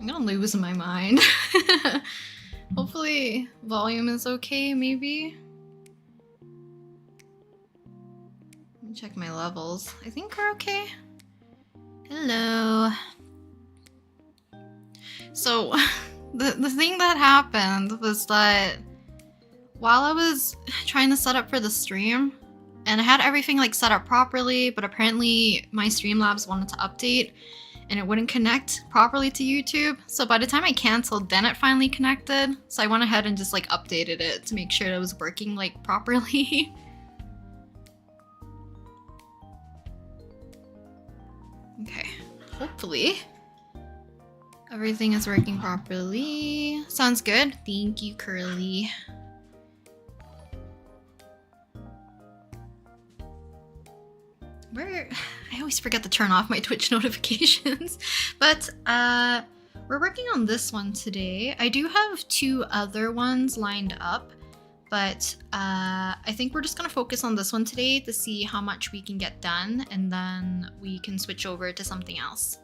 I'm gonna lose my mind. Hopefully volume is okay, maybe. Let me check my levels. I think we're okay. Hello. So the thing that happened was that while I was trying to set up for the stream, and I had everything like set up properly, but apparently my Streamlabs wanted to update and it wouldn't connect properly to YouTube. So by the time I canceled, then it finally connected. So I went ahead and just like updated it to make sure it was working like properly. Okay, hopefully everything is working properly. Sounds good. Thank you, Curly. I always forget to turn off my Twitch notifications, but we're working on this one today. I do have 2 other ones lined up, but I think we're just gonna focus on this one today to see how much we can get done, and then we can switch over to something else.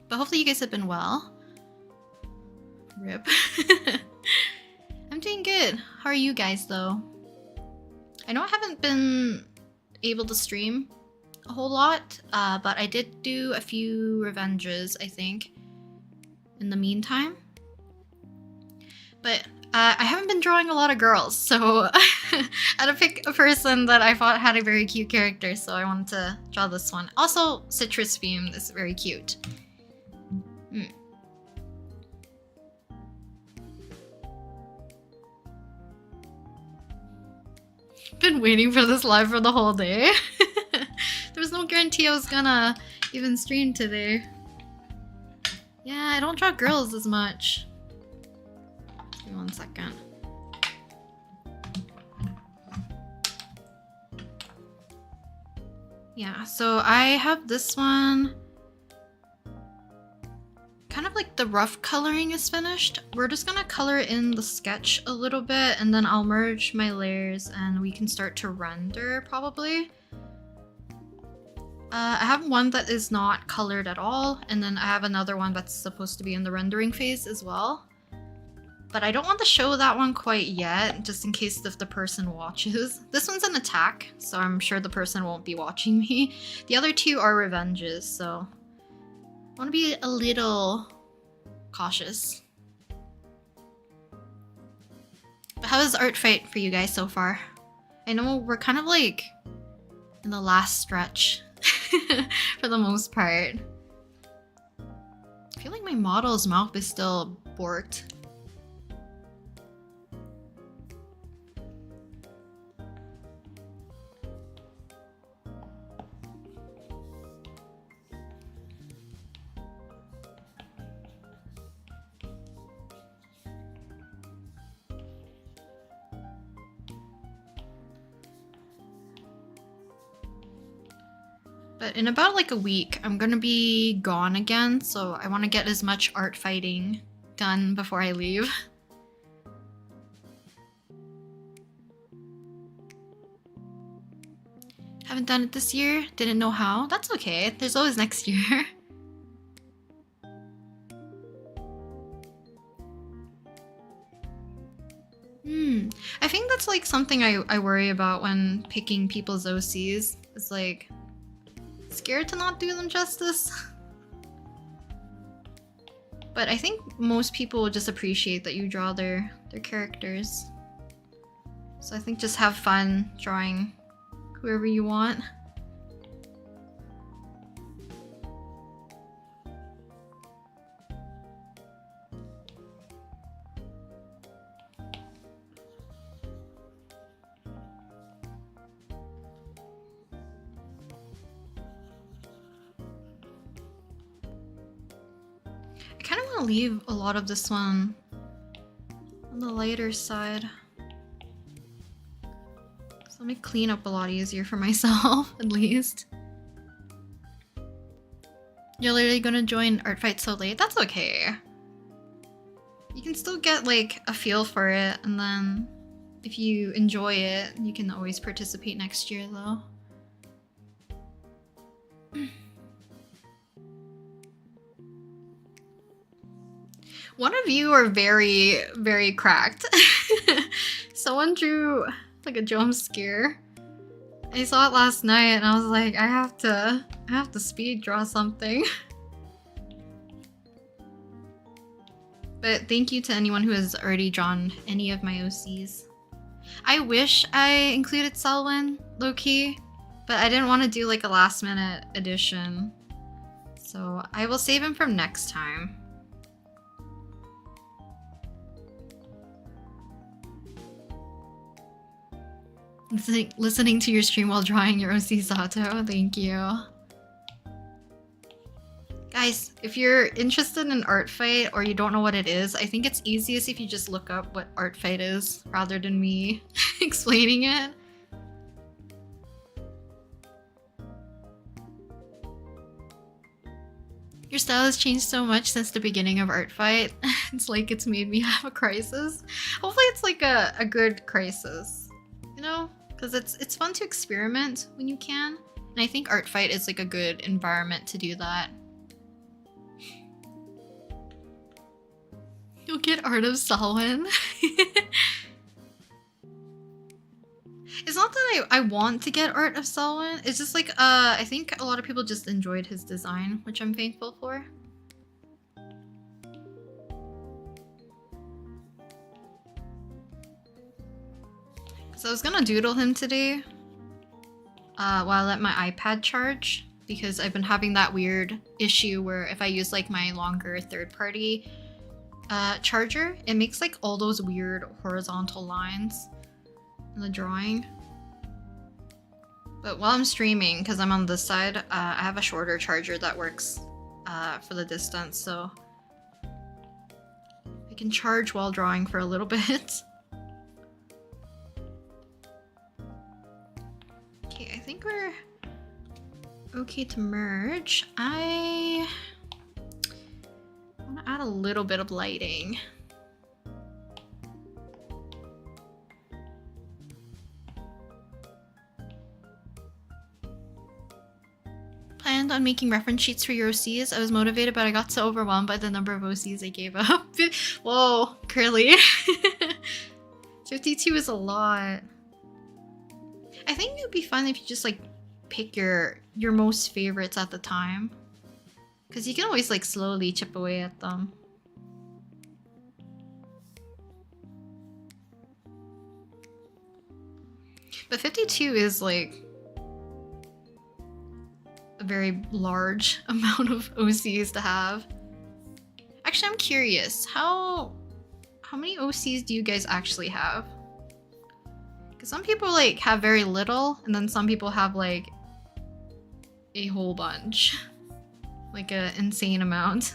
But hopefully you guys have been well. Rip. I'm doing good. How are you guys though? I know I haven't been able to stream a whole lot, but I did do a few revenges, I think, in the meantime. But I haven't been drawing a lot of girls, so I had to pick a person that I thought had a very cute character, so I wanted to draw this one. Also, Citrus Beam is very cute. Been waiting for this live for the whole day. There was no guarantee I was gonna even stream today. Yeah, I don't draw girls as much. Give me 1 second. Yeah, so I have this one. Kind of like the rough coloring is finished. We're just gonna color in the sketch a little bit, and then I'll merge my layers and we can start to render probably. I have one that is not colored at all, and then I have another one that's supposed to be in the rendering phase as well. But I don't want to show that one quite yet, just in case if the person watches. This one's an attack, so I'm sure the person won't be watching me. The other 2 are revenges, so I want to be a little cautious. But how is art fight for you guys so far? I know we're kind of like in the last stretch for the most part. I feel like my model's mouth is still borked. But in about like a week, I'm gonna be gone again, so I want to get as much art fighting done before I leave. Haven't done it this year, didn't know how. That's okay, there's always next year. I think that's like something I worry about when picking people's OCs. It's like, scared to not do them justice. But I think most people will just appreciate that you draw their characters. So I think just have fun drawing whoever you want. I kind of want to leave a lot of this one on the lighter side. So let me clean up a lot easier for myself, at least. You're literally gonna join Art Fight so late? That's okay. You can still get like a feel for it, and then if you enjoy it, you can always participate next year though. One of you are very, very cracked. Someone drew like a jump scare. I saw it last night and I was like, I have to speed draw something. But thank you to anyone who has already drawn any of my OCs. I wish I included Selwyn, low-key, but I didn't want to do like a last minute edition. So I will save him from next time. Listening to your stream while drawing your OC Sato, thank you. Guys, if you're interested in art fight or you don't know what it is, I think it's easiest if you just look up what art fight is rather than me explaining it. Your style has changed so much since the beginning of art fight. It's like it's made me have a crisis. Hopefully it's like a good crisis, you know? Because it's fun to experiment when you can. And I think art fight is like a good environment to do that. You'll get Art of Selwyn. It's not that I want to get Art of Selwyn. It's just like, I think a lot of people just enjoyed his design, which I'm thankful for. So I was gonna doodle him today while I let my iPad charge, because I've been having that weird issue where if I use like my longer third-party charger, it makes like all those weird horizontal lines in the drawing. But while I'm streaming, because I'm on this side, I have a shorter charger that works for the distance, so I can charge while drawing for a little bit. Okay, I think we're okay to merge. I want to add a little bit of lighting. Planned on making reference sheets for your OCs. I was motivated, but I got so overwhelmed by the number of OCs I gave up. Whoa, Curly. 52 is a lot. I think it would be fun if you just like pick your most favorites at the time, because you can always like slowly chip away at them. But 52 is like a very large amount of OCs to have. Actually, I'm curious, how many OCs do you guys actually have? Because some people like have very little, and then some people have like a whole bunch. Like an insane amount.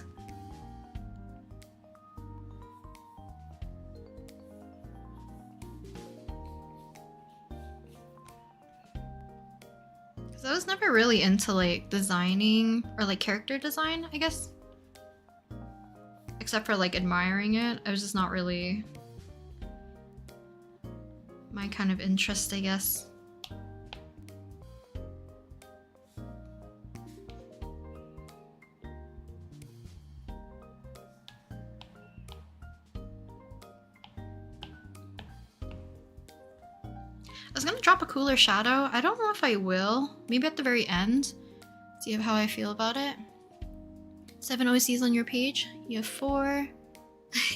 Because I was never really into like designing or like character design, I guess. Except for like admiring it. I was just not really my kind of interest, I guess. I was gonna drop a cooler shadow. I don't know if I will. Maybe at the very end. See how I feel about it. 7 OCs on your page. You have 4.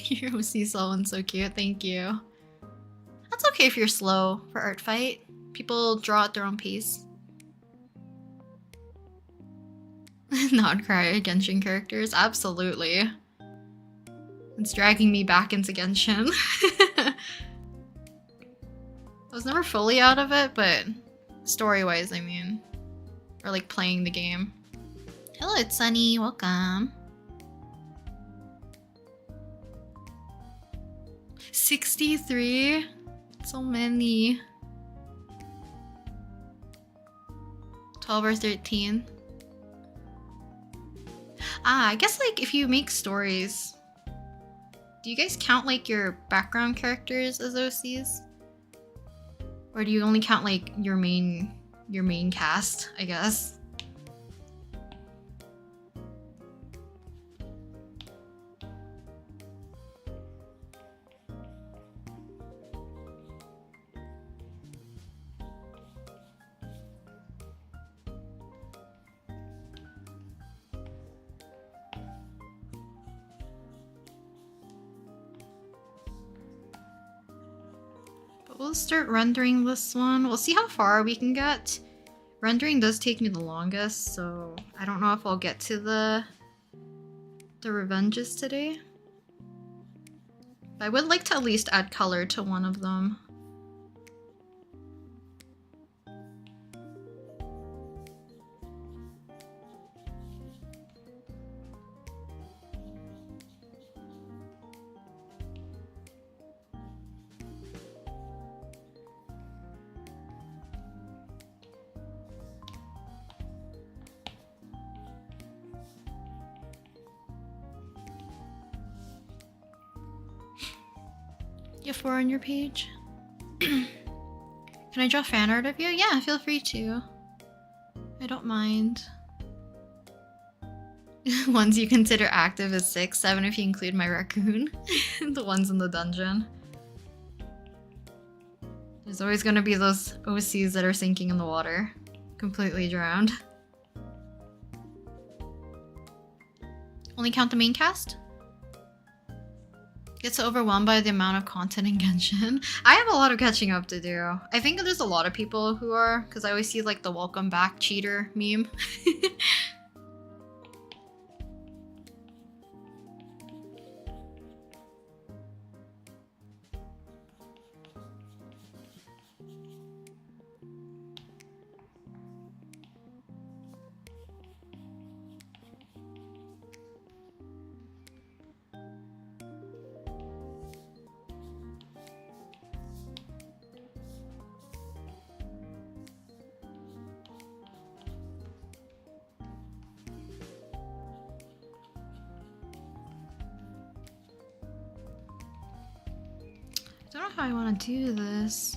Your OC Selwyn's so cute. Thank you. That's okay if you're slow for art fight. People draw at their own pace. Not cry at Genshin characters. Absolutely. It's dragging me back into Genshin. I was never fully out of it, but story-wise, I mean. Or like playing the game. Hello, it's Sunny. Welcome. 63? So many. 12 or 13. I guess like if you make stories, do you guys count like your background characters as OCs? Or do you only count like your main cast, I guess? we'll start rendering this one. We'll see how far we can get. Rendering does take me the longest, so I don't know if I'll get to the revenges today. But I would like to at least add color to one of them. You have 4 on your page? Can I draw fan art of you? Yeah, feel free to. I don't mind. Ones you consider active is 6, 7 if you include my raccoon. The ones in the dungeon. There's always gonna be those OCs that are sinking in the water. Completely drowned. Only count the main cast? Get so overwhelmed by the amount of content in Genshin. I have a lot of catching up to do. I think there's a lot of people who are, because I always see like the welcome back cheater meme. I don't know how I want to do this.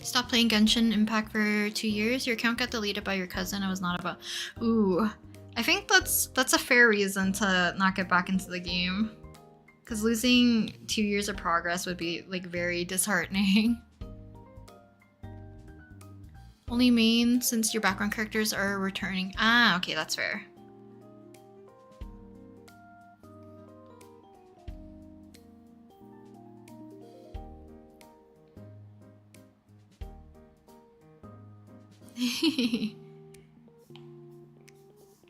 Stop playing Genshin Impact for 2 years. Your account got deleted by your cousin. I was not about. Ooh. I think that's a fair reason to not get back into the game. Because losing 2 years of progress would be like very disheartening. Only main since your background characters are returning. Ah, okay, that's fair.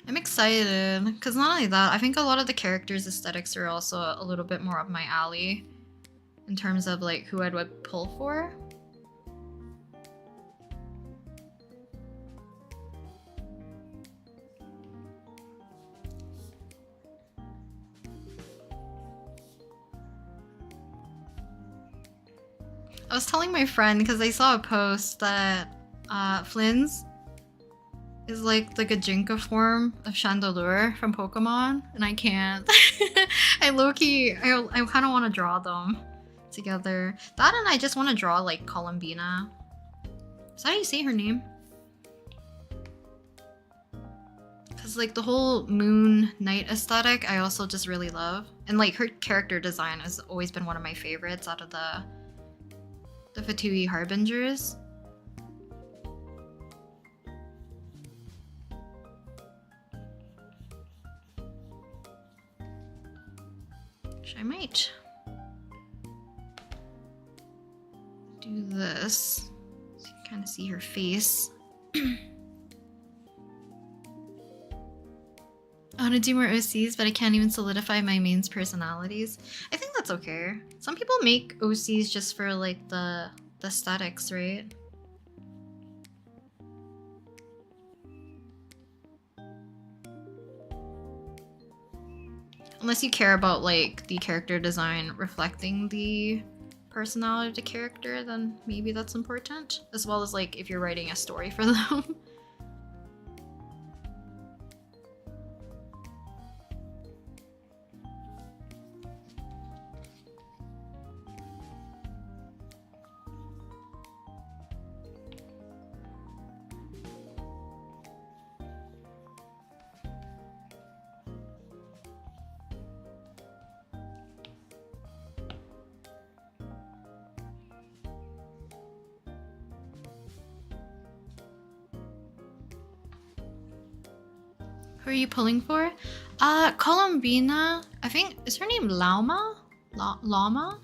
I'm excited, because not only that, I think a lot of the characters' aesthetics are also a little bit more up my alley in terms of like who I would pull for. I was telling my friend because I saw a post that Flynn's is like the Gajinka form of Chandelure from Pokemon, and I can't. I low-key, I kind of want to draw them together. That and I just want to draw like Columbina. Is that how you say her name? Because like the whole moon night aesthetic I also just really love. And like her character design has always been one of my favorites out of the Fatui Harbingers. I might do this so you can kind of see her face. I want to do more OCs, but I can't even solidify my main's personalities. I think that's okay. Some people make OCs just for like the aesthetics, right? Unless you care about like the character design reflecting the personality of the character, then maybe that's important. As well as like if you're writing a story for them. Who are you pulling for? Columbina. I think, is her name Lauma? Llama?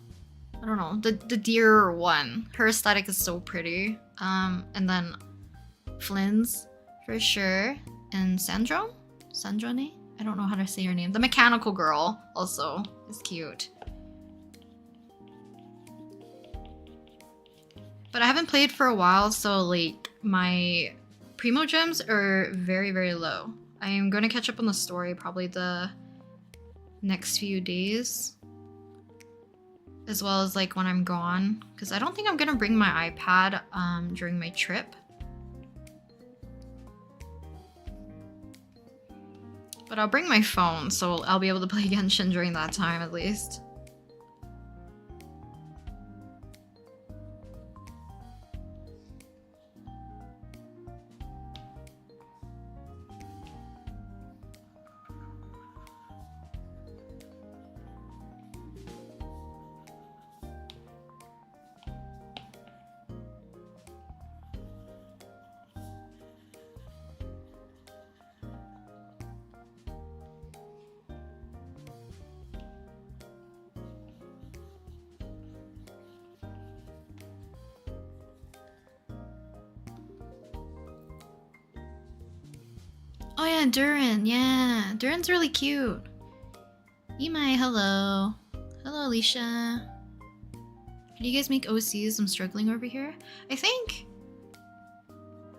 I don't know. The deer one. Her aesthetic is so pretty. And then Flynn's for sure. And Sandrone? I don't know how to say her name. The mechanical girl also is cute. But I haven't played for a while, so like my Primo gems are very, very low. I am going to catch up on the story probably the next few days. As well as like when I'm gone. Because I don't think I'm going to bring my iPad during my trip. But I'll bring my phone, so I'll be able to play Genshin during that time at least. Oh yeah, Duran. Yeah, Duran's really cute. Imai, hello. Hello, Alicia. How do you guys make OCs? I'm struggling over here. I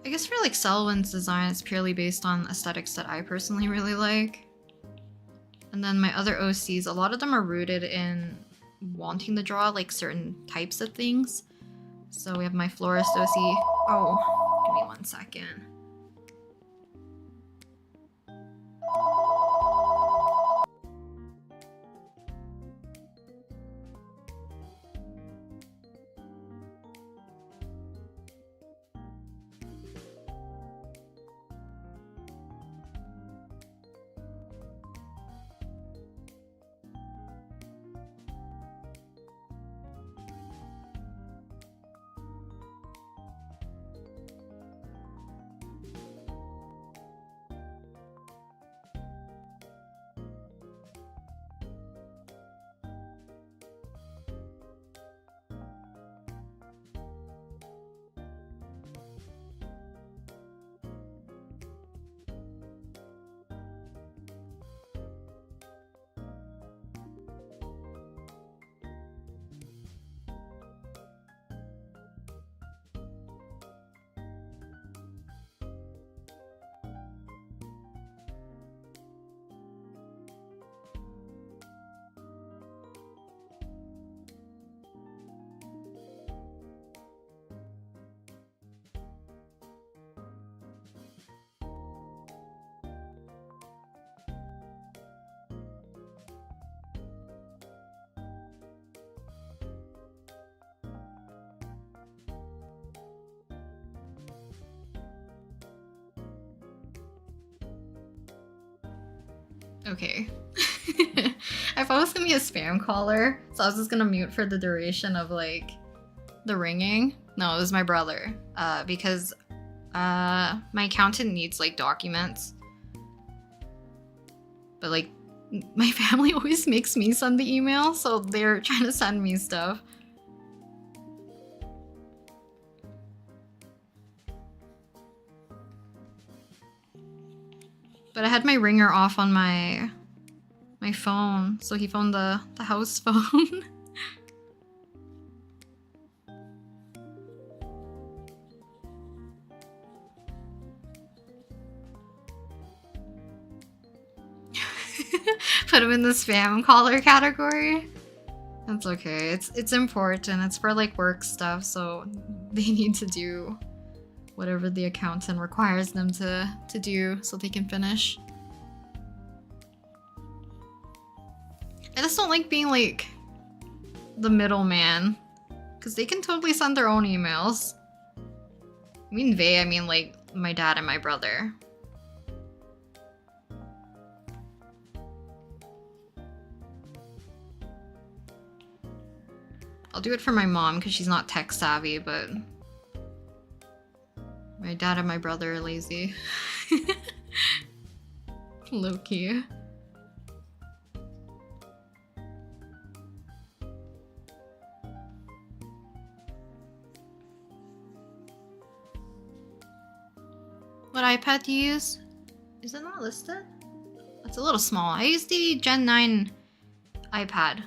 guess for like Selwyn's design, it's purely based on aesthetics that I personally really like. And then my other OCs, a lot of them are rooted in wanting to draw like certain types of things. So we have my florist OC. Oh, give me 1 second. Okay. I thought it was gonna be a spam caller, so I was just gonna mute for the duration of like the ringing. No, it was my brother. Because my accountant needs like documents. But like my family always makes me send the email, so they're trying to send me stuff. But I had my ringer off on my phone, so he phoned the house phone. Put him in the spam caller category. That's okay. It's important. It's for like work stuff, so they need to do whatever the accountant requires them to do so they can finish. I just don't like being like the middleman, because they can totally send their own emails. I mean I mean like my dad and my brother. I'll do it for my mom because she's not tech savvy, but my dad and my brother are lazy. Low-key. What iPad do you use? Is it not listed? It's a little small. I use the Gen 9 iPad.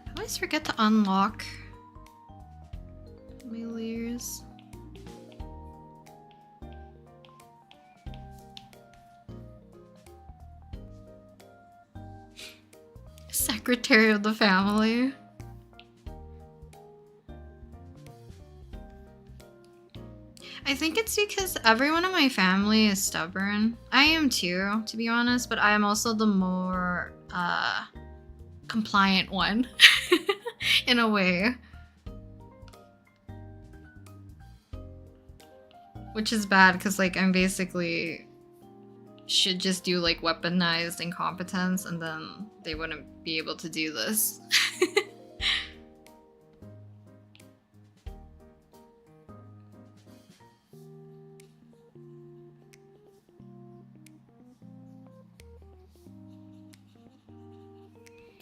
I always forget to unlock my layers. Secretary of the family. I think it's because everyone in my family is stubborn. I am too, to be honest, but I am also the more compliant one in a way. Which is bad because like I'm basically should just do like weaponized incompetence and then they wouldn't be able to do this.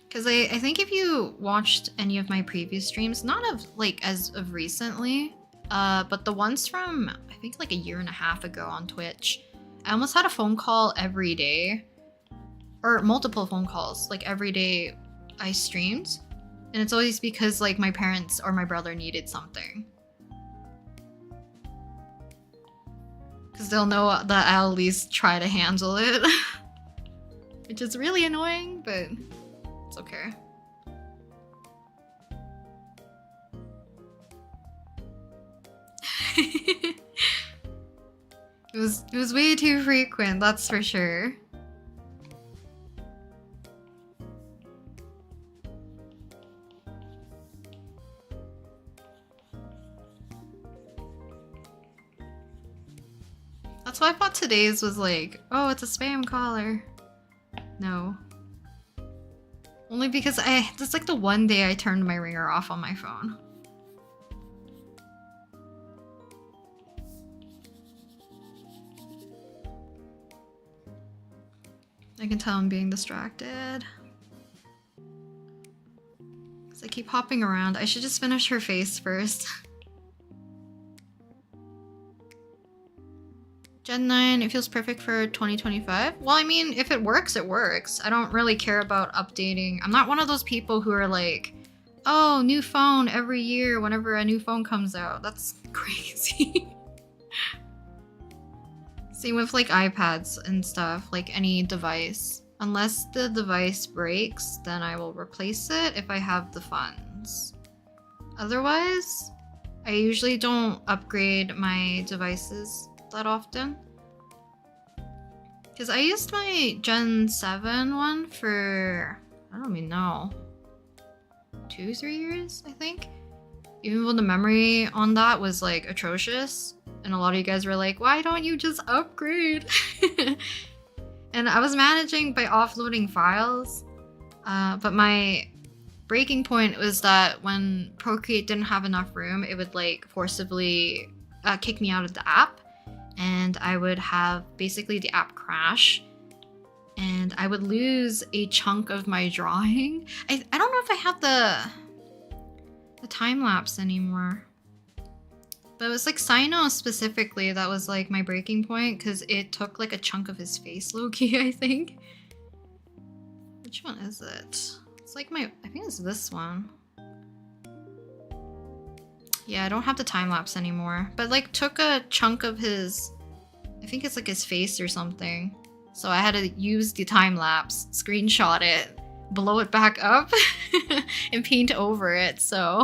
Because I think if you watched any of my previous streams, not of like as of recently, but the ones from I think like a year and a half ago on Twitch, I almost had a phone call every day, or multiple phone calls like every day I streamed, and it's always because like my parents or my brother needed something. Because they'll know that I'll at least try to handle it, which is really annoying, but. It's okay. It was way too frequent, that's for sure. That's why I thought today's was like, oh, it's a spam caller. No. Only because that's like the one day I turned my ringer off on my phone. I can tell I'm being distracted. Because I keep hopping around. I should just finish her face first. Gen 9, it feels perfect for 2025. Well, I mean, if it works, it works. I don't really care about updating. I'm not one of those people who are like, oh, new phone every year whenever a new phone comes out. That's crazy. Same with like iPads and stuff, like any device. Unless the device breaks, then I will replace it if I have the funds. Otherwise, I usually don't upgrade my devices that often. Because I used my Gen 7 one for, I don't even know, 2-3 years, I think. Even though the memory on that was like atrocious. And a lot of you guys were like, why don't you just upgrade? And I was managing by offloading files. But my breaking point was that when Procreate didn't have enough room, it would like forcibly kick me out of the app. And I would have basically the app crash and I would lose a chunk of my drawing. I don't know if I have the time lapse anymore, but it was like Sino specifically that was like my breaking point because it took like a chunk of his face, low-key, I think. Which one is it? It's like I think it's this one. Yeah, I don't have the time lapse anymore, but like took a chunk of his, I think it's like his face or something. So I had to use the time lapse, screenshot it, blow it back up, and paint over it, so.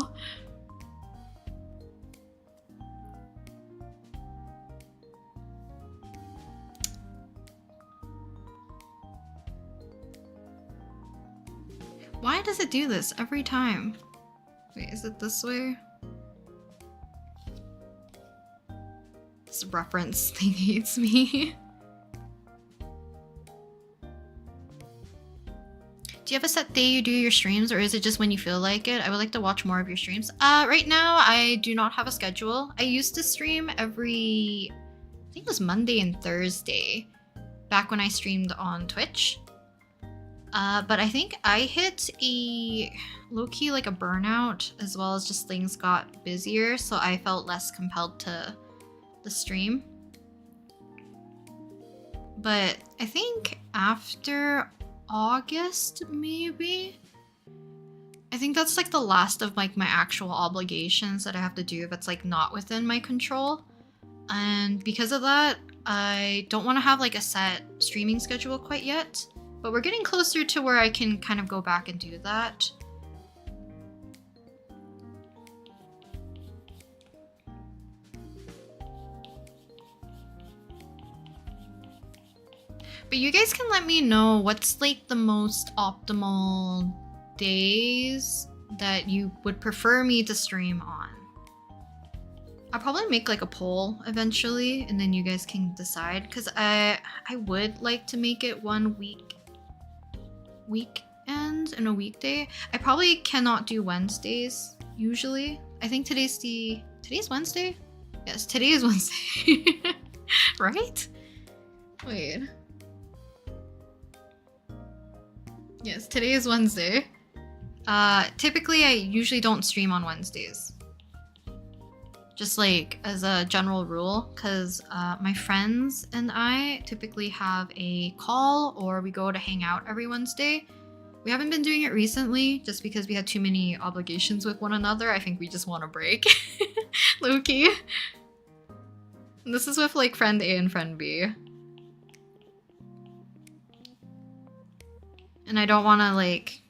Why does it do this every time? Wait, is it this way? This reference thing hates me. Do you have a set day you do your streams, or is it just when you feel like it? I would like to watch more of your streams. Right now, I do not have a schedule. I used to stream every, I think it was Monday and Thursday, back when I streamed on Twitch. But I think I hit a low-key like a burnout, as well as just things got busier, so I felt less compelled to the stream. But I think after August, maybe? I think that's like the last of like my actual obligations that I have to do if it's like not within my control. And because of that, I don't want to have like a set streaming schedule quite yet. But we're getting closer to where I can kind of go back and do that. But you guys can let me know what's like the most optimal days that you would prefer me to stream on. I'll probably make like a poll eventually, and then you guys can decide, because I would like to make it one weekend and a weekday. I probably cannot do Wednesdays usually. I think today's Wednesday? Yes, today is Wednesday. Right? Wait. Yes, today is Wednesday. Typically I usually don't stream on Wednesdays. Just like as a general rule, because my friends and I typically have a call or we go to hang out every Wednesday. We haven't been doing it recently just because we had too many obligations with one another. I think we just want a break. Low-key. This is with like friend A and friend B. And I don't want to like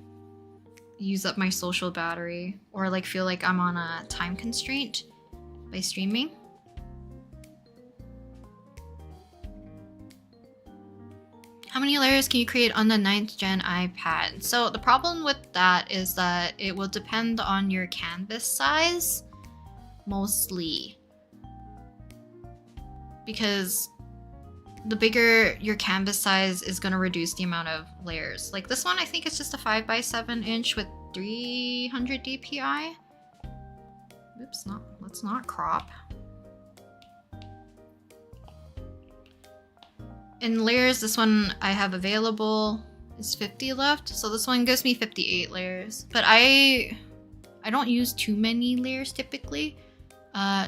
use up my social battery or like feel like I'm on a time constraint by streaming. How many layers can you create on the 9th gen iPad? So the problem with that is that it will depend on your canvas size, mostly. Because the bigger your canvas size is going to reduce the amount of layers. Like this one, I think it's just a 5x7 inch with 300 dpi. Oops, let's not crop. In layers, this one I have available is 50 left, so this one gives me 58 layers. But I don't use too many layers typically,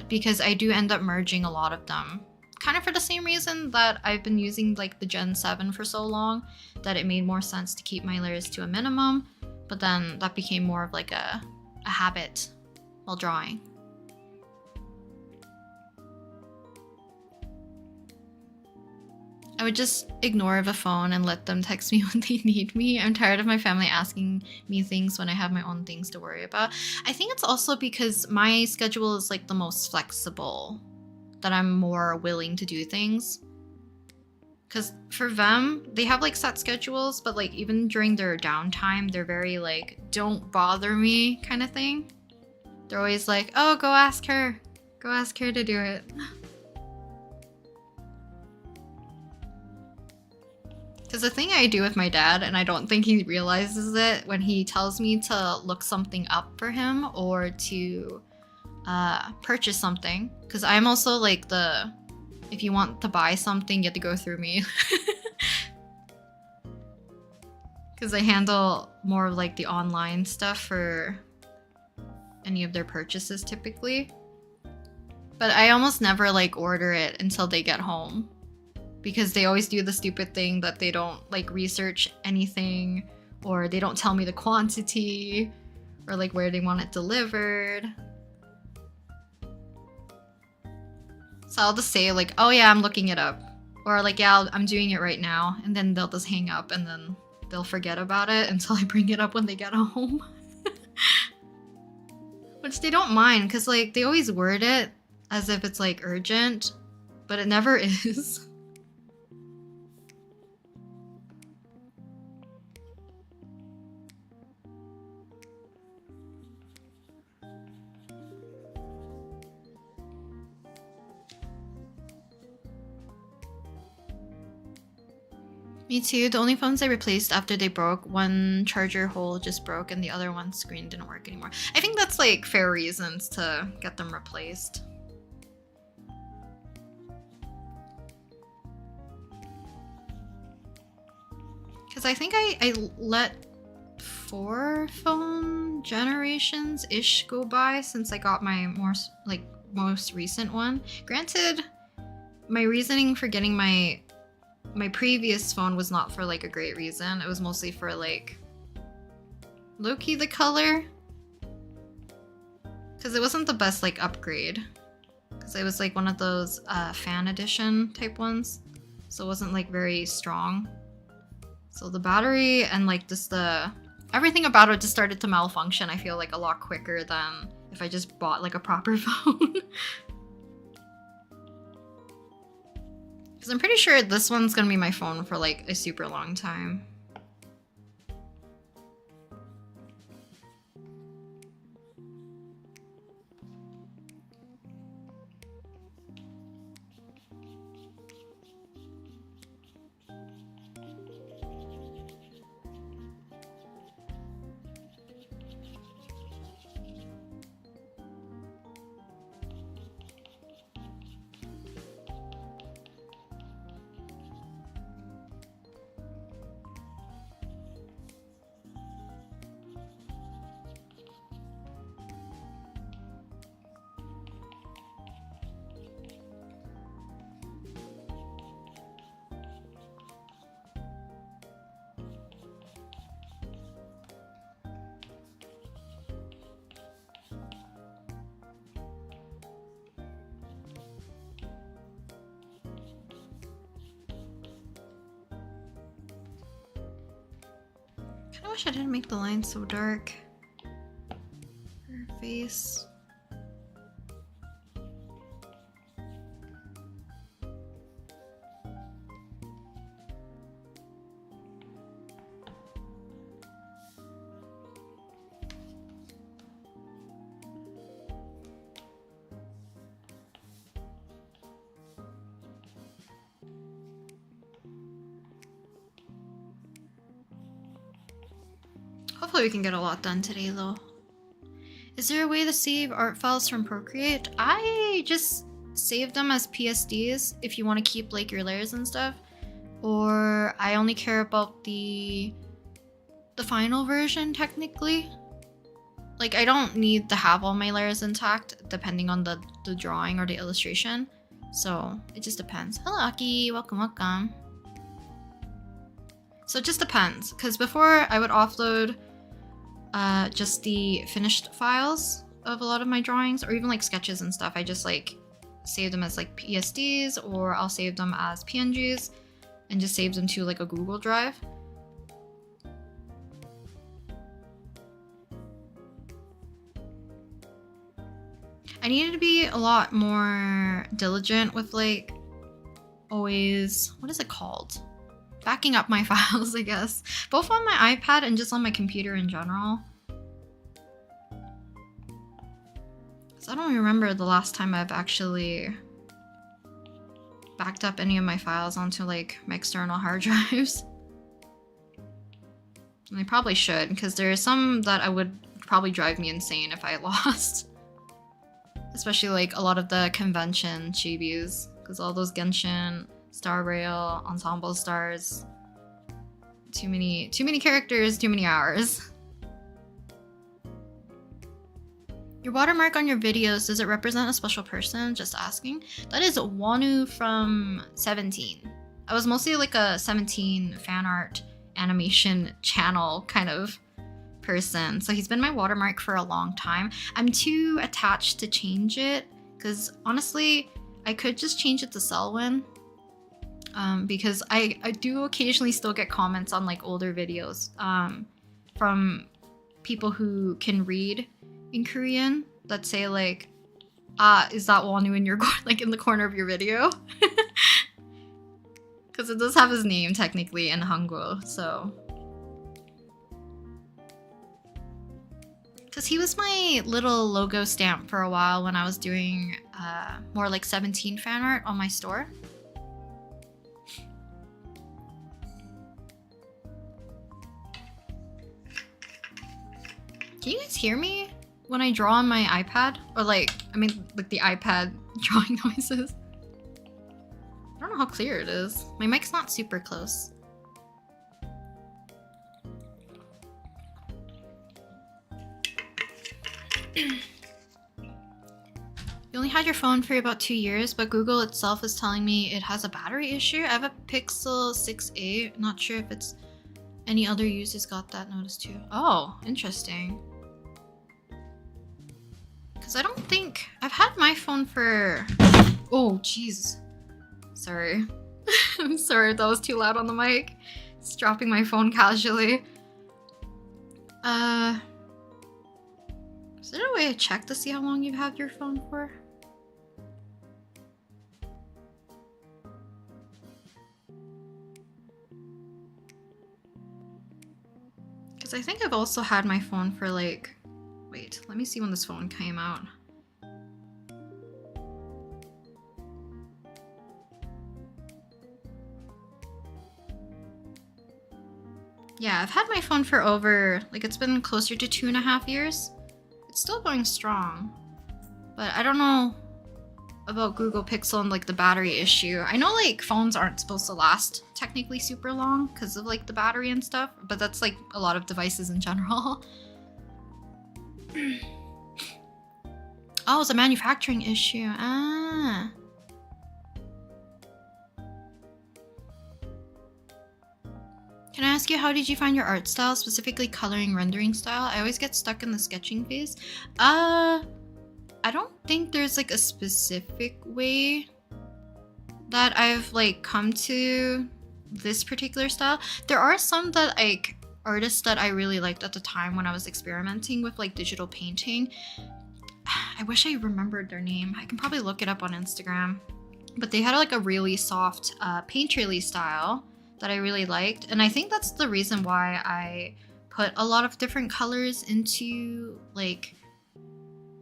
because I do end up merging a lot of them. Kind of for the same reason that I've been using like the Gen 7 for so long, that it made more sense to keep my layers to a minimum, but then that became more of like a habit while drawing. I would just ignore the phone and let them text me when they need me. I'm tired of my family asking me things when I have my own things to worry about. I think it's also because my schedule is like the most flexible, that I'm more willing to do things. Because for them, they have like set schedules, but like even during their downtime, they're very like, don't bother me kind of thing. They're always like, oh, go ask her to do it. Because the thing I do with my dad, and I don't think he realizes it, when he tells me to look something up for him or to purchase something, because I'm also like if you want to buy something, you have to go through me. Because I handle more of like the online stuff for any of their purchases typically. But I almost never like order it until they get home, because they always do the stupid thing that they don't like research anything, or they don't tell me the quantity or like where they want it delivered. So I'll just say like, oh yeah, I'm looking it up. Or like, yeah, I'm doing it right now. And then they'll just hang up and then they'll forget about it until I bring it up when they get home. Which they don't mind, because like they always word it as if it's like urgent, but it never is. Me too. The only phones I replaced after they broke, one charger hole just broke and the other one screen didn't work anymore. I think that's like fair reasons to get them replaced. Because I think I let 4 phone generations-ish go by since I got my most recent one. Granted, my reasoning for getting my previous phone was not for like a great reason. It was mostly for like low-key the color, because it wasn't the best like upgrade, because it was like one of those fan edition type ones, so it wasn't like very strong. So the battery and like just everything about it just started to malfunction, I feel like, a lot quicker than if I just bought like a proper phone. Because I'm pretty sure this one's gonna be my phone for like a super long time. I wish I didn't make the line so dark. Her face. Hopefully we can get a lot done today though. Is there a way to save art files from Procreate? I just save them as PSDs if you want to keep like your layers and stuff. Or I only care about the final version technically. Like I don't need to have all my layers intact depending on the drawing or the illustration. So it just depends. Hello Aki, welcome, welcome. So it just depends, because before I would offload just the finished files of a lot of my drawings, or even like sketches and stuff. I just like save them as like PSDs, or I'll save them as PNGs and just save them to like a Google Drive. I needed to be a lot more diligent with like always, what is it called? Backing up my files, I guess. Both on my iPad and just on my computer in general. So I don't remember the last time I've actually backed up any of my files onto like my external hard drives. And I probably should, because there are some that I would probably drive me insane if I lost. Especially like a lot of the convention chibis, because all those Genshin, Star Rail, Ensemble Stars. Too many characters, too many hours. Your watermark on your videos, does it represent a special person? Just asking. That is Wanu from 17. I was mostly like a 17 fan art animation channel kind of person. So he's been my watermark for a long time. I'm too attached to change it, because honestly, I could just change it to Selwyn. Because I do occasionally still get comments on like older videos from people who can read in Korean that say like, is that Wonu in your like in the corner of your video? Because it does have his name technically in Hangul, so. Because he was my little logo stamp for a while when I was doing more like 17 fan art on my store. Can you guys hear me when I draw on my iPad? Or like, I mean, like the iPad drawing noises? I don't know how clear it is. My mic's not super close. You only had your phone for about 2 years, but Google itself is telling me it has a battery issue. I have a Pixel 6a. Not sure if it's any other users got that notice too. Oh, interesting. Because I don't think I've had my phone for... Oh, jeez. Sorry. I'm sorry if that was too loud on the mic. Just dropping my phone casually. Is there a way to check to see how long you've had your phone for? Because I think I've also had my phone for like... Wait, let me see when this phone came out. Yeah, I've had my phone for over, like it's been closer to 2.5 years. It's still going strong, but I don't know about Google Pixel and like the battery issue. I know like phones aren't supposed to last technically super long because of like the battery and stuff, but that's like a lot of devices in general. Oh, it's a manufacturing issue. Ah. Can I ask you, how did you find your art style, specifically coloring, rendering style? I always get stuck in the sketching phase. I don't think there's like a specific way that I've like come to this particular style. There are some that like artists that I really liked at the time when I was experimenting with like digital painting. I wish I remembered their name. I can probably look it up on Instagram. But they had like a really soft painterly style that I really liked, and I think that's the reason why I put a lot of different colors into like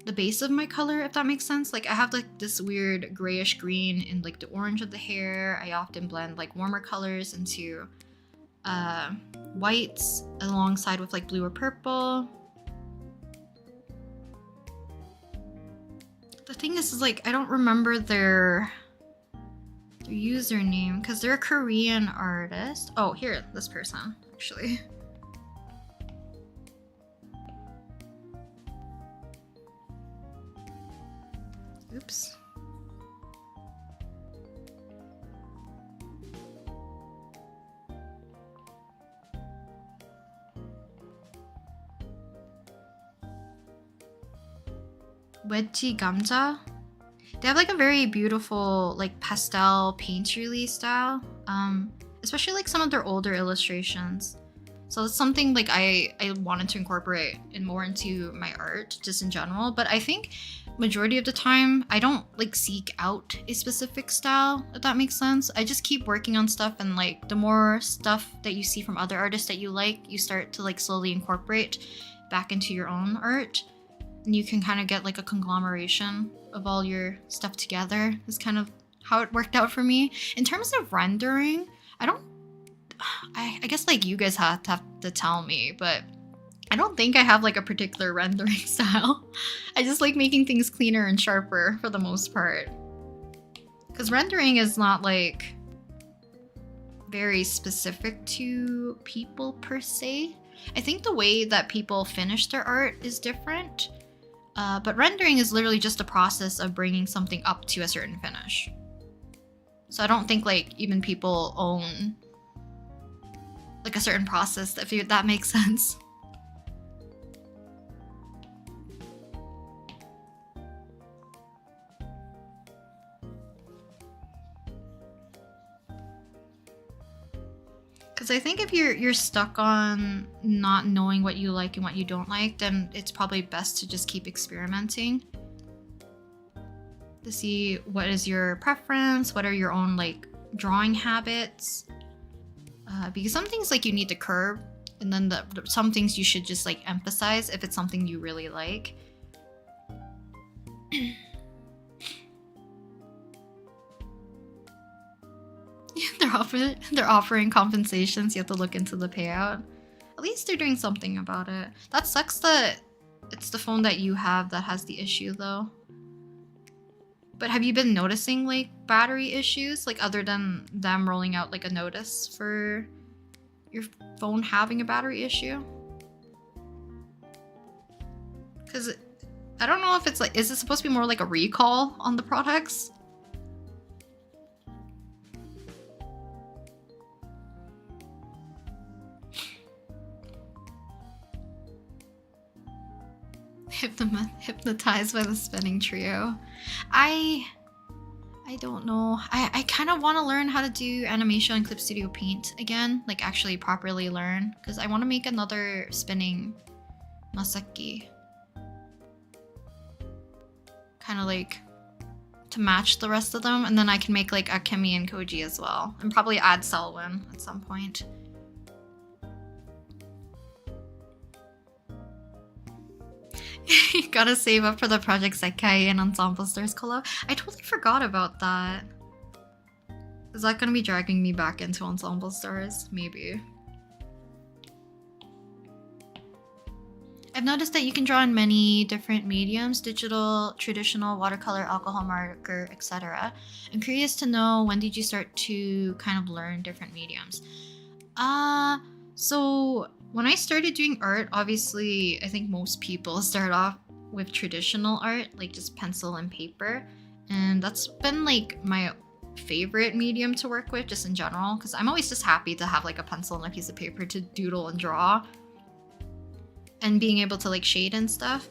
the base of my color, if that makes sense. Like I have like this weird grayish green in like the orange of the hair. I often blend like warmer colors into whites alongside with like blue or purple. The thing is like I don't remember their username because they're a Korean artist. Oh, here, this person actually. Oops. Wedgie Gamja. They have like a very beautiful like pastel painterly style, especially like some of their older illustrations. So it's something like I wanted to incorporate more into my art just in general. But I think majority of the time I don't like seek out a specific style, if that makes sense. I just keep working on stuff, and like the more stuff that you see from other artists that you like, you start to like slowly incorporate back into your own art. And you can kind of get like a conglomeration of all your stuff together. Is kind of how it worked out for me. In terms of rendering, I guess like you guys have to tell me, but I don't think I have like a particular rendering style. I just like making things cleaner and sharper for the most part. Because rendering is not like very specific to people per se. I think the way that people finish their art is different. But rendering is literally just a process of bringing something up to a certain finish. So I don't think like even people own like a certain process, if that makes sense. Because I think if you're stuck on not knowing what you like and what you don't like, then it's probably best to just keep experimenting to see what is your preference, what are your own like drawing habits. Because some things like you need to curb, and then some things you should just like emphasize if it's something you really like. They're offering compensations. You have to look into the payout. At least they're doing something about it. That sucks that it's the phone that you have that has the issue though. But have you been noticing like battery issues, like other than them rolling out like a notice for your phone having a battery issue? Because I don't know if it's like, is it supposed to be more like a recall on the products? Hypnotized by the spinning trio. I don't know. I kind of want to learn how to do animation in Clip Studio Paint again, like actually properly learn, because I want to make another spinning Masaki. Kind of like to match the rest of them, and then I can make like Akemi and Koji as well, and probably add Selwyn at some point. You gotta save up for the Project Sekai and Ensemble Stars collab. I totally forgot about that. Is that gonna be dragging me back into Ensemble Stars? Maybe. I've noticed that you can draw in many different mediums: digital, traditional, watercolor, alcohol marker, etc. I'm curious to know, when did you start to kind of learn different mediums? So when I started doing art, obviously, I think most people start off with traditional art, like just pencil and paper. And that's been like my favorite medium to work with just in general, because I'm always just happy to have like a pencil and a piece of paper to doodle and draw. And being able to like shade and stuff.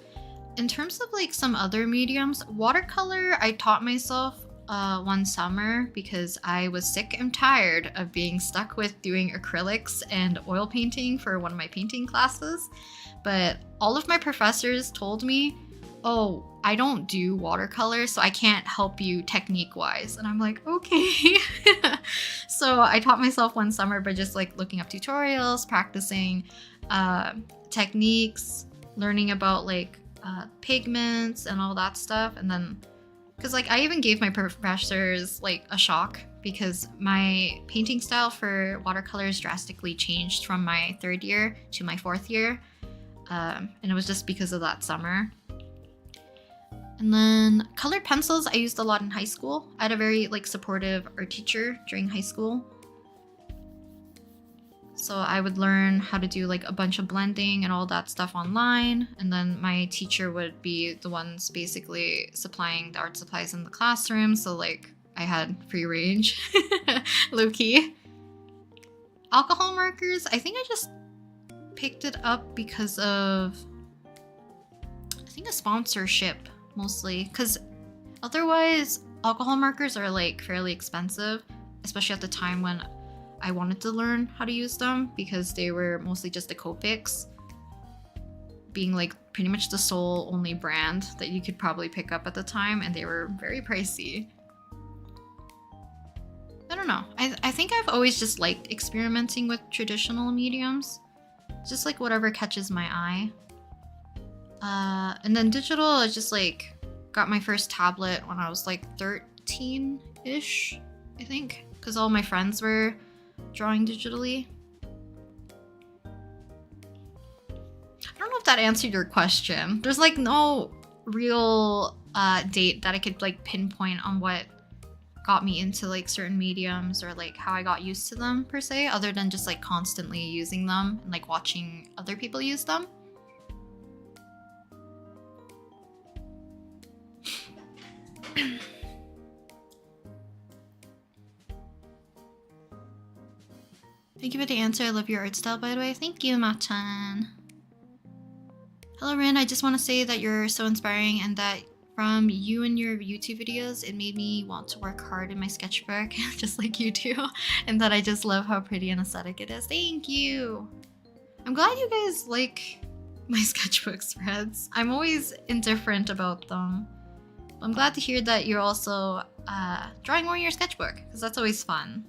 In terms of like some other mediums, watercolor, I taught myself one summer because I was sick and tired of being stuck with doing acrylics and oil painting for one of my painting classes. But all of my professors told me, oh, I don't do watercolor, so I can't help you technique-wise. And I'm like, okay. So I taught myself one summer by just like looking up tutorials, practicing techniques, learning about like pigments and all that stuff. And then, because like I even gave my professors like a shock, because my painting style for watercolors drastically changed from my 3rd year to my 4th year. And it was just because of that summer. And then colored pencils I used a lot in high school. I had a very like supportive art teacher during high school. So I would learn how to do like a bunch of blending and all that stuff online. And then my teacher would be the ones basically supplying the art supplies in the classroom. So like I had free range, low key. Alcohol markers, I think I just picked it up because of, I think, a sponsorship mostly. Because otherwise alcohol markers are like fairly expensive, especially at the time when I wanted to learn how to use them, because they were mostly just the Copics, being like pretty much the sole only brand that you could probably pick up at the time, and they were very pricey. I don't know. I think I've always just liked experimenting with traditional mediums. Just like whatever catches my eye. And then digital, I just like got my first tablet when I was like 13-ish, I think, because all my friends were drawing digitally. I don't know if that answered your question. There's like no real date that I could like pinpoint on what got me into like certain mediums or like how I got used to them per se, other than just like constantly using them and like watching other people use them. Thank you for the answer. I love your art style, by the way. Thank you, Machan. Hello, Rin. I just want to say that you're so inspiring, and that from you and your YouTube videos, it made me want to work hard in my sketchbook, just like you do. And that I just love how pretty and aesthetic it is. Thank you. I'm glad you guys like my sketchbook spreads. I'm always indifferent about them. I'm glad to hear that you're also drawing more in your sketchbook, because that's always fun.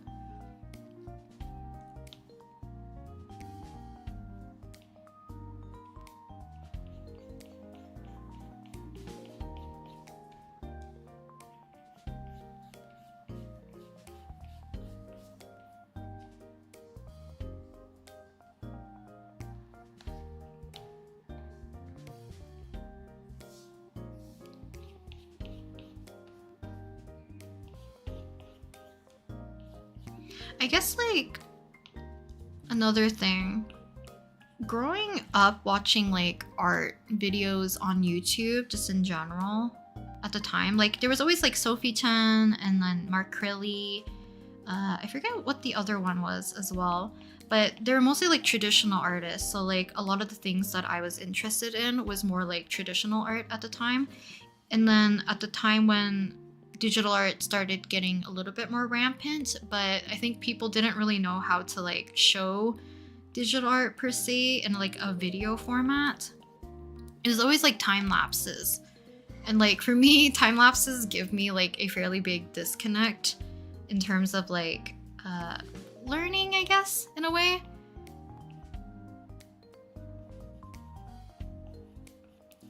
I guess like another thing, growing up watching like art videos on YouTube just in general at the time, like there was always like Sophie Chen and then Mark Crilly. I forget what the other one was as well, but they were mostly like traditional artists. So like a lot of the things that I was interested in was more like traditional art at the time. And then at the time when digital art started getting a little bit more rampant, but I think people didn't really know how to like show digital art per se in like a video format. It was always like time lapses. And like for me, time lapses give me like a fairly big disconnect in terms of like learning, I guess, in a way.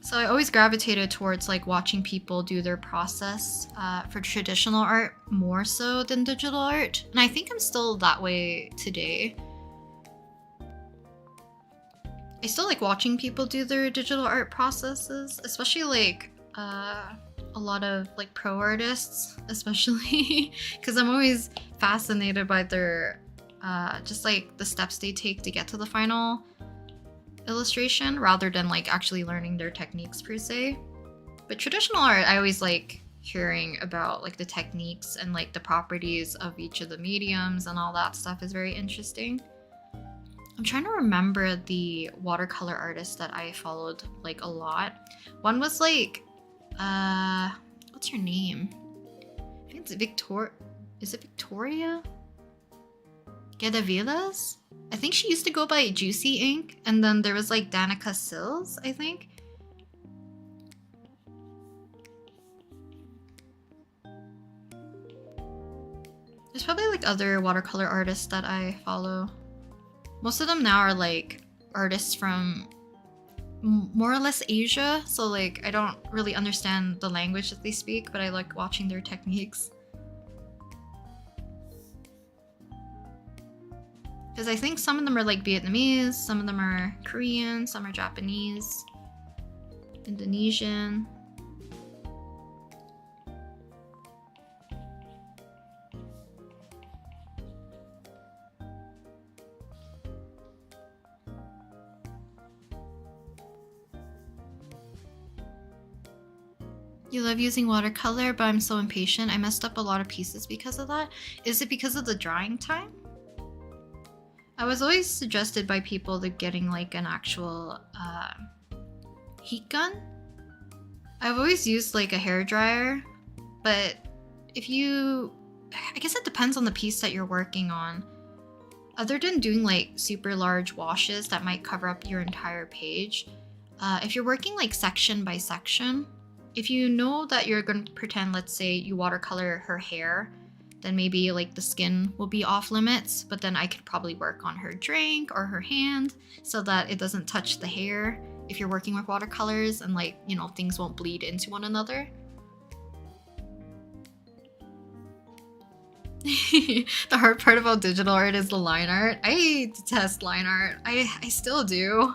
So I always gravitated towards like watching people do their process for traditional art more so than digital art. And I think I'm still that way today. I still like watching people do their digital art processes, especially like a lot of like pro artists, especially because I'm always fascinated by their just like the steps they take to get to the final illustration rather than like actually learning their techniques per se. But traditional art, I always like hearing about like the techniques and like the properties of each of the mediums and all that stuff is very interesting. I'm trying to remember the watercolor artists that I followed like a lot. One was like what's her name? I think it's Is it Victoria Gedavilas? I think she used to go by Juicy Ink, and then there was like Danica Sills, I think. There's probably like other watercolor artists that I follow. Most of them now are like artists from more or less Asia, so like I don't really understand the language that they speak, but I like watching their techniques. Because I think some of them are like Vietnamese, some of them are Korean, some are Japanese, Indonesian. You love using watercolor, but I'm so impatient. I messed up a lot of pieces because of that. Is it because of the drying time? I was always suggested by people that getting like an actual heat gun. I've always used like a hair dryer, but I guess it depends on the piece that you're working on. Other than doing like super large washes that might cover up your entire page, if you're working like section by section, if you know that you're going to pretend, let's say you watercolor her hair, then maybe like the skin will be off limits, but then I could probably work on her drink or her hand so that it doesn't touch the hair if you're working with watercolors, and like, you know, things won't bleed into one another. The hard part about digital art is the line art. I detest line art. I still do.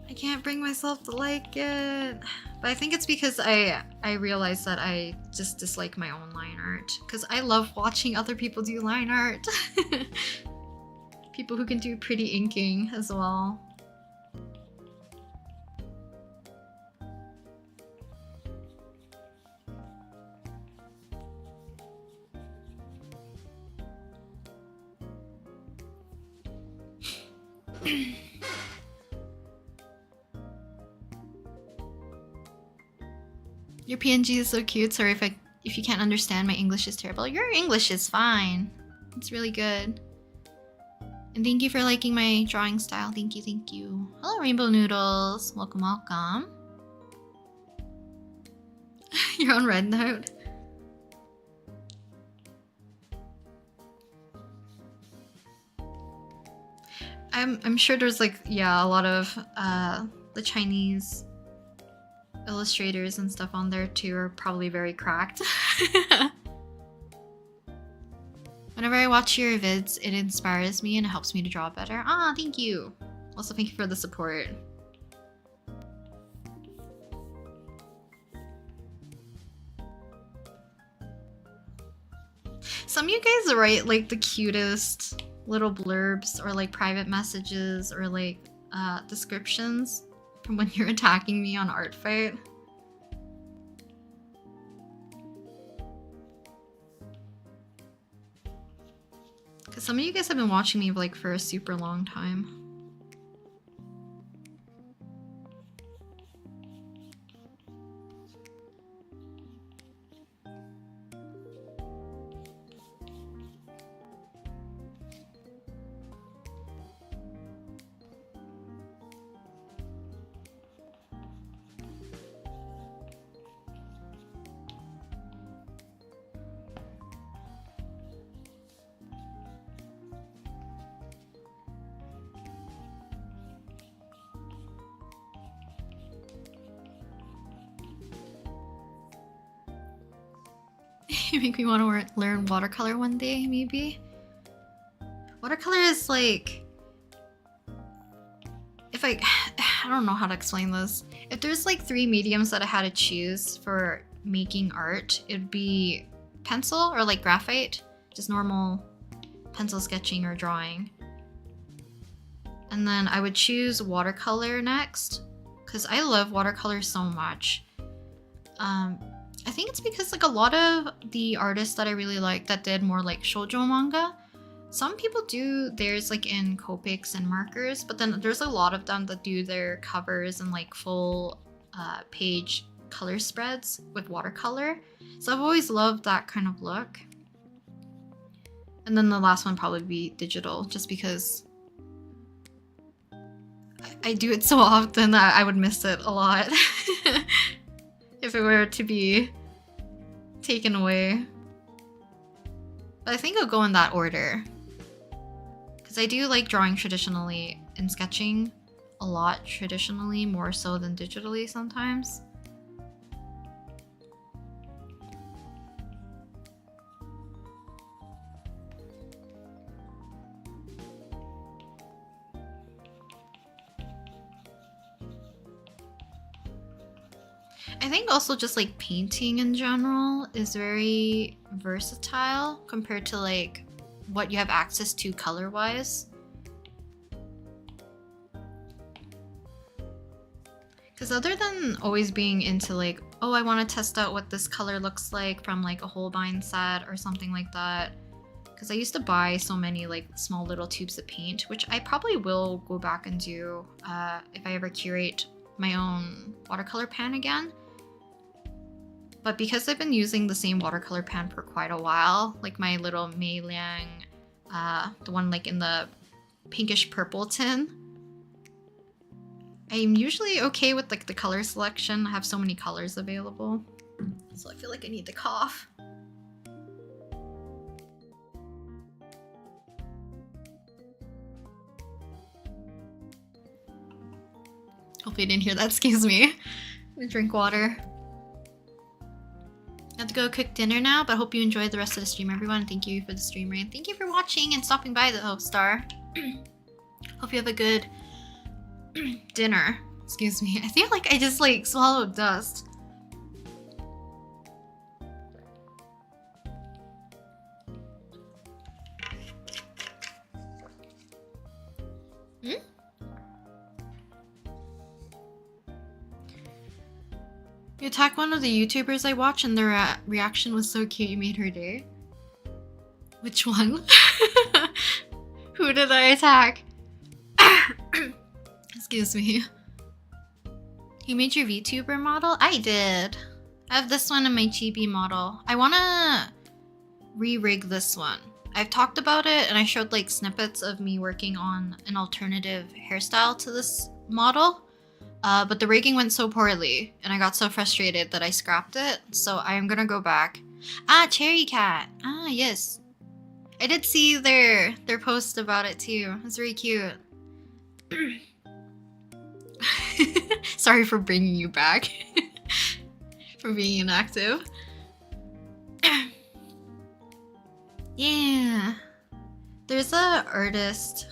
I can't bring myself to like it. But I think it's because I realized that I just dislike my own line art. Because I love watching other people do line art. People who can do pretty inking as well. Your PNG is so cute. Sorry if you can't understand, my English is terrible. Your English is fine. It's really good. And thank you for liking my drawing style. Thank you, thank you. Hello, Rainbow Noodles. Welcome, welcome. You're on Red Note. I'm sure there's like, yeah, a lot of the Chinese illustrators and stuff on there too are probably very cracked. Whenever I watch your vids, it inspires me and it helps me to draw better. Ah, thank you. Also, thank you for the support. Some of you guys write like the cutest little blurbs or like private messages or like descriptions from when you're attacking me on Art Fight. Because some of you guys have been watching me like for a super long time. You make me want to learn watercolor one day, maybe. Watercolor is like, if I don't know how to explain this. If there's like 3 mediums that I had to choose for making art, it'd be pencil or like graphite, just normal pencil sketching or drawing. And then I would choose watercolor next, because I love watercolor so much. I think it's because like a lot of the artists that I really like that did more like shoujo manga, some people do theirs like in Copics and markers, but then there's a lot of them that do their covers and like full page color spreads with watercolor. So I've always loved that kind of look. And then the last one probably be digital, just because I do it so often that I would miss it a lot if it were to be taken away. But I think I'll go in that order, because I do like drawing traditionally and sketching a lot traditionally, more so than digitally sometimes. I think also just like painting in general is very versatile compared to like what you have access to color-wise. Because other than always being into like, oh, I want to test out what this color looks like from like a Holbein set or something like that. Because I used to buy so many like small little tubes of paint, which I probably will go back and do if I ever curate my own watercolor pan again. But because I've been using the same watercolor pan for quite a while, like my little Mei Liang, the one like in the pinkish purple tin, I'm usually okay with like the color selection. I have so many colors available. So I feel like I need to cough. Hope you didn't hear that, excuse me. I'm gonna drink water. I have to go cook dinner now, but I hope you enjoyed the rest of the stream, everyone. Thank you for the stream, Rain. Thank you for watching and stopping by, the Star. Hope you have a good dinner. Excuse me. I feel like I just like swallowed dust. You attacked one of the YouTubers I watch and their reaction was so cute, you made her day. Which one? Who did I attack? Excuse me. You made your VTuber model? I did. I have this one in my chibi model. I want to re-rig this one. I've talked about it and I showed like snippets of me working on an alternative hairstyle to this model. But the rigging went so poorly and I got so frustrated that I scrapped it. So I am gonna go back. Ah, Cherry Cat. Ah, yes. I did see their post about it too. It's very cute. Sorry for bringing you back. For being inactive. Yeah. There's a artist.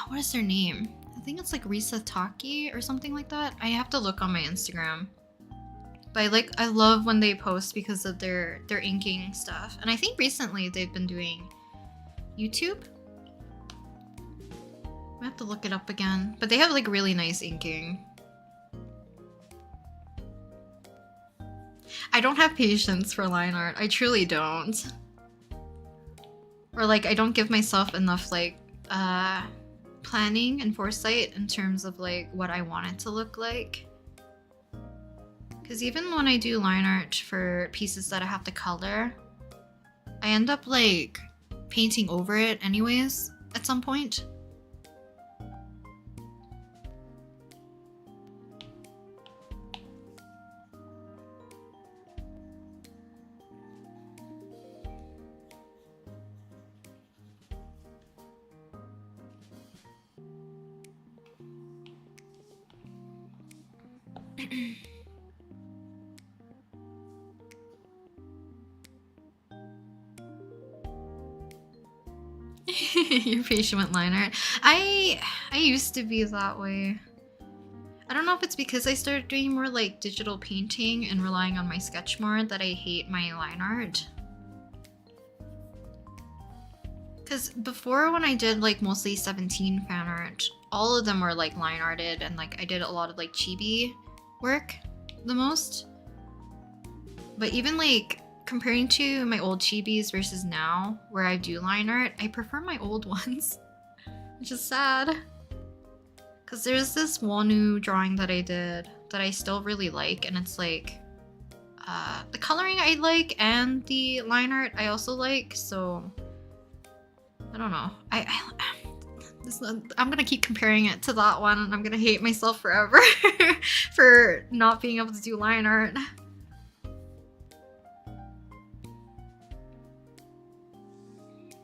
What is their name? I think it's like Risa Taki or something like that. I have to look on my Instagram. But I love when they post because of their inking stuff. And I think recently they've been doing YouTube. I have to look it up again. But they have like really nice inking. I don't have patience for line art. I truly don't. Or like I don't give myself enough like planning and foresight in terms of like what I want it to look like. Because even when I do line art for pieces that I have to color, I end up like painting over it anyways at some point. You're patient with line art. I used to be that way. I don't know if it's because I started doing more like digital painting and relying on my sketch more that I hate my line art. Because before, when I did like mostly 17 fan art, all of them were like line arted, and like I did a lot of like chibi work the most. But even like comparing to my old chibis versus now, where I do line art, I prefer my old ones, which is sad. Because there's this Wonu drawing that I did that I still really like, and it's like the coloring I like and the line art I also like, so I don't know. I'm gonna keep comparing it to that one, and I'm gonna hate myself forever for not being able to do line art.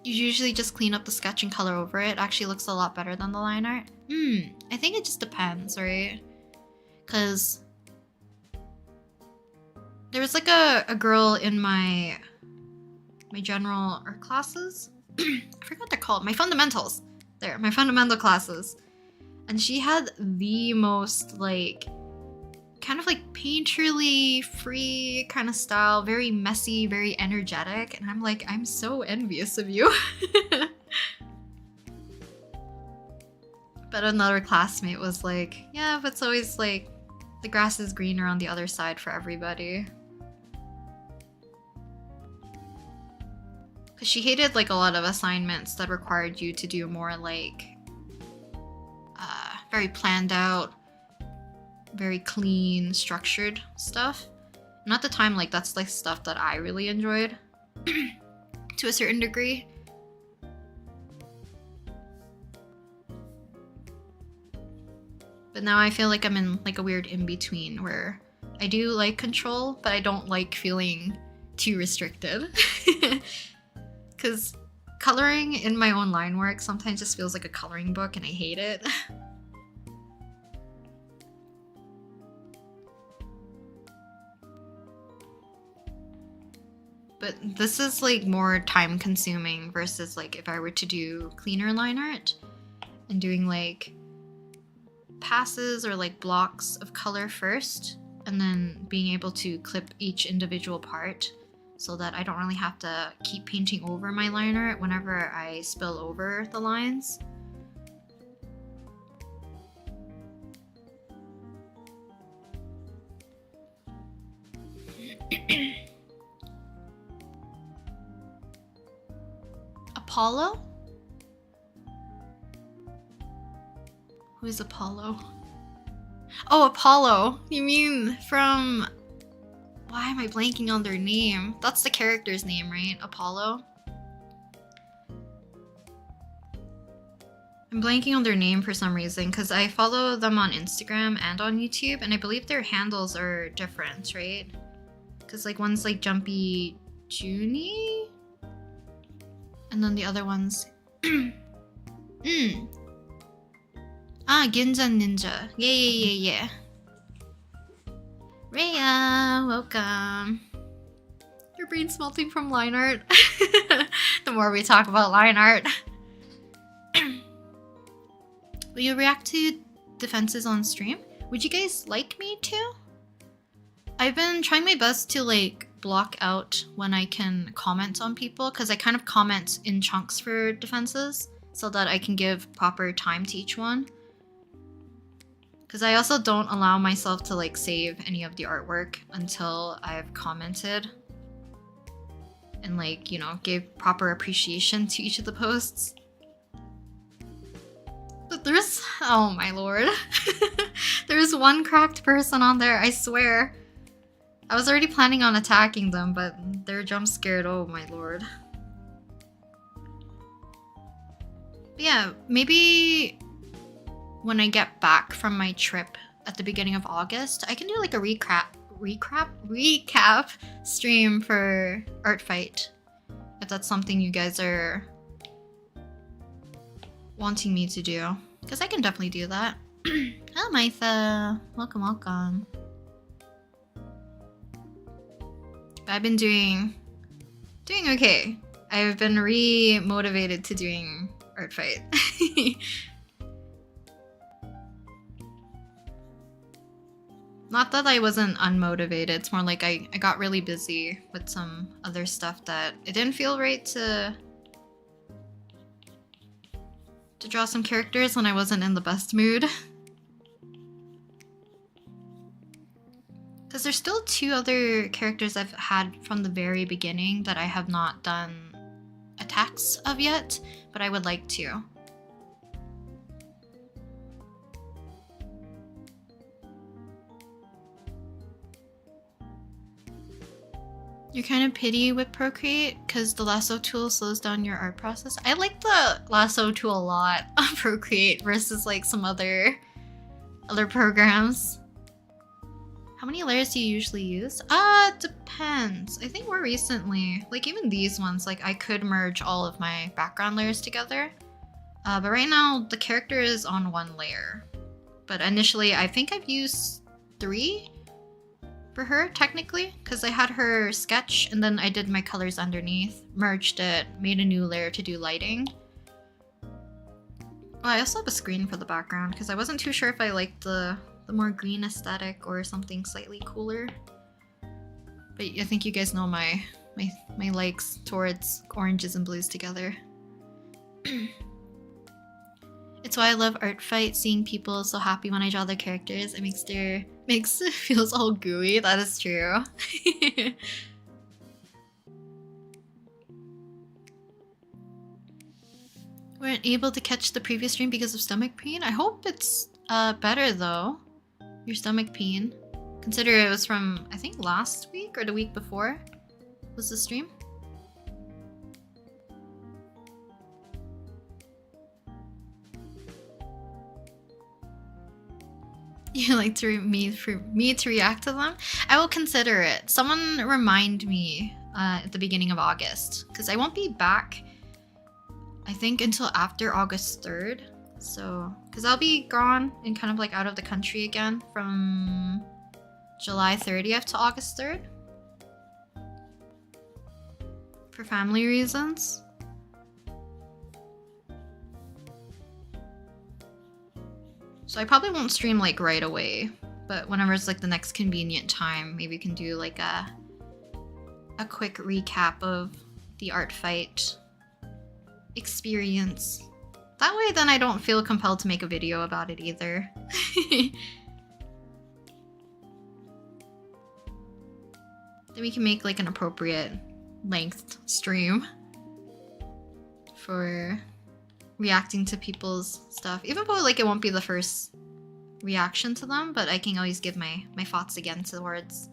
You usually just clean up the sketch and color over it. It actually looks a lot better than the line art. I think it just depends, right? Because there was like a girl in my general art classes. I forgot what they're called. My fundamentals. There, my fundamental classes. And she had the most like kind of like painterly, free kind of style, very messy, very energetic, and I'm like, I'm so envious of you. But another classmate was like, yeah, but it's always like the grass is greener on the other side for everybody. Because she hated like a lot of assignments that required you to do more like very planned out, very clean, structured stuff. And at the time, like that's like stuff that I really enjoyed to a certain degree. But now I feel like I'm in like a weird in-between where I do like control, but I don't like feeling too restricted. Because coloring in my own line work sometimes just feels like a coloring book, and I hate it. But this is like more time consuming versus like if I were to do cleaner line art and doing like passes or like blocks of color first, and then being able to clip each individual part so that I don't really have to keep painting over my line art whenever I spill over the lines. Apollo? Who's Apollo? Oh, Apollo! You mean from... Why am I blanking on their name? That's the character's name, right? Apollo? I'm blanking on their name for some reason because I follow them on Instagram and on YouTube, and I believe their handles are different, right? Because like one's like Jumpy Junie? And then the other one's... Ah, Ginjan Ninja. Yeah. Rhea, welcome. Your brain's melting from line art. The more we talk about line art. Will you react to defenses on stream? Would you guys like me to? I've been trying my best to like block out when I can comment on people, because I kind of comment in chunks for defenses so that I can give proper time to each one. Because I also don't allow myself to like save any of the artwork until I've commented and like, you know, gave proper appreciation to each of the posts. But there's, oh my lord. There's one cracked person on there, I swear. I was already planning on attacking them, but they're jump scared, oh my lord. But yeah, maybe when I get back from my trip at the beginning of August, I can do like a recap stream for Art Fight, if that's something you guys are wanting me to do, because I can definitely do that. Hello, Maitha. Welcome, welcome. But I've been doing okay. I've been re-motivated to doing Art Fight. Not that I wasn't unmotivated, it's more like I got really busy with some other stuff that it didn't feel right to draw some characters when I wasn't in the best mood. Because there's still 2 other characters I've had from the very beginning that I have not done attacks of yet, but I would like to. You're kind of pity with Procreate because the lasso tool slows down your art process. I like the lasso tool a lot on Procreate versus like some other programs. How many layers do you usually use? It depends. I think more recently, like even these ones, like I could merge all of my background layers together. But right now the character is on 1 layer. But initially I think I've used 3 for her technically, because I had her sketch and then I did my colors underneath, merged it, made a new layer to do lighting. Oh, I also have a screen for the background because I wasn't too sure if I liked the more green aesthetic or something slightly cooler. But I think you guys know my likes towards oranges and blues together. It's why I love Art Fight, seeing people so happy when I draw their characters. It makes it feels all gooey. That is true. Weren't able to catch the previous stream because of stomach pain. I hope it's better though. Your stomach pain. Consider it was from, I think, last week or the week before was the stream. You like for me to react to them? I will consider it. Someone remind me at the beginning of August, because I won't be back, I think, until after August 3rd. So, because I'll be gone and kind of like out of the country again from July 30th to August 3rd. For family reasons. So I probably won't stream like right away, but whenever it's like the next convenient time, maybe we can do like a quick recap of the Art Fight experience. That way then I don't feel compelled to make a video about it either. Then we can make like an appropriate length stream for reacting to people's stuff. Even though like it won't be the first reaction to them, but I can always give my thoughts again towards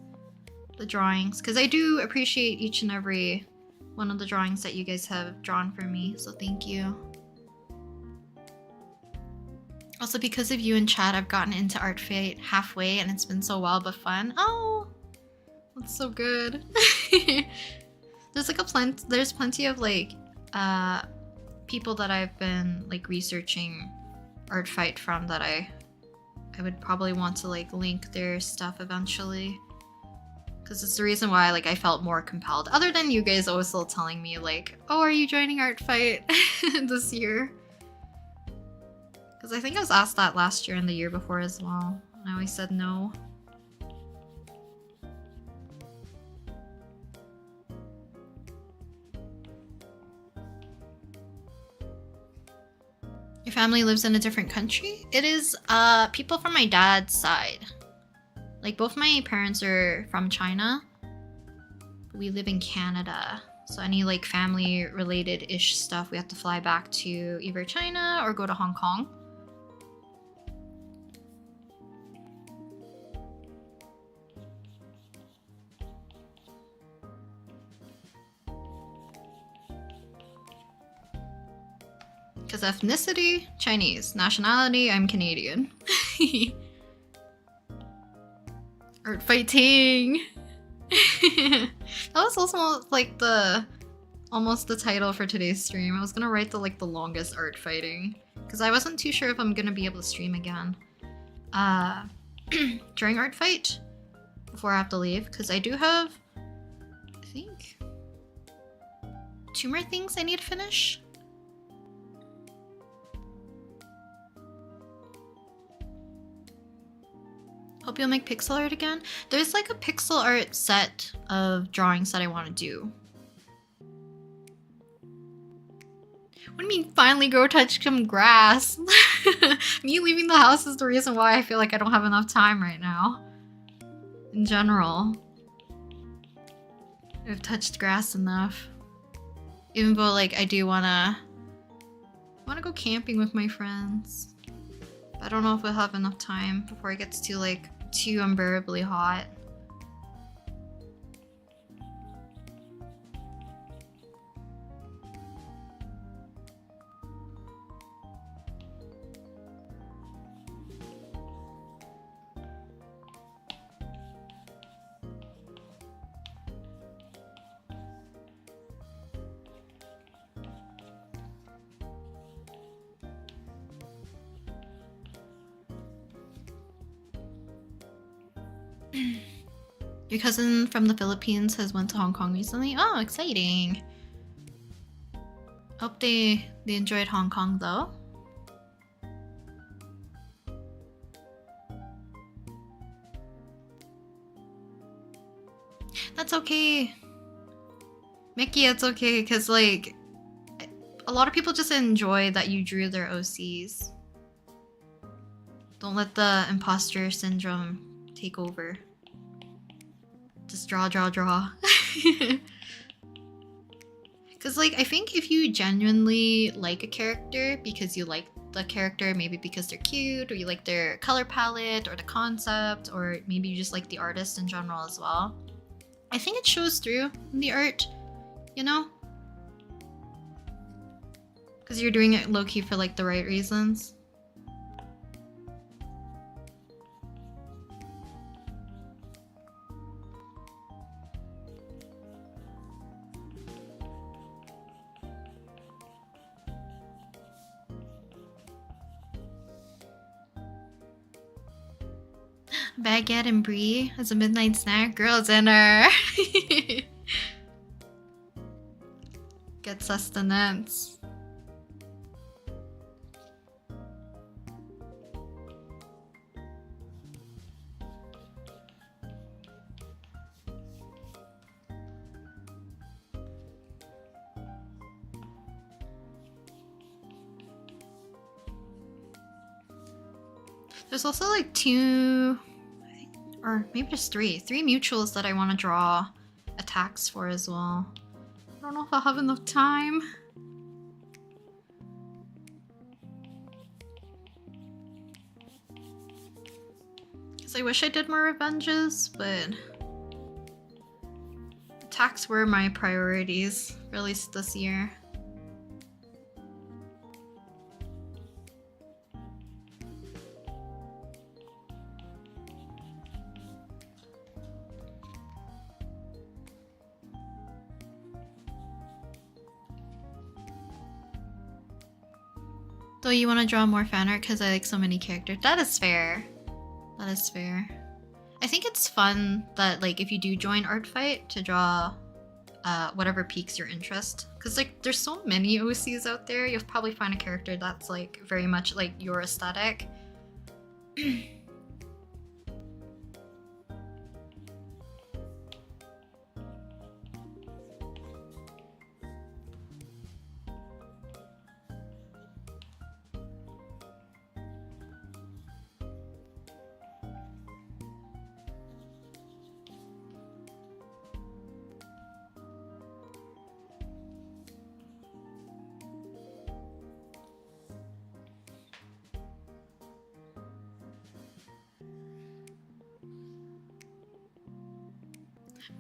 the drawings, because I do appreciate each and every one of the drawings that you guys have drawn for me, so thank you. Also, because of you and Chad, I've gotten into Art Fight halfway and it's been so wild but fun. Oh, that's so good. There's like there's plenty of like people that I've been like researching Art Fight from that I would probably want to like link their stuff eventually, because it's the reason why like I felt more compelled, other than you guys also telling me like, oh, are you joining Art Fight this year? Because I think I was asked that last year and the year before as well, and I always said no. family lives in a different country? It is people from my dad's side. Like both my parents are from China. But we live in Canada. So any like family related-ish stuff, we have to fly back to either China or go to Hong Kong. Because ethnicity, Chinese. Nationality, I'm Canadian. Art fighting! That was also like almost the title for today's stream. I was gonna write the longest art fighting. Because I wasn't too sure if I'm gonna be able to stream again. During art fight. Before I have to leave. Because I do have, I think, 2 more things I need to finish. Hope you'll make pixel art again. There's like a pixel art set of drawings that I want to do. What do you mean finally go touch some grass? Me leaving the house is the reason why I feel like I don't have enough time right now. In general. I've touched grass enough. Even though like I do wanna go camping with my friends. But I don't know if we'll have enough time before it gets too too unbearably hot. Your cousin from the Philippines has went to Hong Kong recently. Oh, exciting! Hope they enjoyed Hong Kong though. That's okay, Mickey. It's okay because like a lot of people just enjoy that you drew their OCs. Don't let the imposter syndrome take over. Just draw. Because like I think if you genuinely like a character because you like the character, maybe because they're cute, or you like their color palette or the concept, or maybe you just like the artist in general as well, I think it shows through in the art, you know? Because you're doing it low-key for like the right reasons. Baguette and brie as a midnight snack. Girl dinner. Get sustenance. There's also like 2, or maybe just 3 mutuals that I want to draw attacks for as well. I don't know if I'll have enough time. Because I wish I did more revenges, but attacks were my priorities, at least this year. So you want to draw more fan art because I like so many characters. That is fair. That is fair. I think it's fun that like if you do join art fight to draw whatever piques your interest. Because like there's so many OCs out there, you'll probably find a character that's like very much like your aesthetic.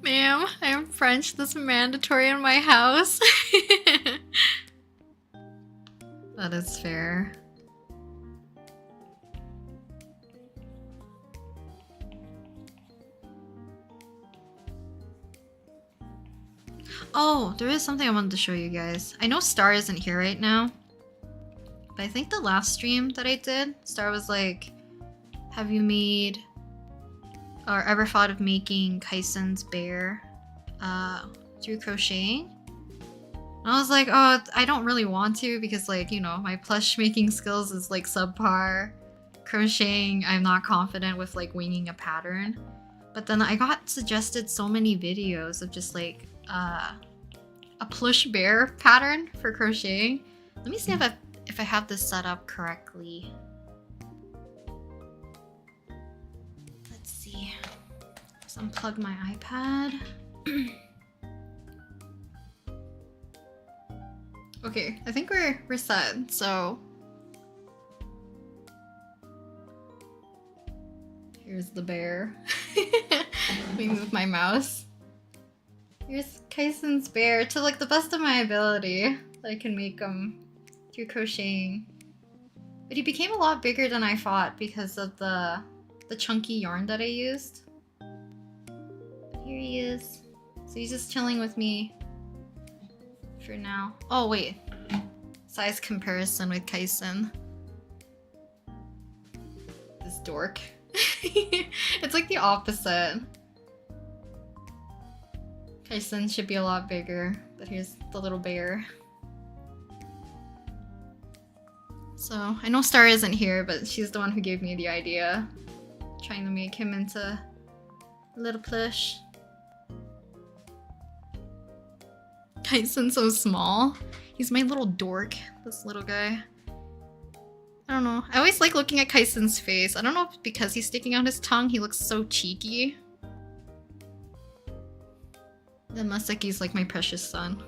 Ma'am, I am French. This is mandatory in my house. That is fair. Oh, there is something I wanted to show you guys. I know Star isn't here right now, but I think the last stream that I did, Star was like, have you made or ever thought of making Kaisen's bear through crocheting? And I was like, oh, I don't really want to because, like, you know, my plush making skills is like subpar. Crocheting, I'm not confident with like winging a pattern. But then I got suggested so many videos of just like a plush bear pattern for crocheting. Let me see if I have this set up correctly. Let's see. Let's unplug my iPad. Okay, I think we're set. So here's the bear. Let me move my mouse. Here's Kaisen's bear to like the best of my ability. I can make him through crocheting. But he became a lot bigger than I thought because of the chunky yarn that I used. But here he is. So he's just chilling with me for now. Oh wait. Size comparison with Kaisen. This dork. It's like the opposite. Kaisen should be a lot bigger, but here's the little bear. So, I know Star isn't here, but she's the one who gave me the idea. Trying to make him into a little plush. Kaisen's so small. He's my little dork, this little guy. I don't know. I always like looking at Kaisen's face. I don't know if because he's sticking out his tongue, he looks so cheeky. Then Masaki's like my precious son.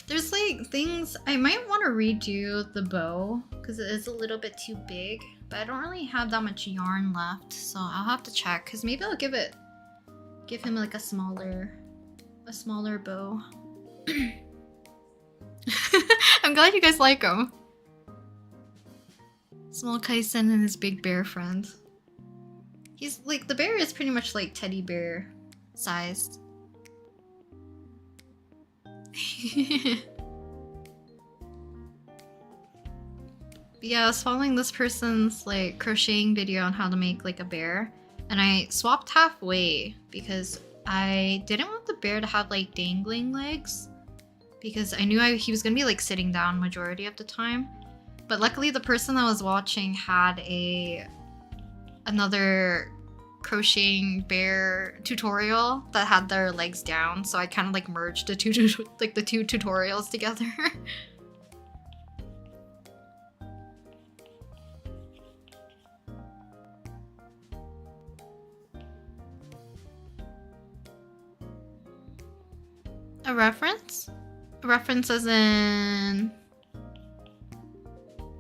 There's like things I might want to redo the bow because it is a little bit too big, but I don't really have that much yarn left, so I'll have to check because maybe I'll give him like a smaller bow. I'm glad you guys like him. Small Kaisen and his big bear friend. He's like, the bear is pretty much like teddy bear sized. But yeah, I was following this person's like crocheting video on how to make like a bear, and I swapped halfway because I didn't want the bear to have like dangling legs because I knew he was gonna be like sitting down majority of the time. But luckily the person I was watching had another crocheting bear tutorial that had their legs down, so I kind of like merged the two tutorials together. A reference? A reference as in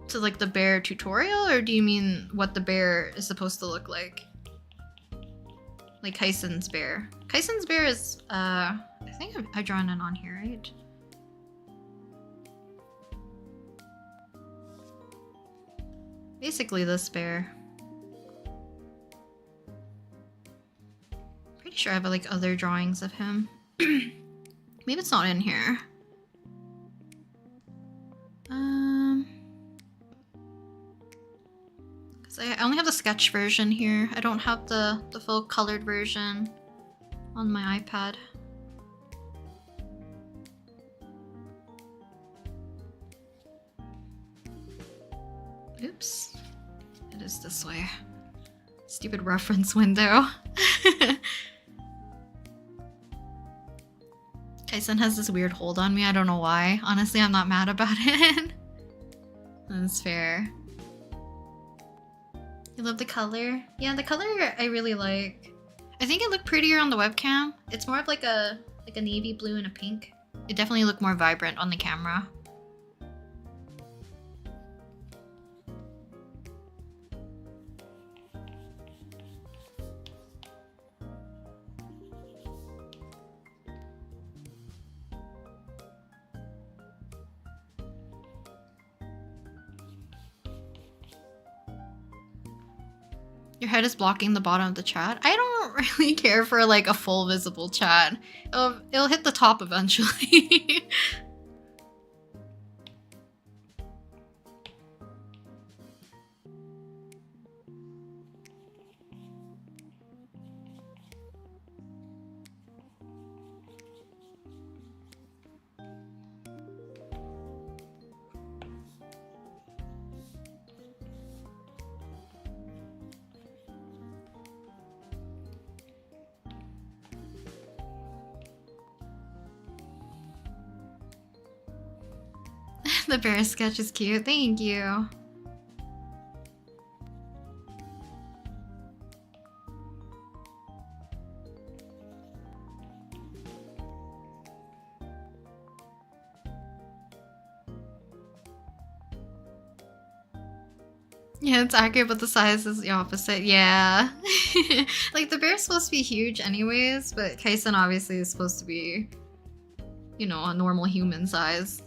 to like the bear tutorial, or do you mean what the bear is supposed to look like? Like Kaisen's bear. Kaisen's bear is I think I've drawn it on here, right? Basically this bear. Pretty sure I have like other drawings of him. Maybe it's not in here. Cause I only have the sketch version here. I don't have the full colored version on my iPad. Oops. It is this way. Stupid reference window. Kaisen has this weird hold on me. I don't know why. Honestly, I'm not mad about it. That's fair. You love the color? Yeah, the color I really like. I think it looked prettier on the webcam. It's more of like a navy blue and a pink. It definitely looked more vibrant on the camera. Your head is blocking the bottom of the chat. I don't really care for like a full visible chat. It'll hit the top eventually. The bear sketch is cute. Thank you. Yeah, it's accurate, but the size is the opposite. Yeah. Like, the bear's supposed to be huge anyways, but Kaisen obviously is supposed to be, you know, a normal human size.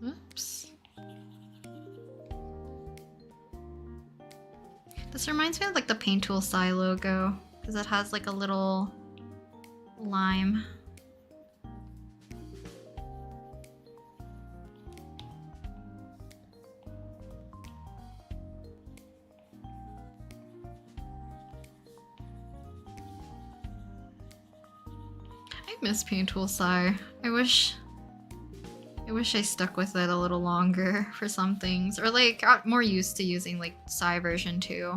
Oops. This reminds me of like the Paint Tool Sai logo, because it has like a little lime. I miss Paint Tool Sai. I wish I stuck with it a little longer for some things, or like got more used to using like Sai version 2.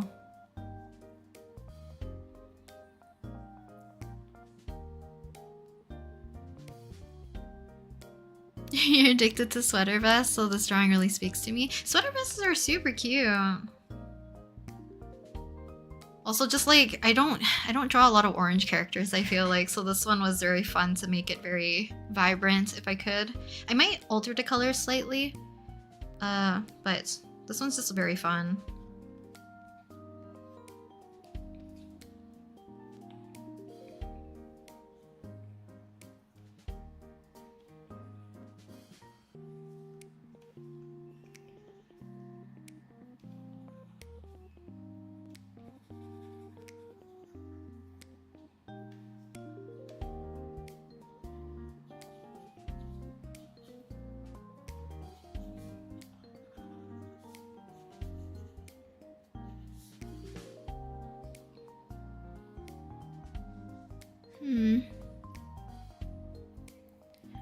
You're addicted to sweater vests, so this drawing really speaks to me. Sweater vests are super cute. Also, just like I don't draw a lot of orange characters, I feel like, so this one was very fun to make it very vibrant if I could. I might alter the colors slightly, but this one's just very fun.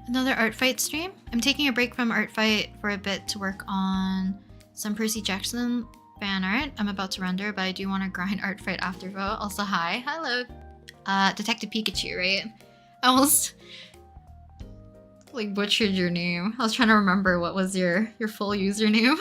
Another art fight stream? I'm taking a break from art fight for a bit to work on some Percy Jackson fan art I'm about to render, but I do want to grind art fight after vote. Also, hi. Hello. Detective Pikachu, right? I almost like butchered your name. I was trying to remember what was your full username.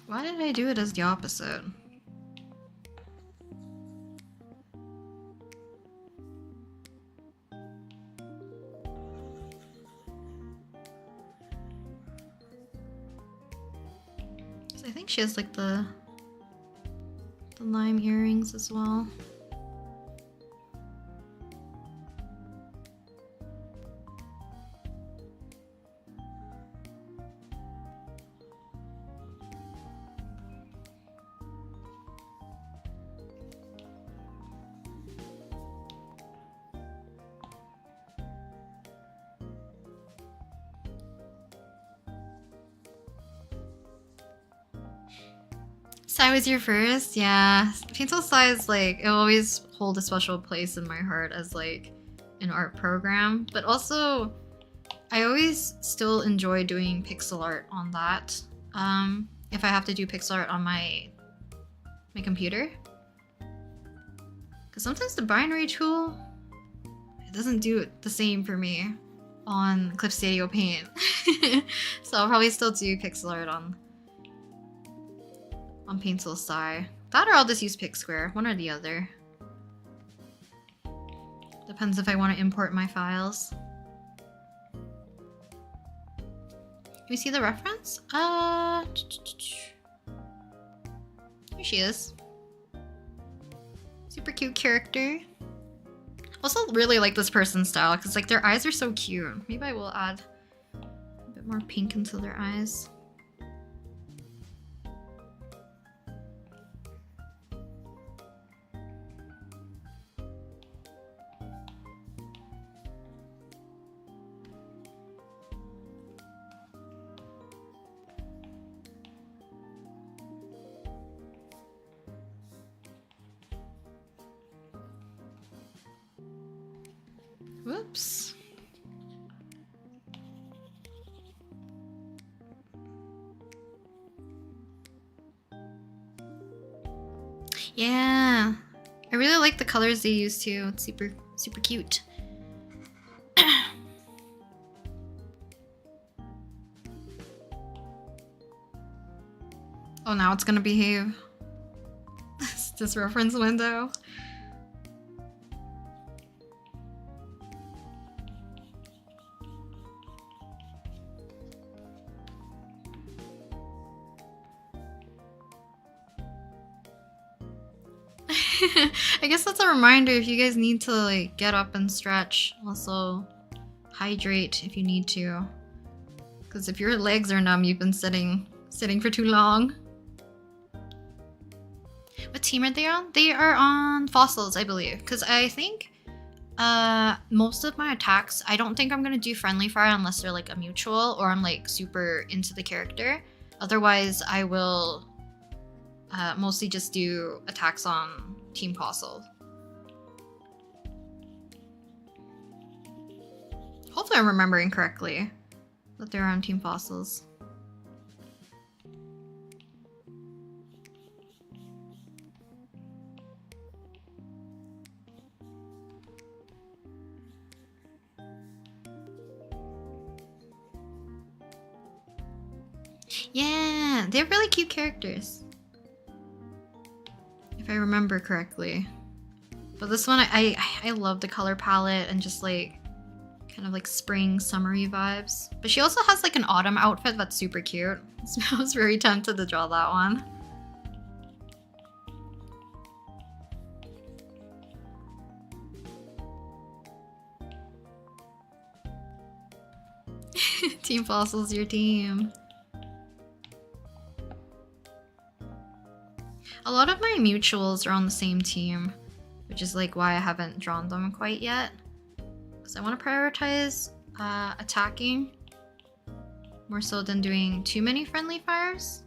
Why did I do it as the opposite? I think she has like the lime earrings as well. Sai was your first? Yeah. Pencil Sai is like, it always hold a special place in my heart as like an art program. But also, I always still enjoy doing pixel art on that. If I have to do pixel art on my computer. Because sometimes the binary tool, it doesn't do it the same for me on Clip Studio Paint. So I'll probably still do pixel art on Pencil Sai. That or I'll just use PicSquare, one or the other. Depends if I want to import my files. Can we see the reference? Here she is. Super cute character. Also really like this person's style because like their eyes are so cute. Maybe I will add a bit more pink into their eyes. Whoops. Yeah. I really like the colors they use too. It's super cute. Oh, now it's gonna behave. This reference window. I guess that's a reminder if you guys need to like get up and stretch. Also hydrate if you need to. Because if your legs are numb, you've been sitting for too long. What team are they on? They are on Fossils, I believe. Because I think most of my attacks, I don't think I'm gonna do friendly fire unless they're like a mutual or I'm like super into the character. Otherwise, I will mostly just do attacks on Team Fossil. Hopefully I'm remembering correctly that they're on Team Fossils. Yeah, they're really cute characters. If I remember correctly. But this one, I love the color palette and just like kind of like spring summery vibes. But she also has like an autumn outfit that's super cute. So I was very tempted to draw that one. Team Fossil's your team. A lot of my mutuals are on the same team, which is like why I haven't drawn them quite yet. Because I want to prioritize attacking more so than doing too many friendly fires.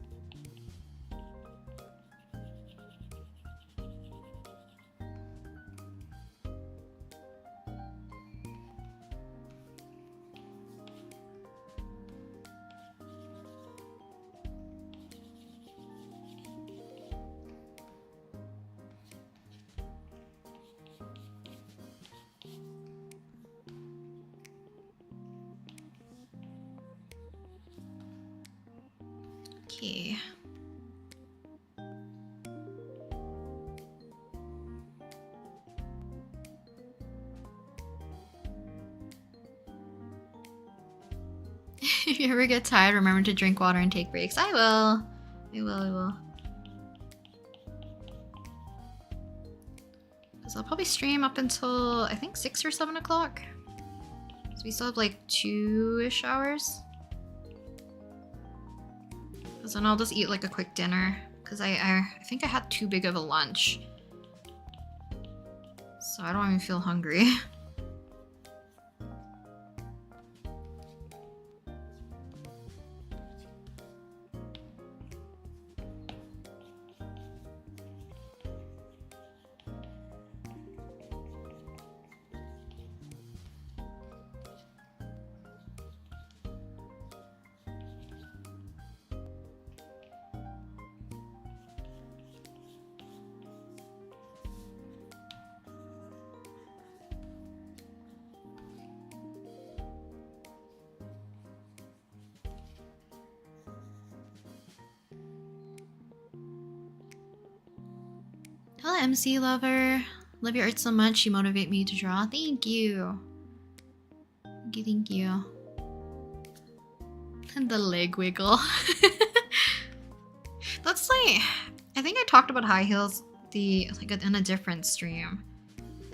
Okay. If you ever get tired, remember to drink water and take breaks. I will. I will. Because I'll probably stream up until, I think, 6 or 7 o'clock. So we still have like 2-ish hours. Because then I'll just eat like a quick dinner. Because I think I had too big of a lunch. So I don't even feel hungry. Hello, MC lover. Love your art so much. You motivate me to draw. Thank you. Thank you. Thank you. And the leg wiggle. That's like, I think I talked about high heels in a different stream,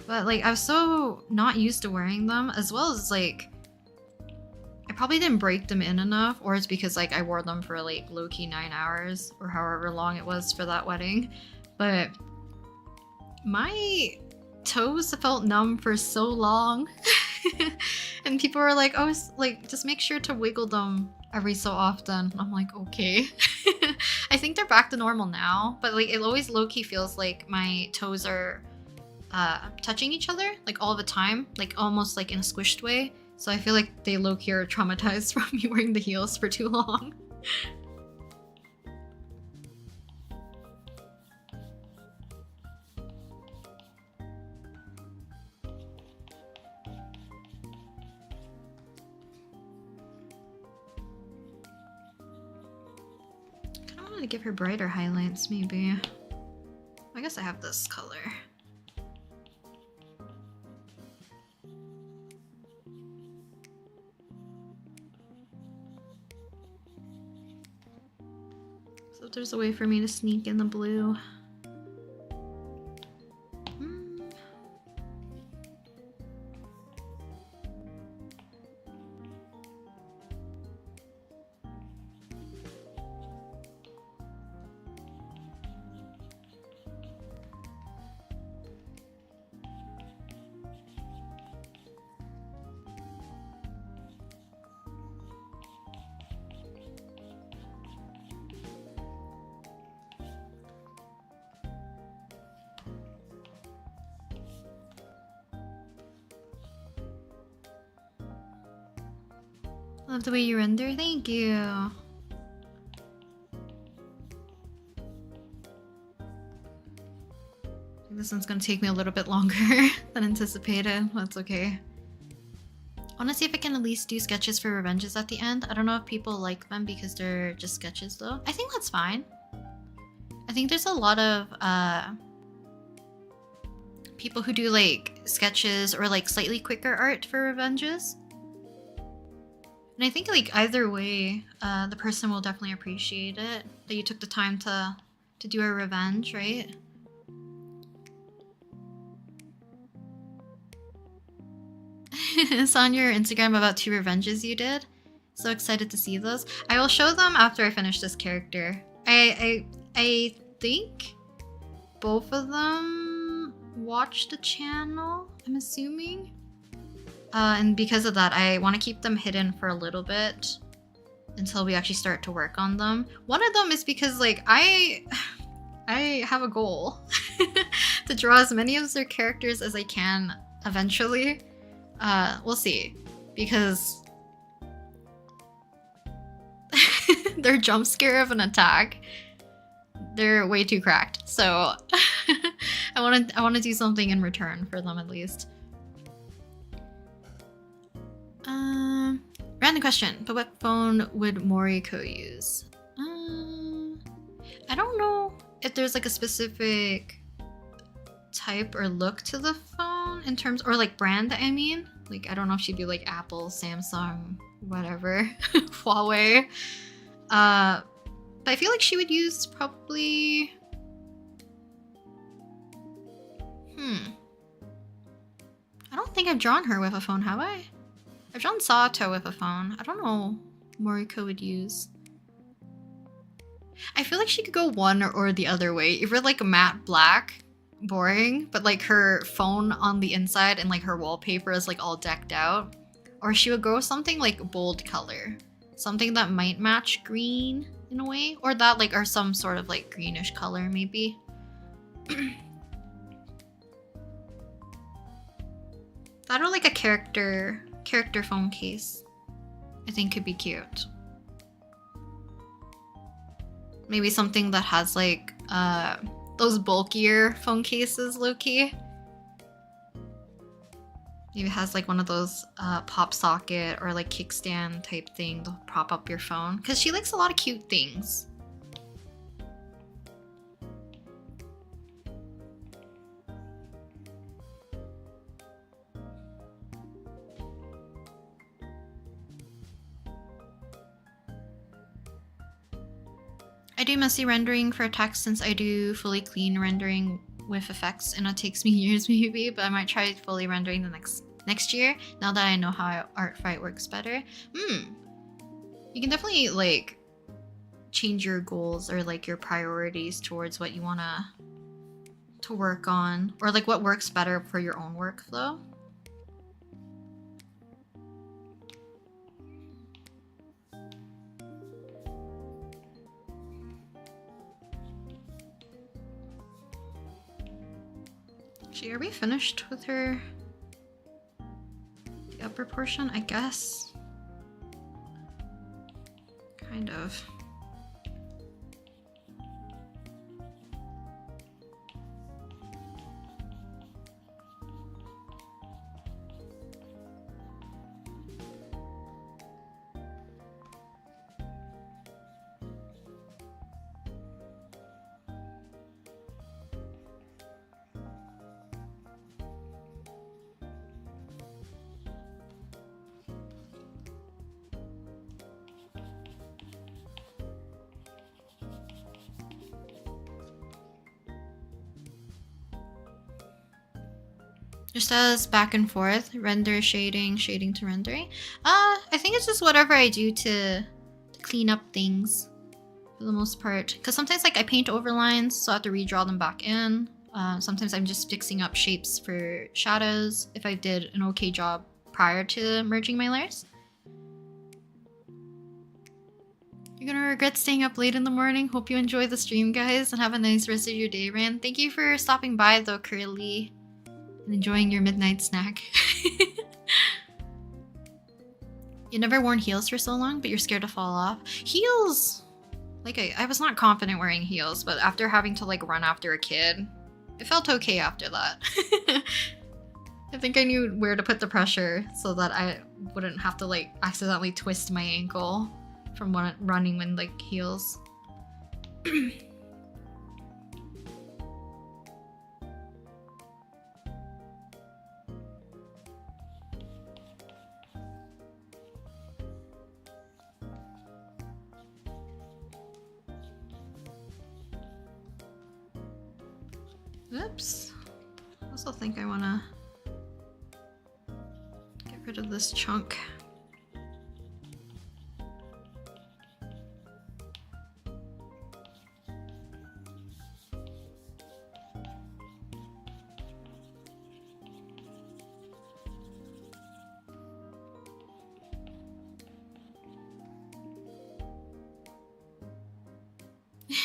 but like I was so not used to wearing them, as well as like I probably didn't break them in enough, or it's because like I wore them for like low-key 9 hours or however long it was for that wedding, but my toes felt numb for so long. And people were like, oh, like just make sure to wiggle them every so often. I'm like, okay. I think they're back to normal now, but like it always low-key feels like my toes are touching each other like all the time, like almost like in a squished way. So I feel like they low-key are traumatized from me wearing the heels for too long. To give her brighter highlights, maybe. I guess I have this color. So if there's a way for me to sneak in the blue. Love the way you render, thank you. I think this one's gonna take me a little bit longer than anticipated. That's okay. I wanna see if I can at least do sketches for revenges at the end. I don't know if people like them because they're just sketches though. I think that's fine. I think there's a lot of people who do like sketches or like slightly quicker art for revenges. And I think like either way, the person will definitely appreciate it, that you took the time to do a revenge, right? It's on your Instagram about 2 revenges you did. So excited to see those. I will show them after I finish this character. I think both of them watch the channel, I'm assuming. And because of that, I want to keep them hidden for a little bit until we actually start to work on them. One of them is because like I have a goal to draw as many of their characters as I can eventually. We'll see, because their jump scare of an attack, they're way too cracked. So I want to do something in return for them at least. Random question, but what phone would Moriko use? I don't know if there's like a specific type or look to the phone in terms, or like brand, I mean. Like, I don't know if she'd be like Apple, Samsung, whatever, Huawei. But I feel like she would use probably... I don't think I've drawn her with a phone, have I? I've drawn Sato with a phone. I don't know Moriko would use. I feel like she could go one or the other way. Either like a matte black, boring, but like her phone on the inside and like her wallpaper is like all decked out. Or she would go something like bold color. Something that might match green in a way. Or that like, or some sort of like greenish color maybe. That or like a character phone case, I think could be cute. Maybe something that has like those bulkier phone cases, low-key. Maybe it has like one of those pop socket or like kickstand type thing to prop up your phone, because she likes a lot of cute things. do messy rendering for text since I do fully clean rendering with effects, and it takes me years maybe, but I might try fully rendering the next year now that I know how Artfight works better. You can definitely like change your goals or like your priorities towards what you want to work on, or like what works better for your own workflow. Actually, are we finished with her? The upper portion, I guess. Kind of. Just as back and forth, render, shading, shading to rendering. I think it's just whatever I do to clean up things for the most part. Because sometimes like I paint over lines, so I have to redraw them back in. Sometimes I'm just fixing up shapes for shadows if I did an okay job prior to merging my layers. You're gonna regret staying up late in the morning. Hope you enjoy the stream, guys, and have a nice rest of your day, Ran. Thank you for stopping by though, Curly. And enjoying your midnight snack. You never worn heels for so long, but you're scared to fall off. Heels! Like, I was not confident wearing heels, but after having to, like, run after a kid, it felt okay after that. I think I knew where to put the pressure so that I wouldn't have to, like, accidentally twist my ankle from running in, like, heels. Oops. I also think I want to get rid of this chunk.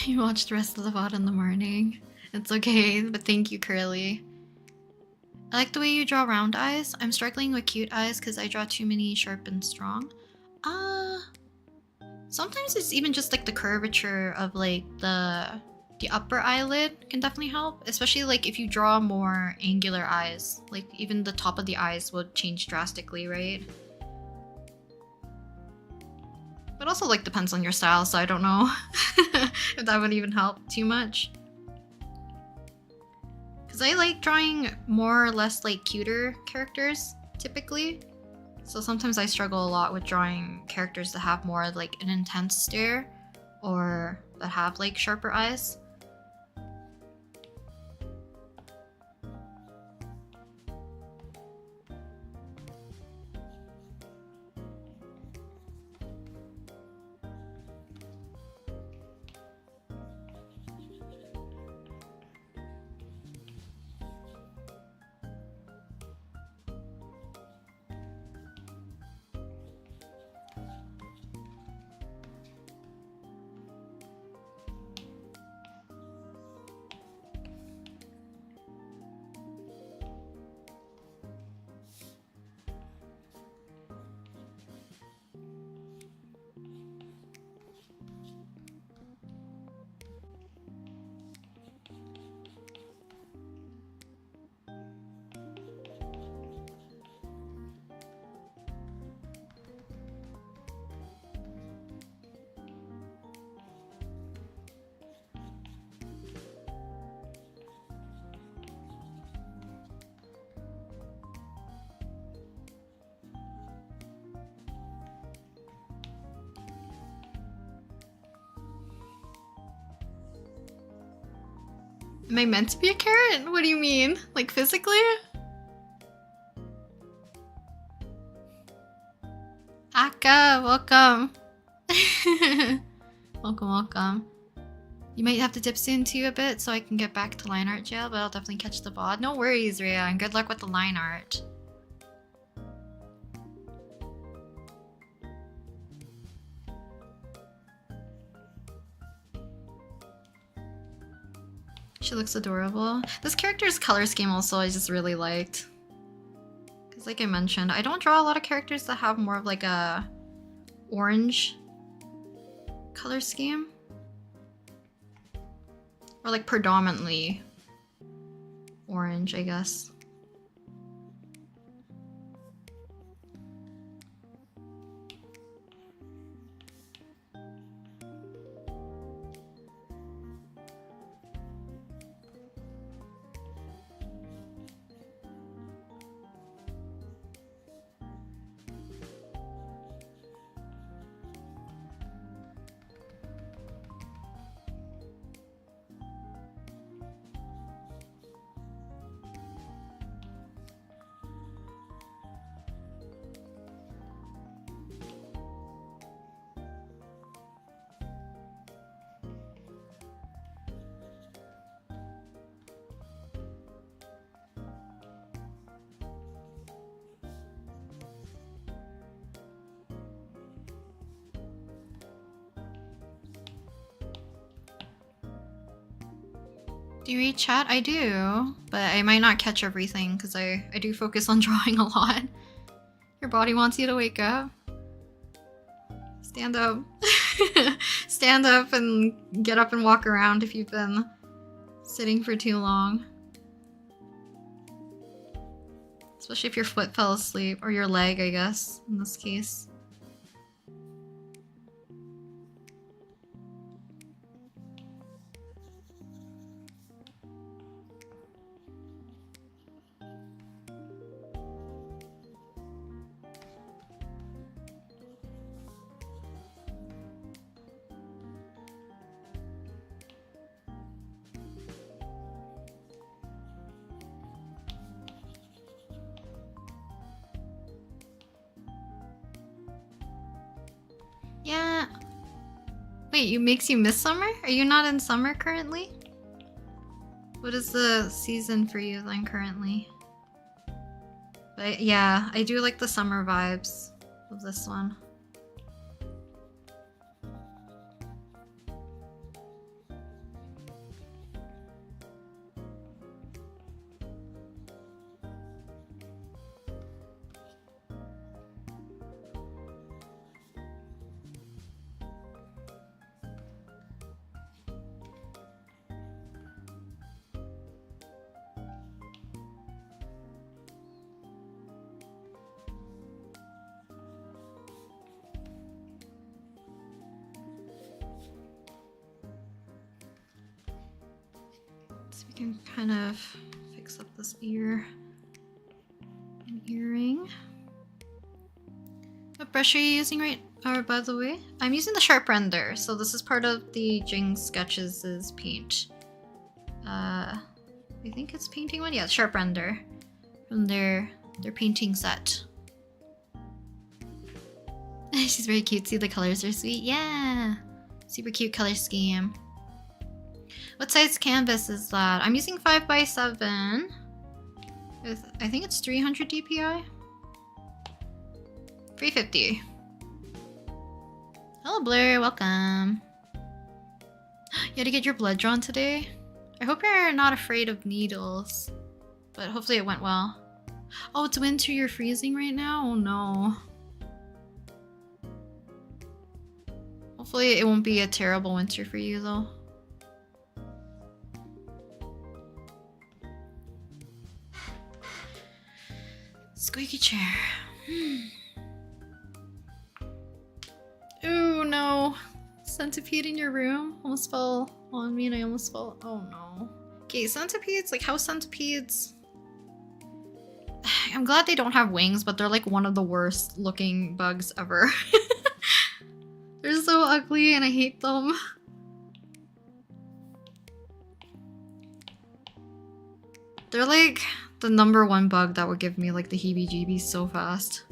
You watched the rest of the VOD in the morning. It's okay, but thank you, Curly. I like the way you draw round eyes. I'm struggling with cute eyes because I draw too many sharp and strong. Sometimes it's even just like the curvature of like the upper eyelid can definitely help, especially like if you draw more angular eyes. Like even the top of the eyes would change drastically, right? But also like depends on your style, so I don't know if that would even help too much. Because I like drawing more or less like cuter characters typically. So sometimes I struggle a lot with drawing characters that have more like an intense stare or that have like sharper eyes. Am I meant to be a carrot? What do you mean? Like physically? Akka, welcome. Welcome. You might have to dip soon too a bit so I can get back to line art jail, but I'll definitely catch the VOD. No worries, Rhea, and good luck with the line art. She looks adorable. This character's color scheme also I just really liked. Because like I mentioned, I don't draw a lot of characters that have more of like a orange color scheme. Or like predominantly orange, I guess. Do you read chat? I do, but I might not catch everything because I do focus on drawing a lot. Your body wants you to wake up. Stand up. Stand up and get up and walk around if you've been sitting for too long. Especially if your foot fell asleep, or your leg, I guess, in this case. Yeah. Wait, it makes you miss summer? Are you not in summer currently? What is the season for you then currently? But yeah, I do like the summer vibes of this one. So we can kind of fix up this ear and earring. What brush are you using by the way? I'm using the sharp render, so this is part of the Jing Sketches' paint. I think it's painting one? Yeah, sharp render from their painting set. She's very cutesy, the colors are sweet. Yeah! Super cute color scheme. What size canvas is that? I'm using 5x7 with, I think it's 300 DPI? 350. Hello Blair, welcome. You had to get your blood drawn today? I hope you're not afraid of needles, but hopefully it went well. Oh, it's winter, you're freezing right now? Oh no. Hopefully it won't be a terrible winter for you though. Squeaky chair. Ooh, no. Centipede in your room almost fell on me and I almost fell. Oh no. Okay, centipedes, like house centipedes. I'm glad they don't have wings, but they're like one of the worst looking bugs ever. They're so ugly and I hate them. They're like the #1 bug that would give me like the heebie-jeebies so fast.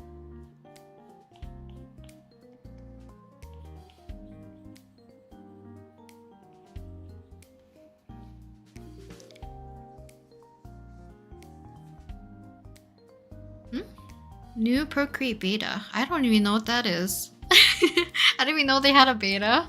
New Procreate beta. I don't even know what that is. I didn't even know they had a beta.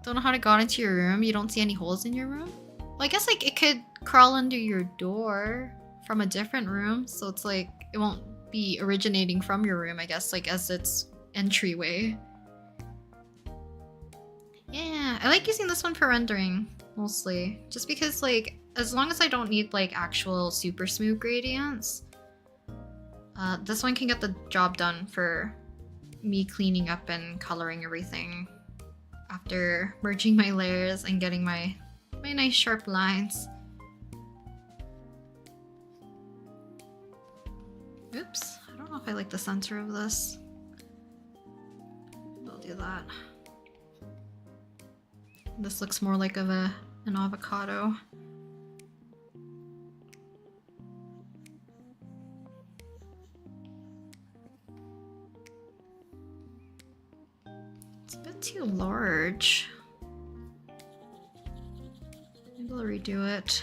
Don't know how it got into your room. You don't see any holes in your room? Well, I guess like it could crawl under your door from a different room, so it's like it won't be originating from your room, I guess, like as its entryway. Yeah, I like using this one for rendering mostly, just because like as long as I don't need like actual super smooth gradients, this one can get the job done for me cleaning up and coloring everything after merging my layers and getting my nice sharp lines. Oops, I don't know if I like the center of this. I'll do that. This looks more like an avocado. It's a bit too large. Maybe I'll redo it.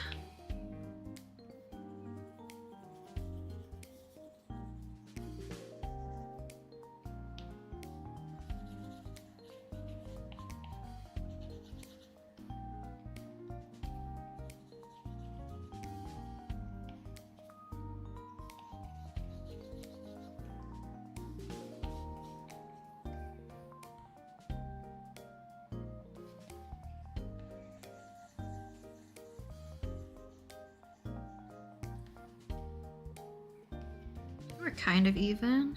We're kind of even.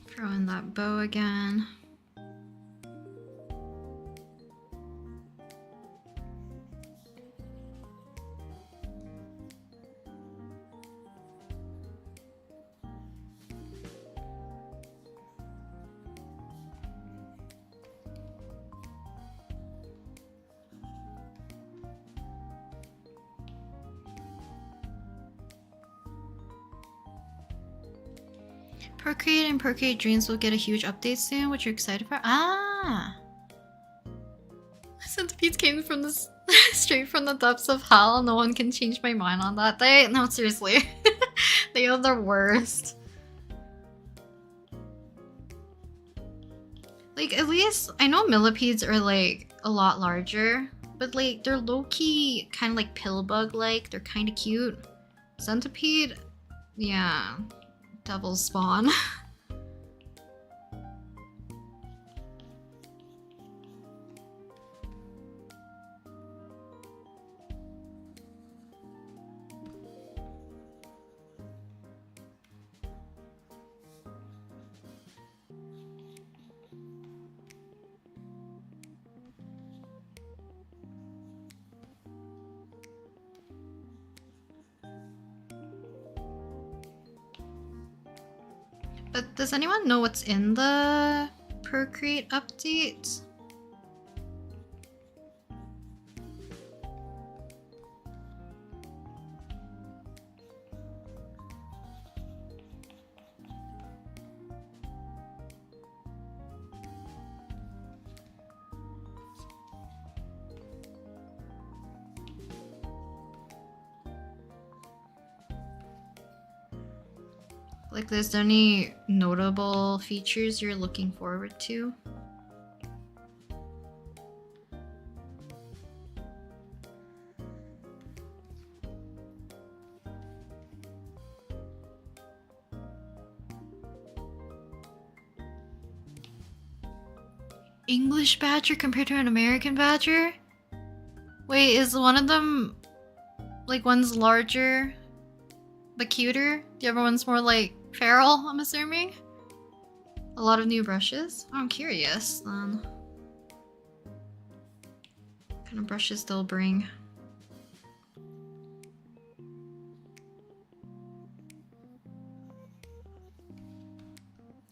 Throw in that bow again. Procreate and Procreate Dreams will get a huge update soon, which you're excited for? Ah! Centipedes came from this straight from the depths of hell. No one can change my mind on that. No, seriously. They are the worst. Like, at least, I know millipedes are like a lot larger, but like, they're low-key kind of like pillbug-like. They're kind of cute. Centipede, yeah. Devil's spawn. But does anyone know what's in the Procreate update? Like, is there any notable features you're looking forward to? English badger compared to an American badger? Wait, is one of them like one's larger but cuter? The other one's more like feral, I'm assuming? A lot of new brushes? Oh, I'm curious then. What kind of brushes they'll bring.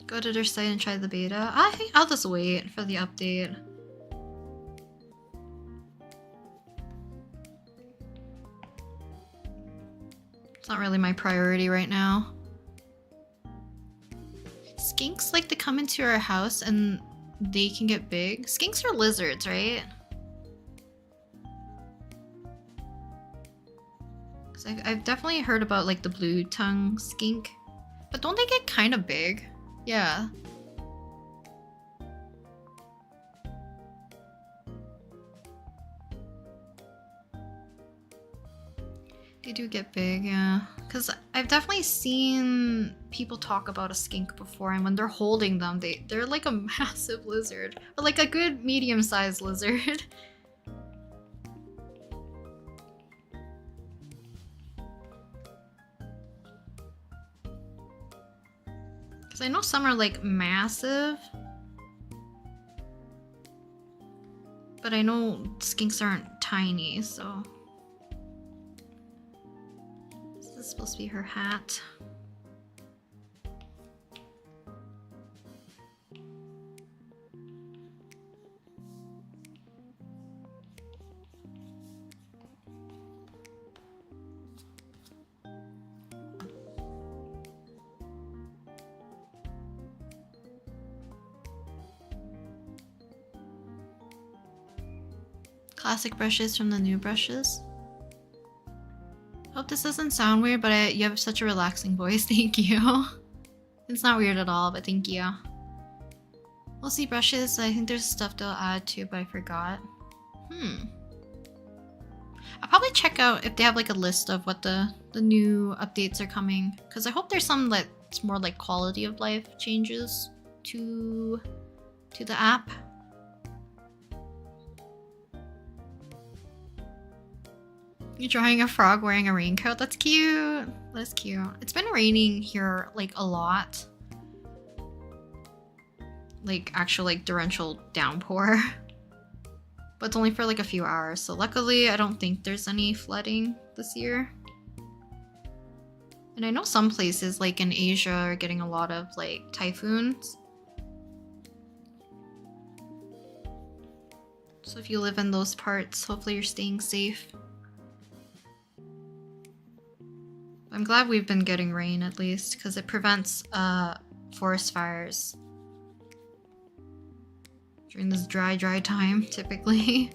Go to their site and try the beta. I think I'll just wait for the update. It's not really my priority right now. Skinks like to come into our house and they can get big. Skinks are lizards, right? Cause I've definitely heard about like the blue tongue skink. But don't they get kind of big? Yeah. They do get big, yeah. Because I've definitely seen people talk about a skink before, and when they're holding them, they're like a massive lizard. Or like a good medium-sized lizard. Because I know some are like massive. But I know skinks aren't tiny, so... This is supposed to be her hat. Classic brushes from the new brushes. Hope this doesn't sound weird, but you have such a relaxing voice. Thank you. It's not weird at all, but thank you. We'll see brushes. I think there's stuff to add too, but I forgot. I'll probably check out if they have like a list of what the new updates are coming. Because I hope there's some that's more like quality of life changes to the app. You're drawing a frog wearing a raincoat? That's cute. That's cute. It's been raining here like a lot. Like actual like torrential downpour. But it's only for like a few hours. So luckily I don't think there's any flooding this year. And I know some places like in Asia are getting a lot of like typhoons. So if you live in those parts, hopefully you're staying safe. I'm glad we've been getting rain at least, because it prevents forest fires during this dry time, typically.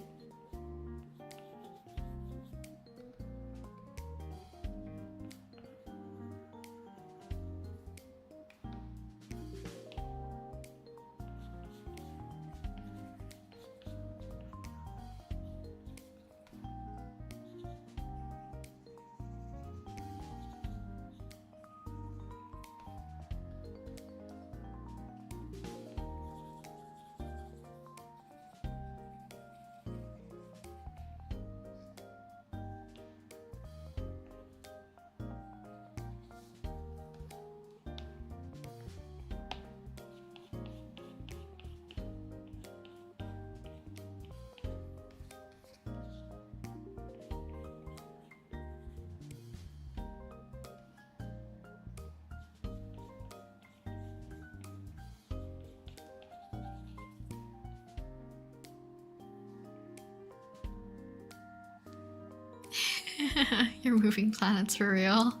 You're moving planets for real.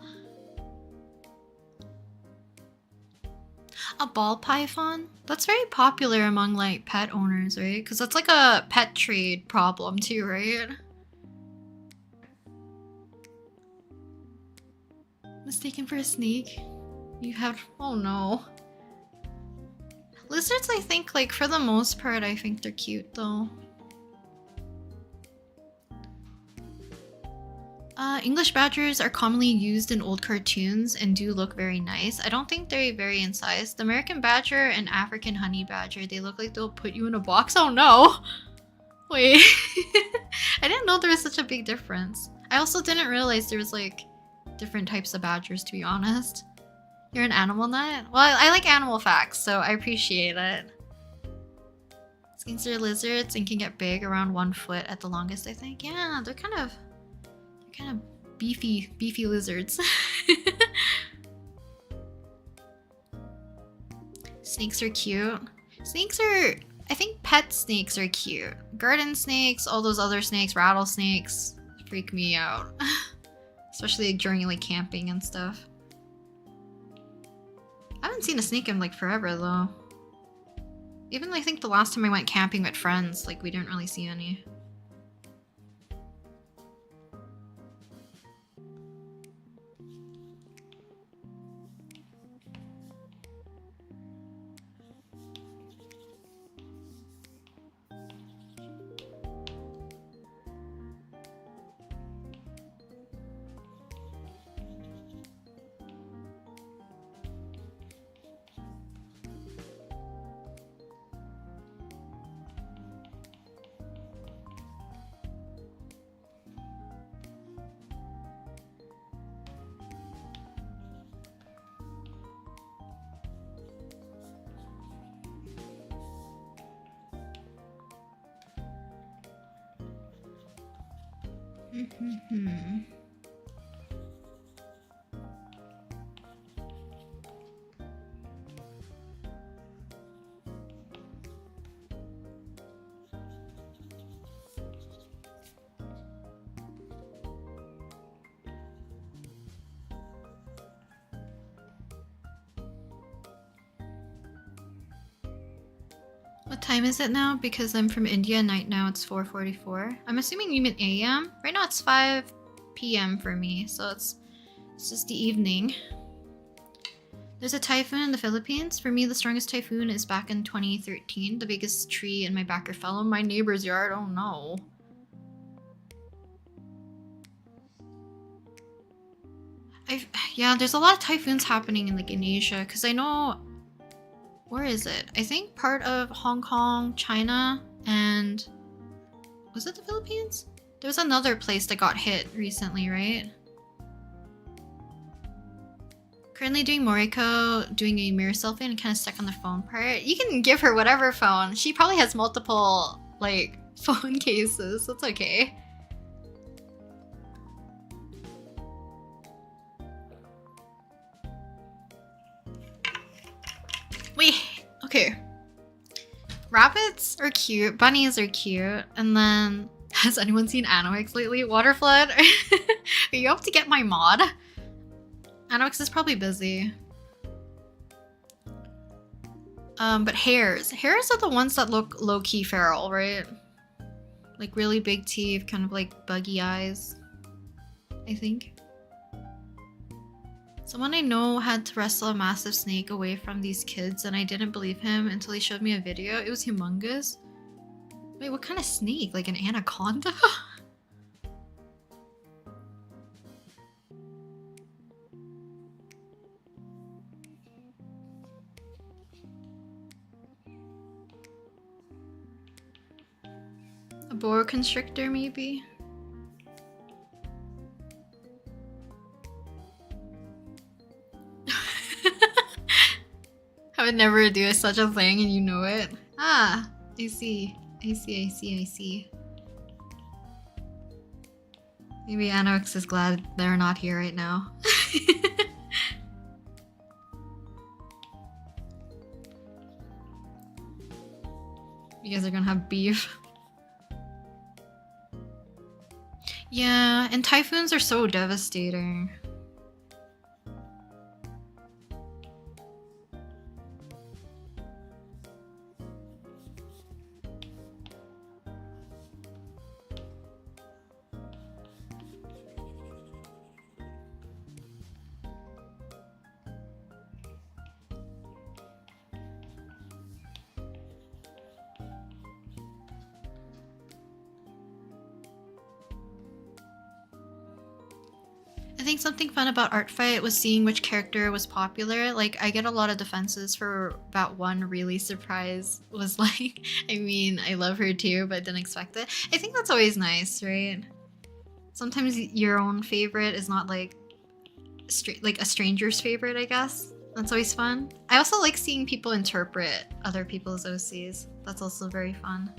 A ball python? That's very popular among like pet owners, right? Because that's like a pet trade problem too, right? Mistaken for a snake? You have... oh no. Lizards, I think, like, for the most part, I think they're cute though. English badgers are commonly used in old cartoons and do look very nice. I don't think they vary in size. The American badger and African honey badger, they look like they'll put you in a box. Oh no! Wait. I didn't know there was such a big difference. I also didn't realize there was like different types of badgers, to be honest. You're an animal nut? Well, I like animal facts, so I appreciate it. Skinks are lizards and can get big, around 1 foot at the longest, I think. Yeah, they're kind of beefy lizards. Snakes are cute. Snakes are, I think pet snakes are cute. Garden snakes, all those other snakes, rattlesnakes, freak me out. Especially during like camping and stuff. I haven't seen a snake in like forever though. Even I think the last time I went camping with friends, like we didn't really see any. What time is it now? Because I'm from India, night now it's 4:44. I'm assuming you mean AM? Right now it's 5 PM for me, so it's just the evening. There's a typhoon in the Philippines. For me, the strongest typhoon is back in 2013. The biggest tree in my backyard fell in my neighbor's yard. Oh no. Yeah, there's a lot of typhoons happening in like in Asia, because I know, where is it? I think part of Hong Kong, China, and was it the Philippines? There was another place that got hit recently, right? Currently doing Moriko, doing a mirror selfie, and kind of stuck on the phone part. You can give her whatever phone. She probably has multiple like phone cases. That's okay. Wait, okay. Rabbits are cute, bunnies are cute, and then has anyone seen Anoix lately? Waterflood? Are you up to get my mod? Anoix is probably busy. But hares. Hares are the ones that look low-key feral, right? Like really big teeth, kind of like buggy eyes, I think. Someone I know had to wrestle a massive snake away from these kids, and I didn't believe him until he showed me a video. It was humongous. Wait, what kind of snake? Like an anaconda? A boa constrictor, maybe? I would never do such a thing and you know it. Ah, I see. I see. Maybe Anoix is glad they're not here right now. You guys are gonna have beef. Yeah, and typhoons are so devastating. I think something fun about Art Fight was seeing which character was popular. Like, I get a lot of defenses for about one really surprise was like, I mean, I love her too, but didn't expect it. I think that's always nice, right? Sometimes your own favorite is not like a stranger's favorite, I guess. That's always fun. I also like seeing people interpret other people's OCs. That's also very fun.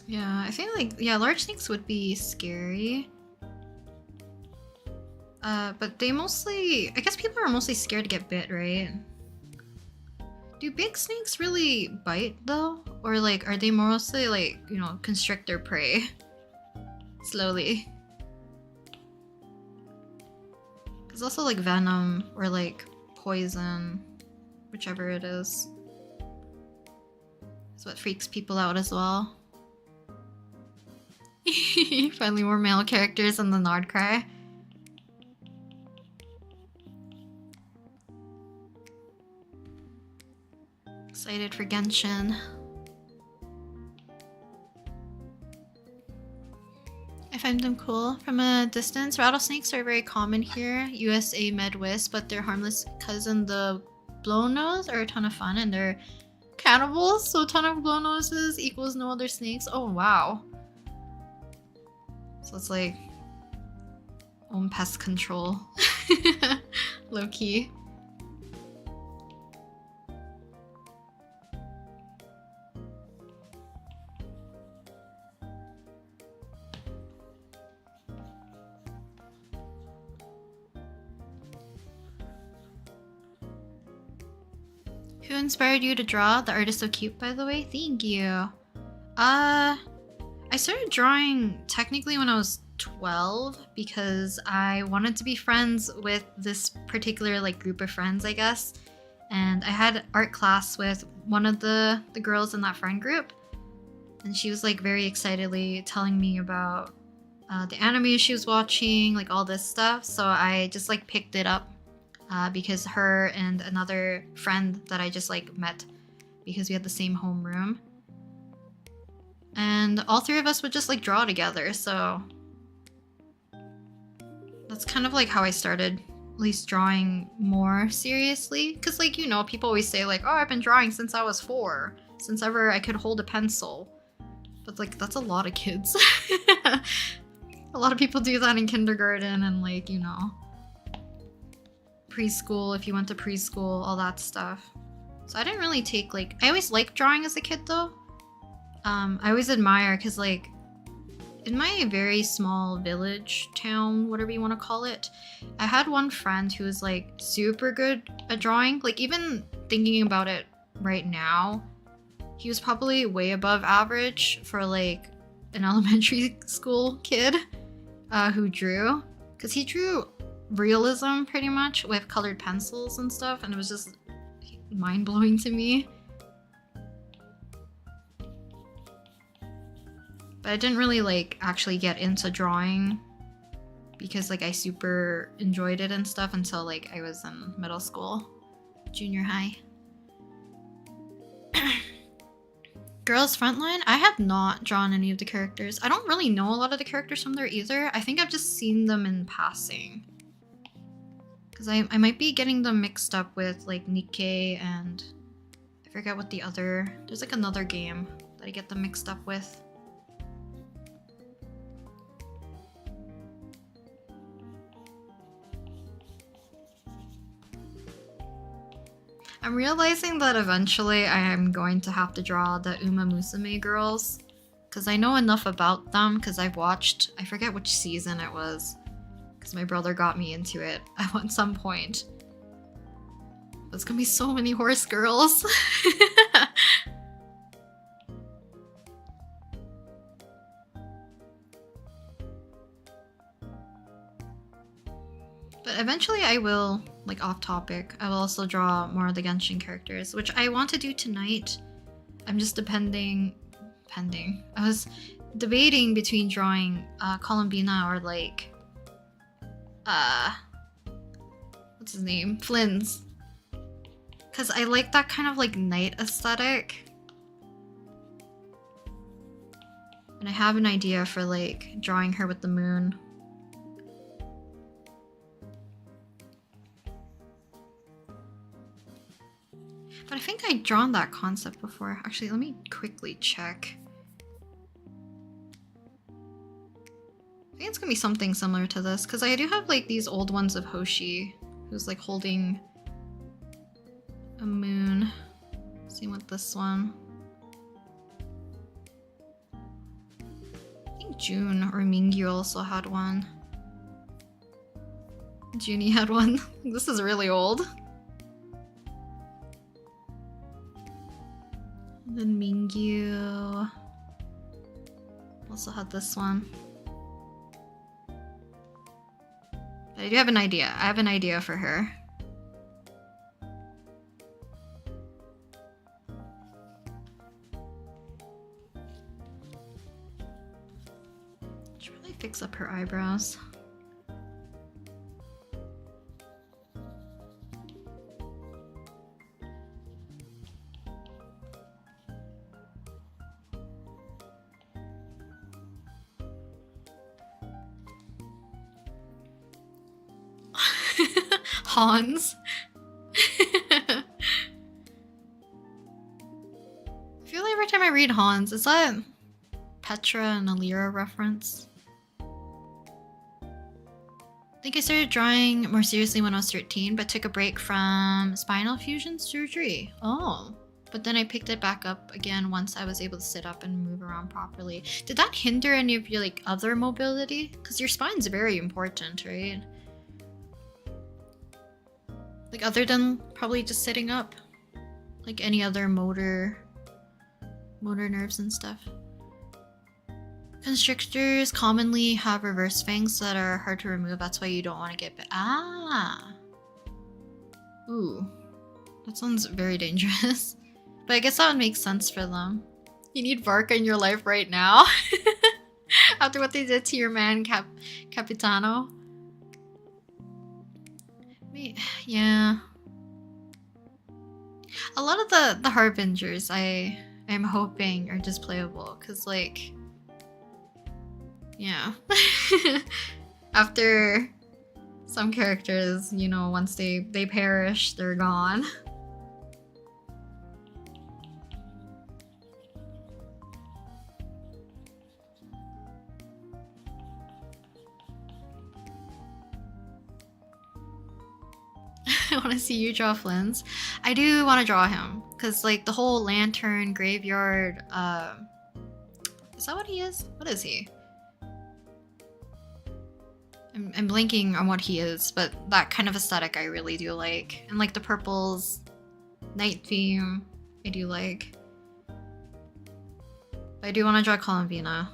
Yeah, I feel like, yeah, large snakes would be scary. But they mostly, I guess people are mostly scared to get bit, right? Do big snakes really bite though? Or like, are they mostly like, you know, constrict their prey slowly? There's also like venom or like poison, whichever it is. It's what freaks people out as well. Finally more male characters in the Nod Cry. Excited for Genshin. I find them cool from a distance. Rattlesnakes are very common here, USA Midwest, but their harmless cousin, the blownose, are a ton of fun, and they're cannibals, so a ton of blownoses equals no other snakes. Oh wow. So it's like own pest control. Low key. Who inspired you to draw? The art is so cute, by the way. Thank you. I started drawing technically when I was 12 because I wanted to be friends with this particular like group of friends, I guess. And I had art class with one of the girls in that friend group. And she was like very excitedly telling me about the anime she was watching, like all this stuff. So I just like picked it up because her and another friend that I just like met because we had the same homeroom. And all three of us would just like draw together, so that's kind of like how I started at least drawing more seriously. Because like, you know, people always say like, oh, I've been drawing since I was 4, since ever I could hold a pencil. But like, that's a lot of kids. A lot of people do that in kindergarten and like, you know, preschool, if you went to preschool, all that stuff. So I didn't really take like, I always liked drawing as a kid though. I always admire because like in my very small village, town, whatever you want to call it, I had one friend who was like super good at drawing. Like even thinking about it right now, he was probably way above average for like an elementary school kid who drew. Because he drew realism pretty much with colored pencils and stuff, and it was just mind-blowing to me. But I didn't really like actually get into drawing because like I super enjoyed it and stuff until like I was in middle school, junior high. Girls Frontline, I have not drawn any of the characters. I don't really know a lot of the characters from there either. I think I've just seen them in passing. Because I might be getting them mixed up with like Nikkei and I forget what the other, there's like another game that I get them mixed up with. I'm realizing that eventually I am going to have to draw the Uma Musume girls because I know enough about them because I've watched, I forget which season it was because my brother got me into it at some point. There's gonna be so many horse girls. eventually I will, like off topic, I will also draw more of the Genshin characters, which I want to do tonight. I'm just pending. I was debating between drawing Columbina or like what's his name? Flynn's. Cause I like that kind of like night aesthetic. And I have an idea for like drawing her with the moon. But I think I'd drawn that concept before. Actually, let me quickly check. I think it's gonna be something similar to this, because I do have like these old ones of Hoshi, who's like holding a moon. Same with this one. I think June or Mingyu also had one. Junie had one. This is really old. And then Mingyu also had this one. But I do have an idea. I have an idea for her. Should really fix up her eyebrows. Hans. I feel like every time I read Hans, is that Petra and Alira reference? I think I started drawing more seriously when I was 13, but took a break from spinal fusion surgery. Oh, but then I picked it back up again once I was able to sit up and move around properly. Did that hinder any of your like other mobility? Because your spine's very important, right? Like other than probably just sitting up, like any other motor nerves and stuff. Constrictors commonly have reverse fangs that are hard to remove. That's why you don't want to get bit. Ah. Ooh, that sounds very dangerous. But I guess that would make sense for them. You need Varka in your life right now. After what they did to your man Capitano. Yeah. A lot of the Harbingers I'm hoping are just playable, cause like, yeah. After some characters, you know, once they perish, they're gone. I want to see you draw Flynn's. I do want to draw him because like the whole lantern graveyard. Is that what he is? What is he? I'm blanking on what he is, but that kind of aesthetic I really do like, and like the purples, night theme, I do like. But I do want to draw Columbina.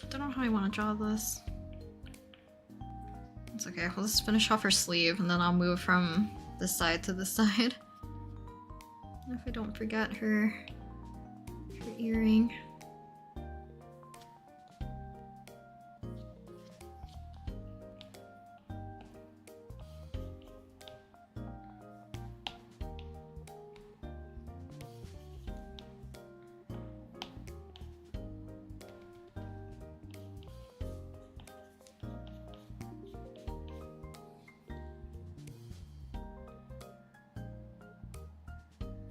I don't know how I want to draw this. It's okay, we'll just finish off her sleeve and then I'll move from this side to this side. If I don't forget her earring.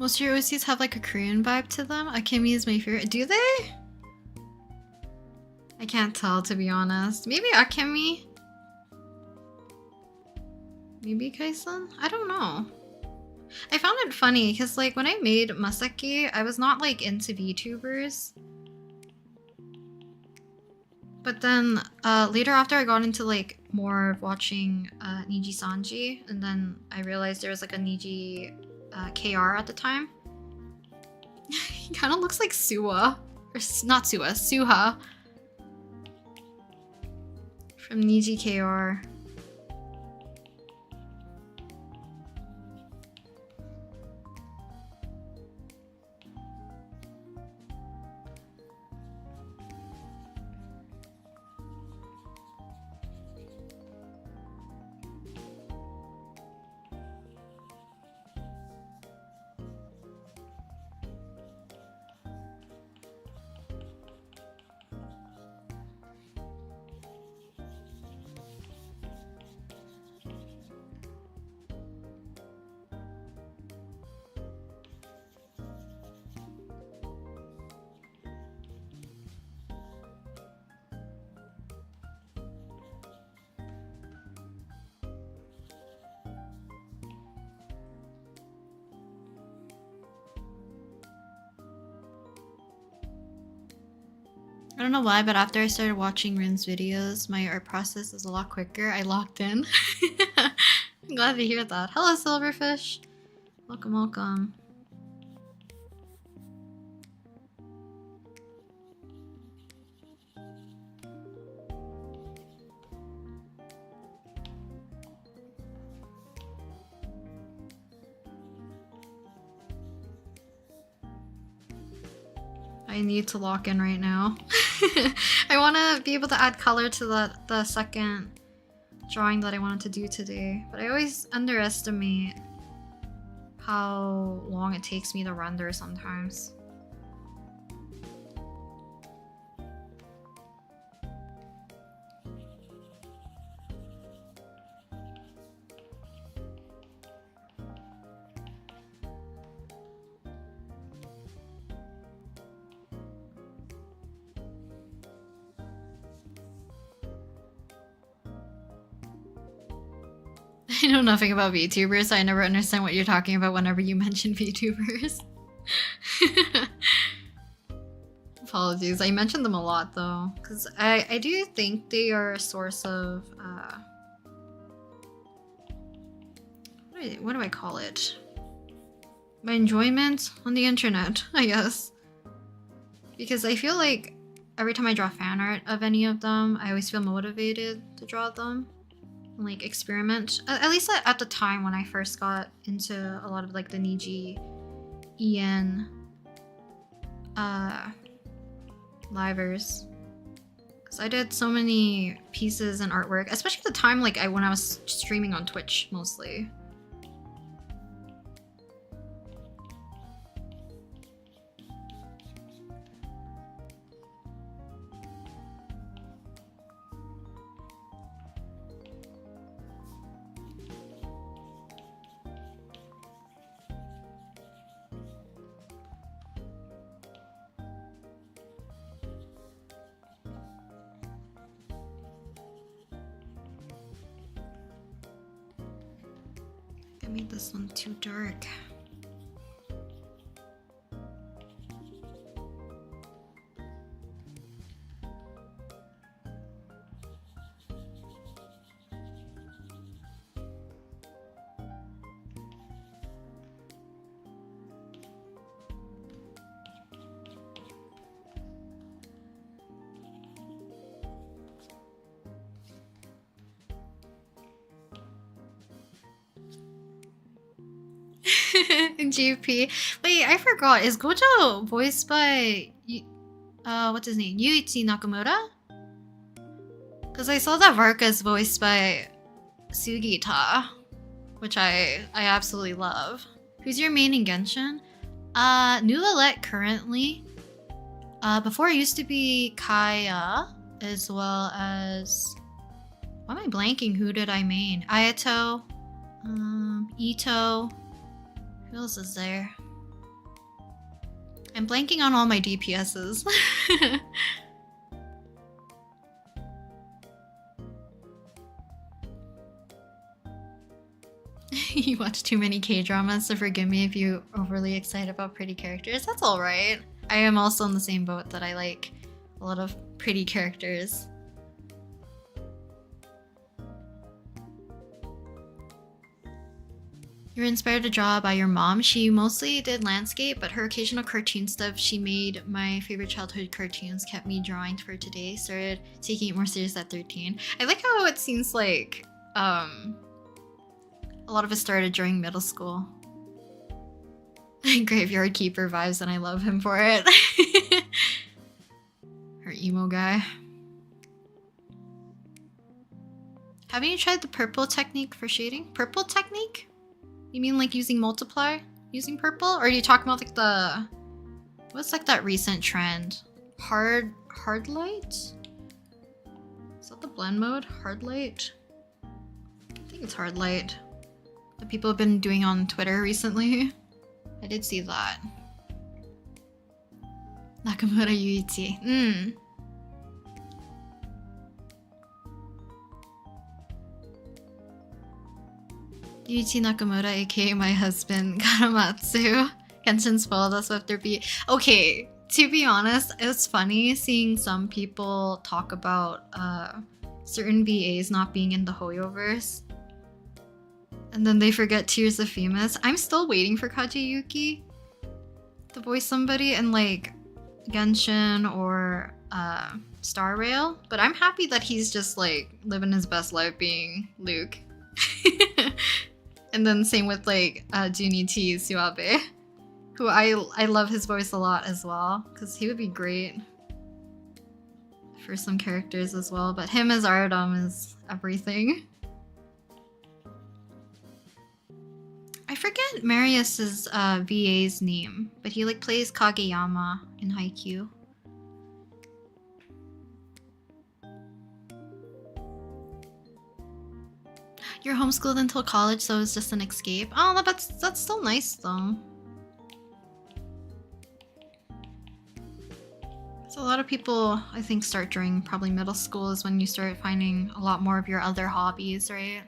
Most of your OCs have like a Korean vibe to them. Akemi is my favorite. Do they? I can't tell, to be honest. Maybe Akemi? Maybe Kaisen? I don't know. I found it funny because like when I made Masaki, I was not like into VTubers. But then later after I got into like more of watching Niji Sanji, and then I realized there was like a Niji KR at the time. He kind of looks like Suwa. Or not Suwa, Suha. From Niji KR. I don't know why, but after I started watching Rin's videos, my art process is a lot quicker. I locked in. I'm glad to hear that. Hello, Silverfish. Welcome, welcome. I need to lock in right now. I want to be able to add color to the second drawing that I wanted to do today, but I always underestimate how long it takes me to render sometimes. I know nothing about VTubers, so I never understand what you're talking about whenever you mention VTubers. Apologies, I mentioned them a lot though, because I do think they are a source of, what do I call it? My enjoyment on the internet, I guess. Because I feel like every time I draw fan art of any of them, I always feel motivated to draw them. And like experiment, at least at the time when I first got into a lot of like the Niji En livers, because I did so many pieces and artwork, especially at the time like when I was streaming on Twitch mostly. I made this one too dark. GP. Wait, I forgot. Is Gojo voiced by what's his name? Yuichi Nakamura? Because I saw that Varka is voiced by Sugita, which I absolutely love. Who's your main in Genshin? Nulalette currently. Before it used to be Kaya, as well as, why am I blanking? Who did I main? Ayato, Ito. Who else is there? I'm blanking on all my DPSs. You watch too many K-dramas, so forgive me if you're overly excited about pretty characters. That's alright. I am also in the same boat that I like a lot of pretty characters. You were inspired to draw by your mom. She mostly did landscape, but her occasional cartoon stuff she made my favorite childhood cartoons kept me drawing for today. Started taking it more serious at 13. I like how it seems like a lot of it started during middle school. Graveyard Keeper vibes, and I love him for it. Her emo guy. Haven't you tried the purple technique for shading? Purple technique? You mean like using multiply? Using purple? Or are you talking about like the... What's like that recent trend? Hard light? Is that the blend mode? Hard light? I think it's hard light. That people have been doing on Twitter recently. I did see that. Nakamura Yuichi. Yuichi Nakamura, aka my husband, Karamatsu. Genshin spoiled us with their beat. Okay, to be honest, it's funny seeing some people talk about certain VAs not being in the Hoyoverse. And then they forget Tears of Famous. I'm still waiting for Kajiyuki to voice somebody in like Genshin or Star Rail. But I'm happy that he's just like living his best life being Luke. And then same with like Junichi Suabe, who I love his voice a lot as well, because he would be great for some characters as well. But him as Ardom is everything. I forget Marius's VA's name, but he like plays Kageyama in Haikyuu. You're homeschooled until college, so it's just an escape. Oh, that's still nice though. So a lot of people, I think, start during probably middle school is when you start finding a lot more of your other hobbies, right?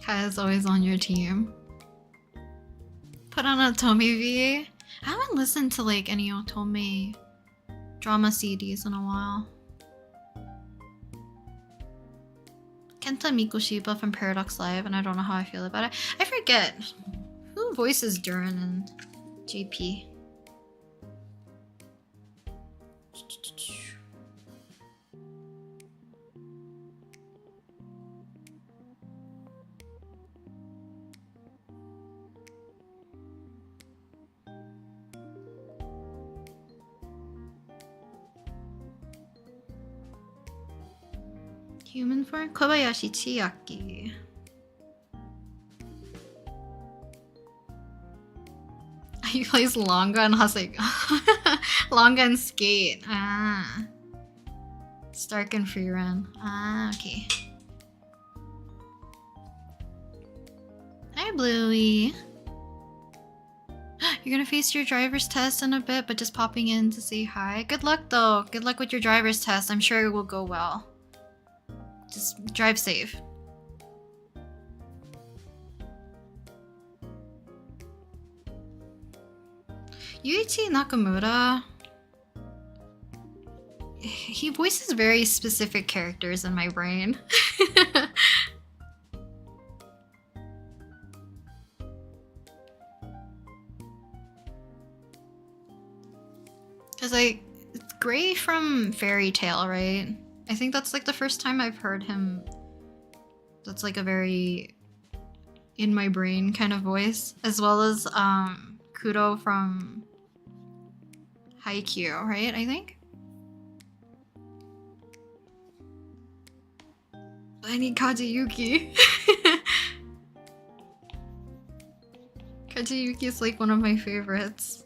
Kaya's always on your team. Put on a Otome VA. I haven't listened to like any Otome drama CDs in a while. Kenta Mikoshiba from Paradox Live, and I don't know how I feel about it. I forget who voices Duran and JP. Human form? Kobayashi Chiaki. He plays Longa and Hasek. Longa and Skate. Ah. Stark and Freerun. Ah, okay. Hi, Bluey. You're gonna face your driver's test in a bit, but just popping in to say hi. Good luck, though. Good luck with your driver's test. I'm sure it will go well. Just drive safe. Yuichi Nakamura, he voices very specific characters in my brain. Cause like, it's Gray from Fairy Tail, right? I think that's like the first time I've heard him. That's like a very in my brain kind of voice, as well as Kuro from Haikyuu, right? I think. I need Kajiyuki. Kajiyuki is like one of my favorites.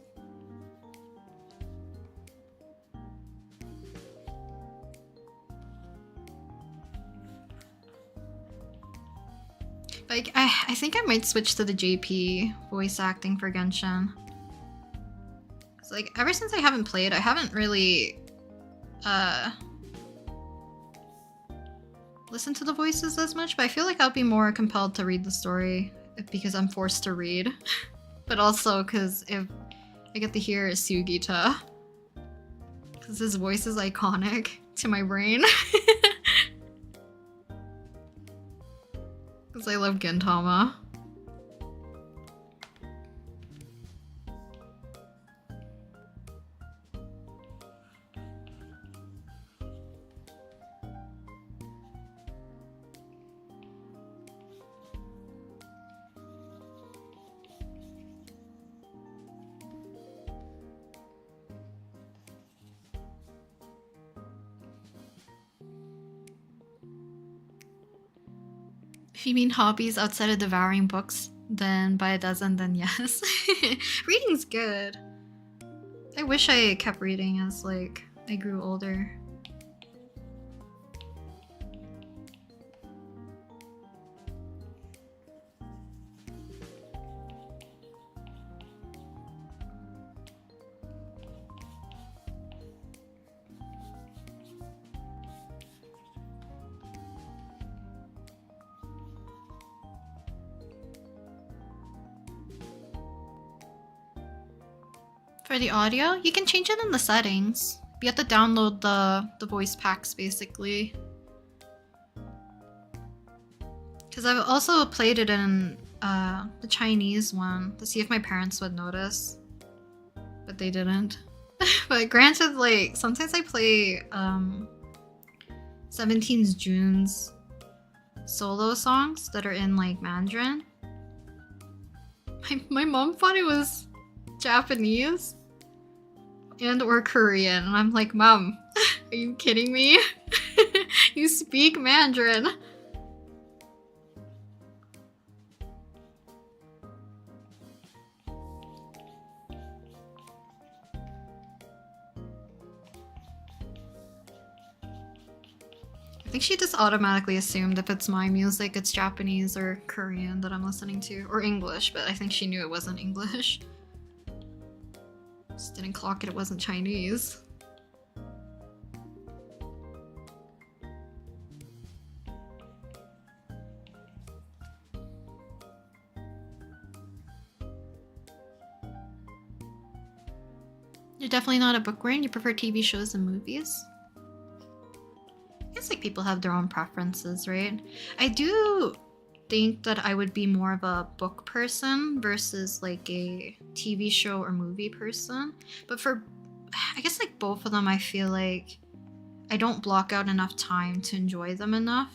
Like, I think I might switch to the JP voice acting for Genshin. Cause like, ever since I haven't played, I haven't really listened to the voices as much, but I feel like I'll be more compelled to read the story because I'm forced to read. But also because if I get to hear Sugita, because his voice is iconic to my brain. Because I love Gintama. If you mean hobbies outside of devouring books, then by a dozen, then yes. Reading's good. I wish I kept reading as like I grew older. For the audio, you can change it in the settings. You have to download the voice packs basically. Because I've also played it in the Chinese one to see if my parents would notice. But they didn't. But granted, like, sometimes I play 17's June's solo songs that are in like Mandarin. My mom thought it was Japanese and or Korean, and I'm like, Mom, are you kidding me? You speak Mandarin. I think she just automatically assumed if it's my music, it's Japanese or Korean that I'm listening to, or English, but I think she knew it wasn't English. Just didn't clock it wasn't Chinese. You're definitely not a bookworm, you prefer TV shows and movies? I guess like people have their own preferences, right? I do think that I would be more of a book person versus like a TV show or movie person. But for, I guess like both of them, I feel like I don't block out enough time to enjoy them enough.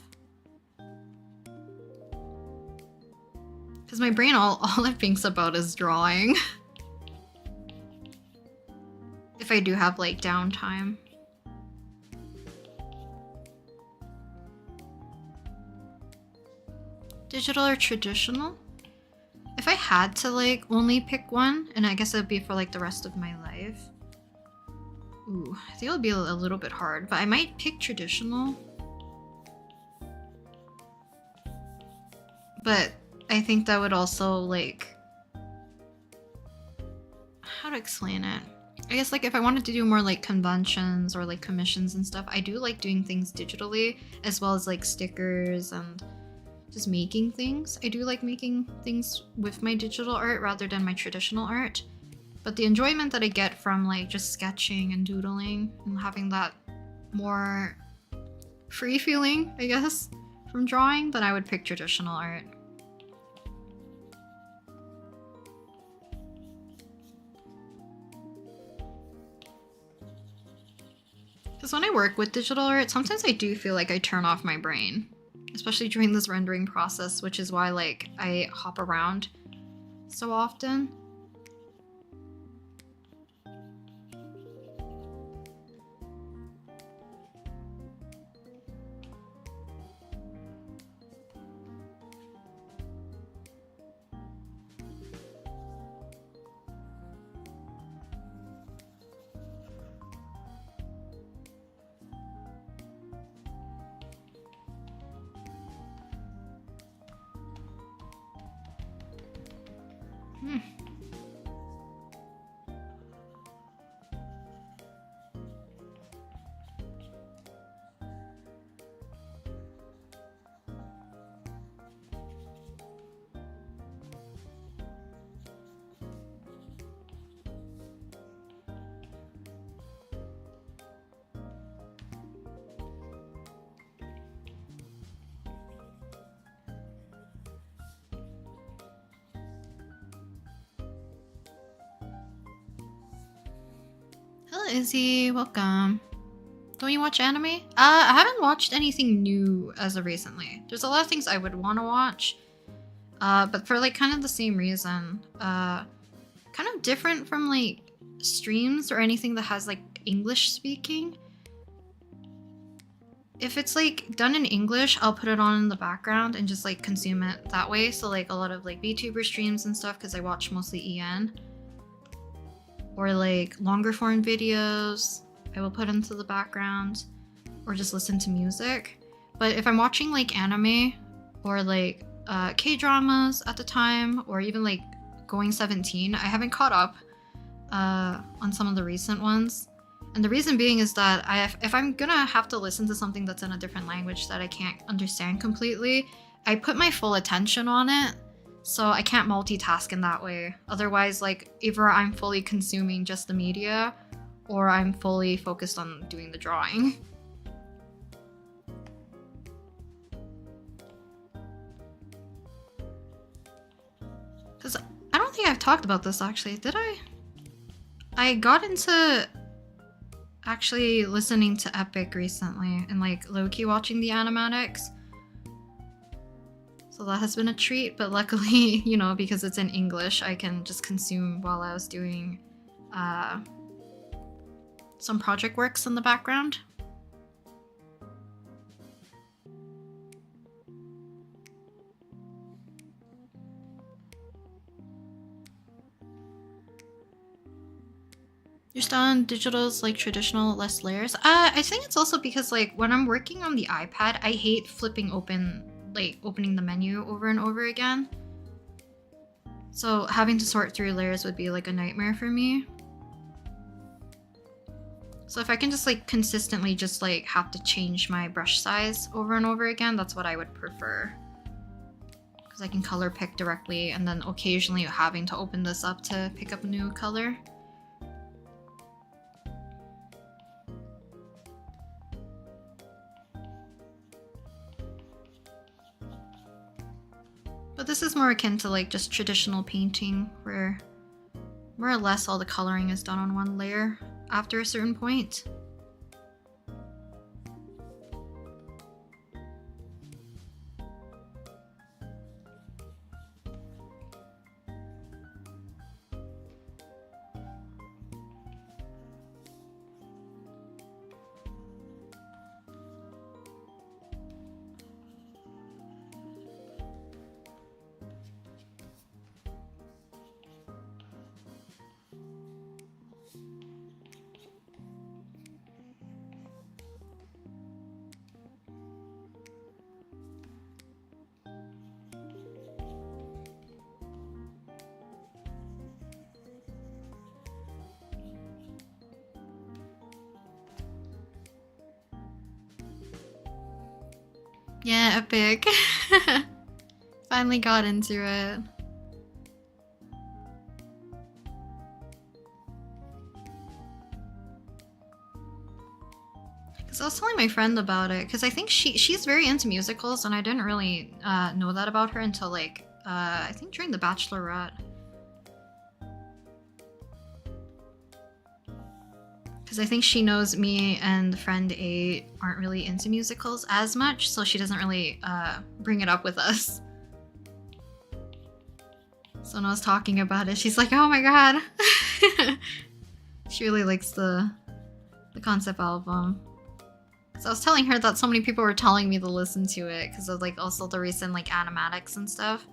Because my brain, all it thinks about is drawing. If I do have like downtime. Digital or traditional? If I had to like only pick one, and I guess it would be for like the rest of my life. Ooh, I think it would be a little bit hard, but I might pick traditional. But I think that would also like, how to explain it? I guess like if I wanted to do more like conventions or like commissions and stuff, I do like doing things digitally as well as like stickers and just making things. I do like making things with my digital art rather than my traditional art. But the enjoyment that I get from like just sketching and doodling and having that more free feeling, I guess, from drawing, then I would pick traditional art. Because when I work with digital art, sometimes I do feel like I turn off my brain. Especially during this rendering process, which is why like I hop around so often. Hmm. Hello Izzy, welcome. Don't you watch anime? I haven't watched anything new as of recently. There's a lot of things I would want to watch, but for like kind of the same reason. Kind of different from like streams or anything that has like English speaking. If it's like done in English, I'll put it on in the background and just like consume it that way. So like a lot of like VTuber streams and stuff, because I watch mostly EN. Or like longer form videos, I will put into the background, or just listen to music. But if I'm watching like anime or like K-dramas at the time, or even like Going 17, I haven't caught up on some of the recent ones. And the reason being is that if I'm gonna have to listen to something that's in a different language that I can't understand completely, I put my full attention on it. So I can't multitask in that way. Otherwise, like, either I'm fully consuming just the media, or I'm fully focused on doing the drawing. Because I don't think I've talked about this actually, did I? I got into actually listening to Epic recently and like low-key watching the animatics. So that has been a treat, but luckily, you know, because it's in English, I can just consume while I was doing some project works in the background. You're still on digitals like traditional, less layers? I think it's also because like when I'm working on the iPad, I hate flipping open, like opening the menu over and over again. So having to sort through layers would be like a nightmare for me. So if I can just like consistently just like have to change my brush size over and over again, that's what I would prefer. Because I can color pick directly, and then occasionally having to open this up to pick up a new color. But this is more akin to like just traditional painting, where more or less all the coloring is done on one layer after a certain point. Yeah, Epic. Finally got into it. Because I was telling my friend about it, because I think she's very into musicals, and I didn't really know that about her until like I think during the Bachelorette. Because I think she knows me and friend A aren't really into musicals as much, so she doesn't really bring it up with us. So when I was talking about it, she's like, oh my god. She really likes the concept album. So I was telling her that so many people were telling me to listen to it because of like also the recent like animatics and stuff.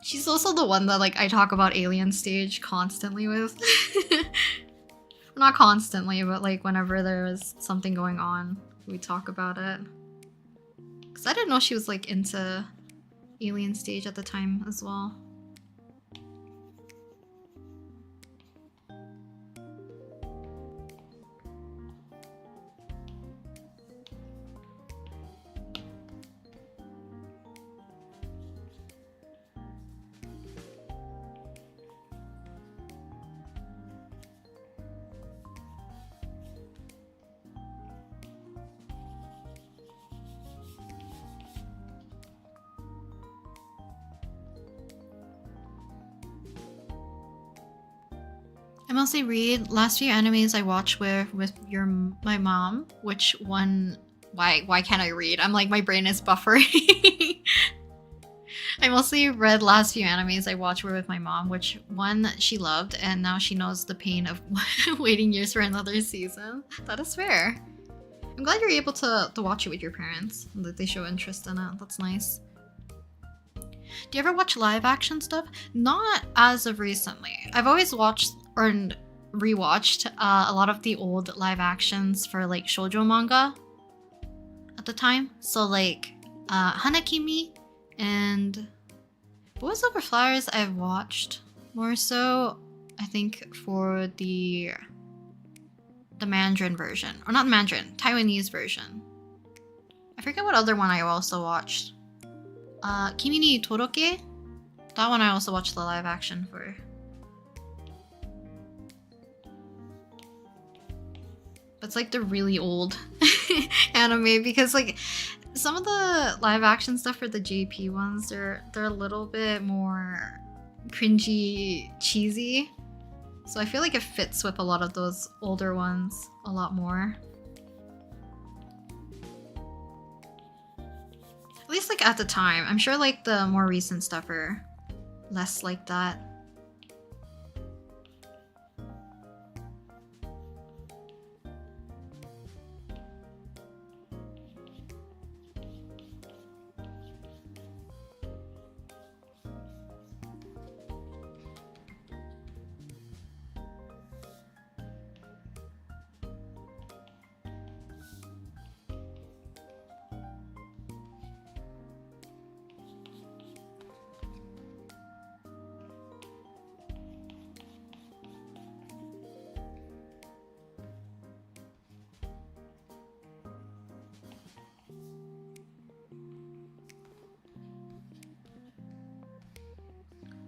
She's also the one that like I talk about Alien Stage constantly with. Not constantly, but like whenever there was something going on, we talk about it. Cause I didn't know she was like into alien stage at the time as well. I mostly read. Last few animes I watched with my mom. Which one? Why can't I read? I'm like, my brain is buffering. I mostly read last few animes I watched were with my mom, which one she loved, and now she knows the pain of waiting years for another season. That is fair. I'm glad you're able to watch it with your parents, and that they show interest in it. That's nice. Do you ever watch live action stuff? Not as of recently. I've always watched or rewatched a lot of the old live actions for like shoujo manga at the time. So like Hanakimi and Boys Over Flowers I've watched more so, I think, for the Mandarin version. Or not Mandarin, Taiwanese version. I forget what other one I also watched. Kimi ni Toroke? That one I also watched the live action for. It's like the really old anime because like some of the live action stuff for the JP ones, they're a little bit more cringy, cheesy. So I feel like it fits with a lot of those older ones a lot more. At least like at the time. I'm sure like the more recent stuff are less like that.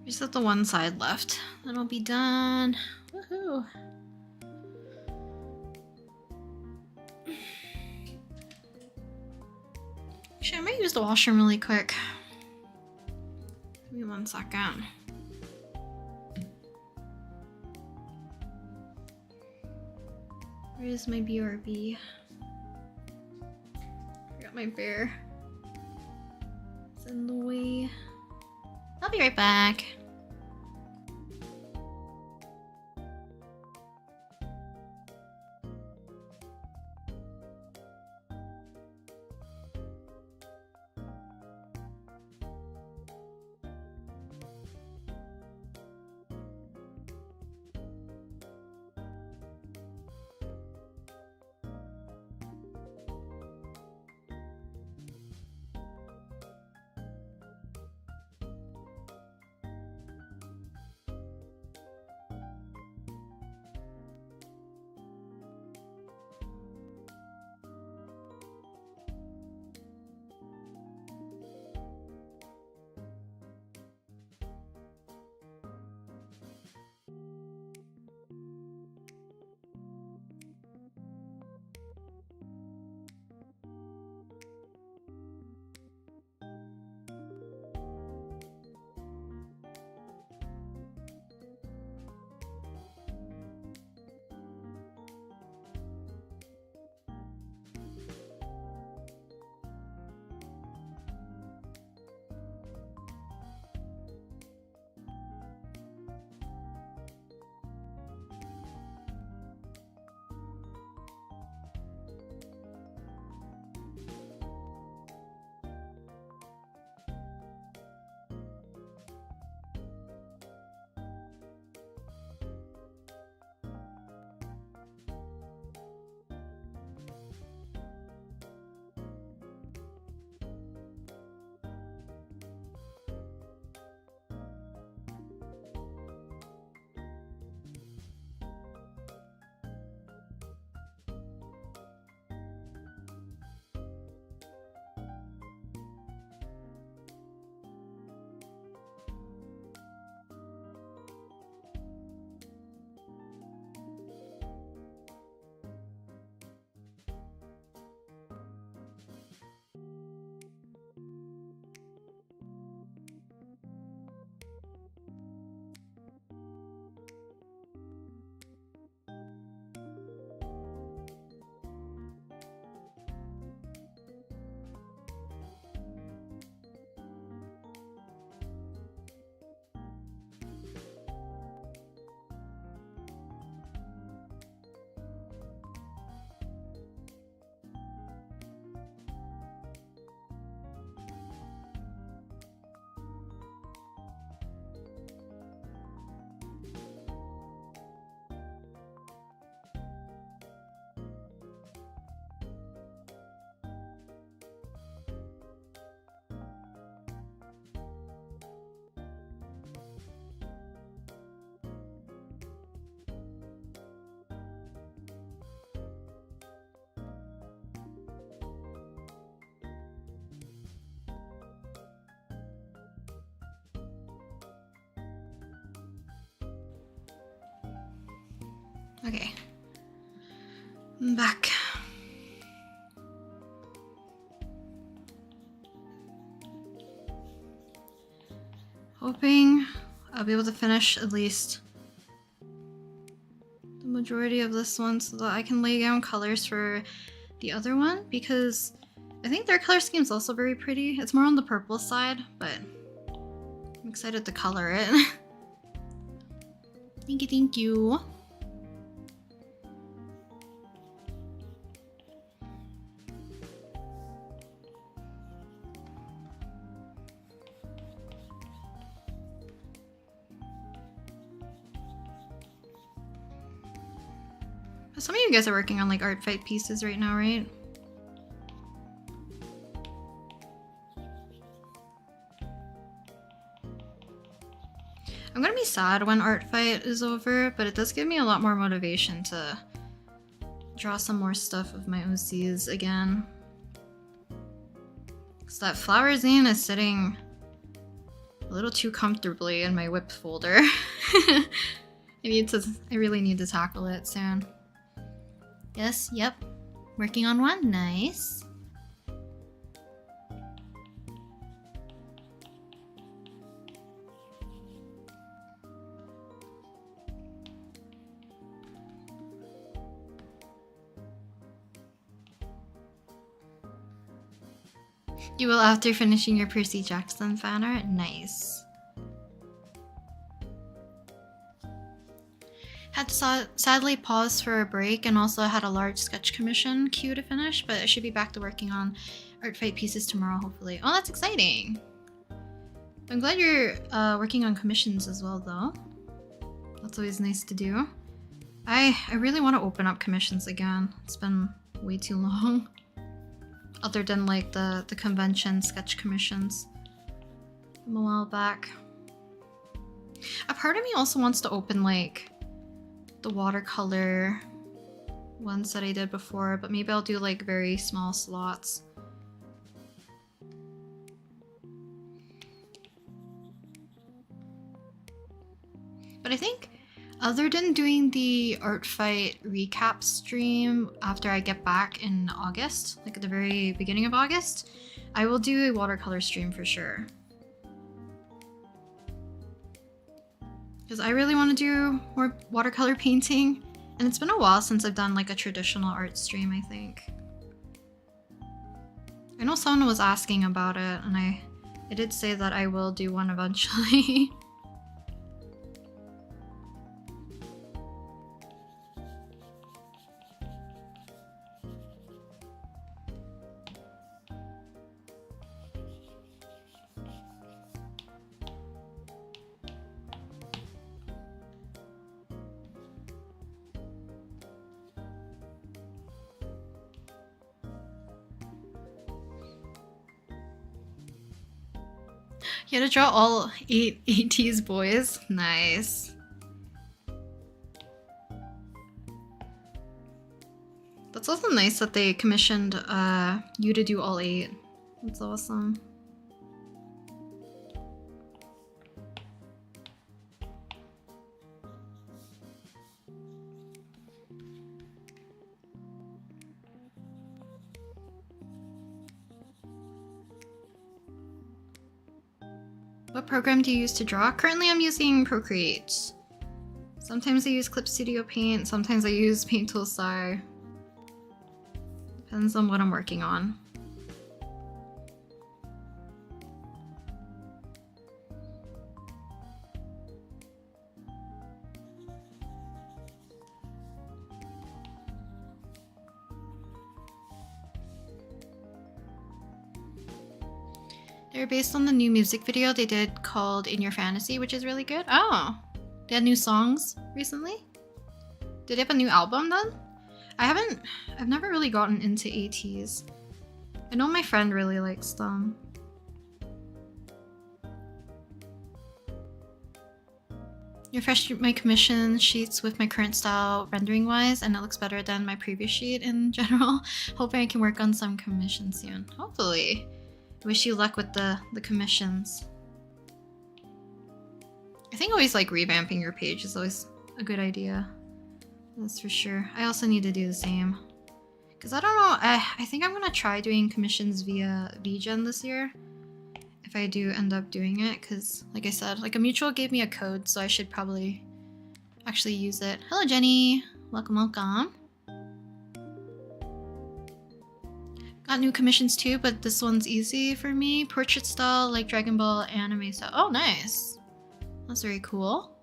Just have the one side left. Then I'll be done. Woohoo! Actually, I might use the washroom really quick. Give me 1 second. Where is my BRB? I got my bear. It's in the way. I'll be right back. Okay. I'm back. Hoping I'll be able to finish at least the majority of this one so that I can lay down colors for the other one, because I think their color scheme is also very pretty. It's more on the purple side, but I'm excited to color it. Thank you, thank you. Some of you guys are working on like art fight pieces right now, right? I'm gonna be sad when art fight is over, but it does give me a lot more motivation to draw some more stuff of my OCs again. So that flower zine is sitting a little too comfortably in my whip folder. I really need to tackle it soon. Yes, yep. Working on one, nice. You will after finishing your Percy Jackson fan art? Nice. Had to sadly pause for a break and also had a large sketch commission queue to finish, but I should be back to working on art fight pieces tomorrow, hopefully. Oh, that's exciting! I'm glad you're working on commissions as well, though. That's always nice to do. I really want to open up commissions again. It's been way too long. Other than like the convention sketch commissions from a while back. A part of me also wants to open like the watercolor ones that I did before, but maybe I'll do like very small slots. But I think other than doing the art fight recap stream after I get back in August, like at the very beginning of August, I will do a watercolor stream for sure. Because I really want to do more watercolor painting, and it's been a while since I've done like a traditional art stream, I think. I know someone was asking about it, and I did say that I will do one eventually. You had to draw all 8 80s boys? Nice. That's also nice that they commissioned you to do all 8. That's awesome. What program do you use to draw? Currently I'm using Procreate. Sometimes I use Clip Studio Paint, sometimes I use Paint Tool Star. Depends on what I'm working on. They're based on the new music video they did called In Your Fantasy, which is really good. Oh, they had new songs recently? Did they have a new album then? I've never really gotten into ATs. I know my friend really likes them. You refreshed my commission sheets with my current style rendering wise, and it looks better than my previous sheet in general. Hoping I can work on some commissions soon. Hopefully. Wish you luck with the commissions. I think always like revamping your page is always a good idea. That's for sure. I also need to do the same. Because I don't know, I think I'm gonna try doing commissions via VGen this year. If I do end up doing it, because like I said, like a mutual gave me a code, so I should probably actually use it. Hello Jenny! Welcome, welcome. Got new commissions too, but this one's easy for me. Portrait style, like Dragon Ball anime style. Oh, nice! That's very cool.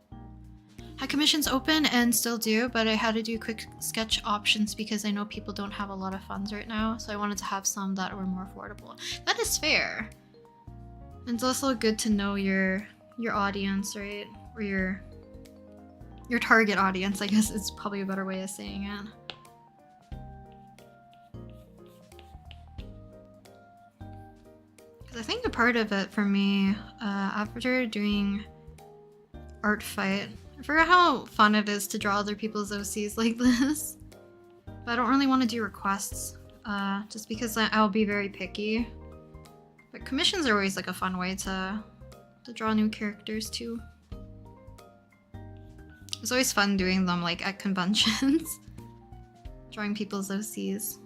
Had commissions open and still do, but I had to do quick sketch options because I know people don't have a lot of funds right now, so I wanted to have some that were more affordable. That is fair. And it's also good to know your audience, right? Or your target audience, I guess is probably a better way of saying it. Because I think a part of it for me, after doing art fight, I forgot how fun it is to draw other people's OCs like this. But I don't really want to do requests, just because I'll be very picky. But commissions are always like a fun way to draw new characters too. It's always fun doing them like at conventions. Drawing people's OCs.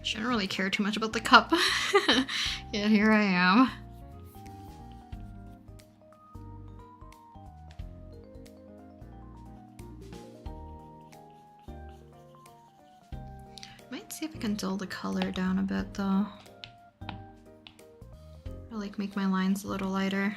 Shouldn't really care too much about the cup. Yeah, here I am. Might see if I can dull the color down a bit though. Or like make my lines a little lighter.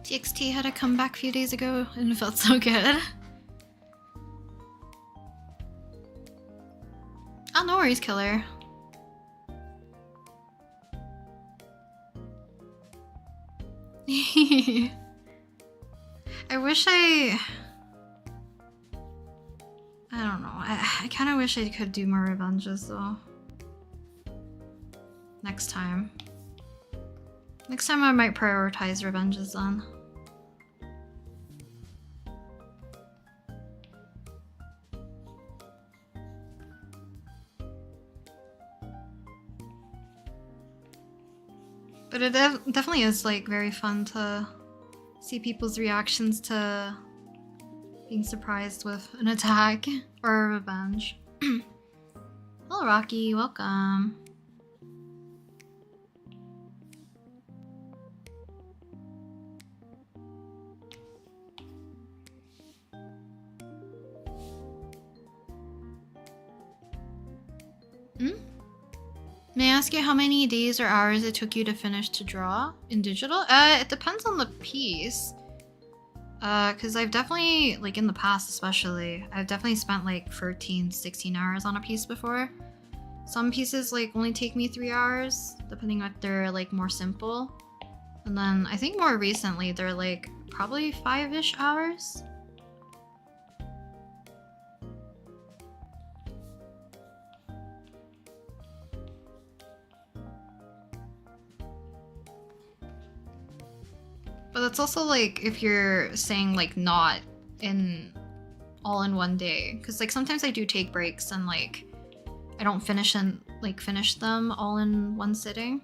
TXT had a comeback a few days ago and it felt so good. Oh, no worries, killer. I wish I don't know. I kind of wish I could do more revenges though. Next time. Next time I might prioritize revenges then. But it definitely is like very fun to see people's reactions to being surprised with an attack or a revenge. Hello Rocky, welcome. May I ask you how many days or hours it took you to finish to draw in digital? It depends on the piece. Cause I've definitely, like in the past especially, I've definitely spent like 13, 16 hours on a piece before. Some pieces like only take me 3 hours, depending on if they're like more simple. And then I think more recently they're like probably 5-ish hours. that's also like if you're saying like not in all in one day, because like sometimes I do take breaks and like I don't finish them all in one sitting.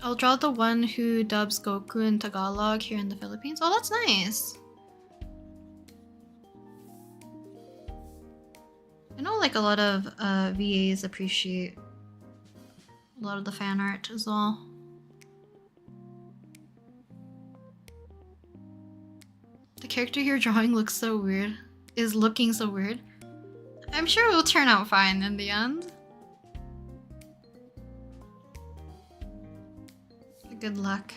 I'll draw the one who dubs Goku in Tagalog here in the Philippines. Oh, that's nice. I know like a lot of VAs appreciate a lot of the fan art as well. The character you're drawing looks so weird. Is looking so weird. I'm sure it will turn out fine in the end. Good luck.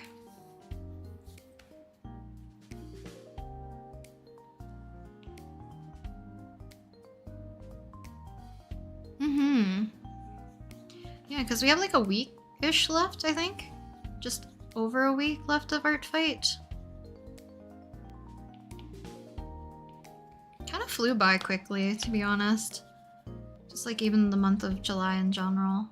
Yeah, because we have like a week-ish left, I think. Just over a week left of Art Fight. Kind of flew by quickly, to be honest. Just like even the month of July in general.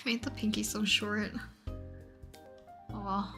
Made the pinky so short. Oh well.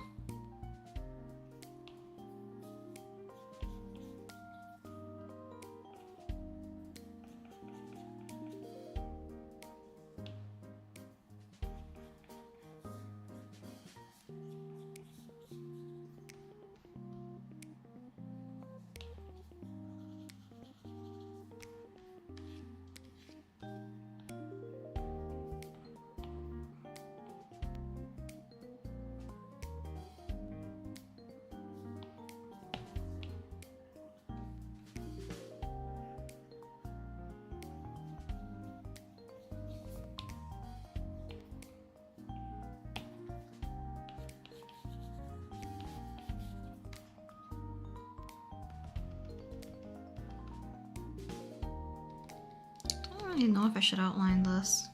I don't even know if I should outline this.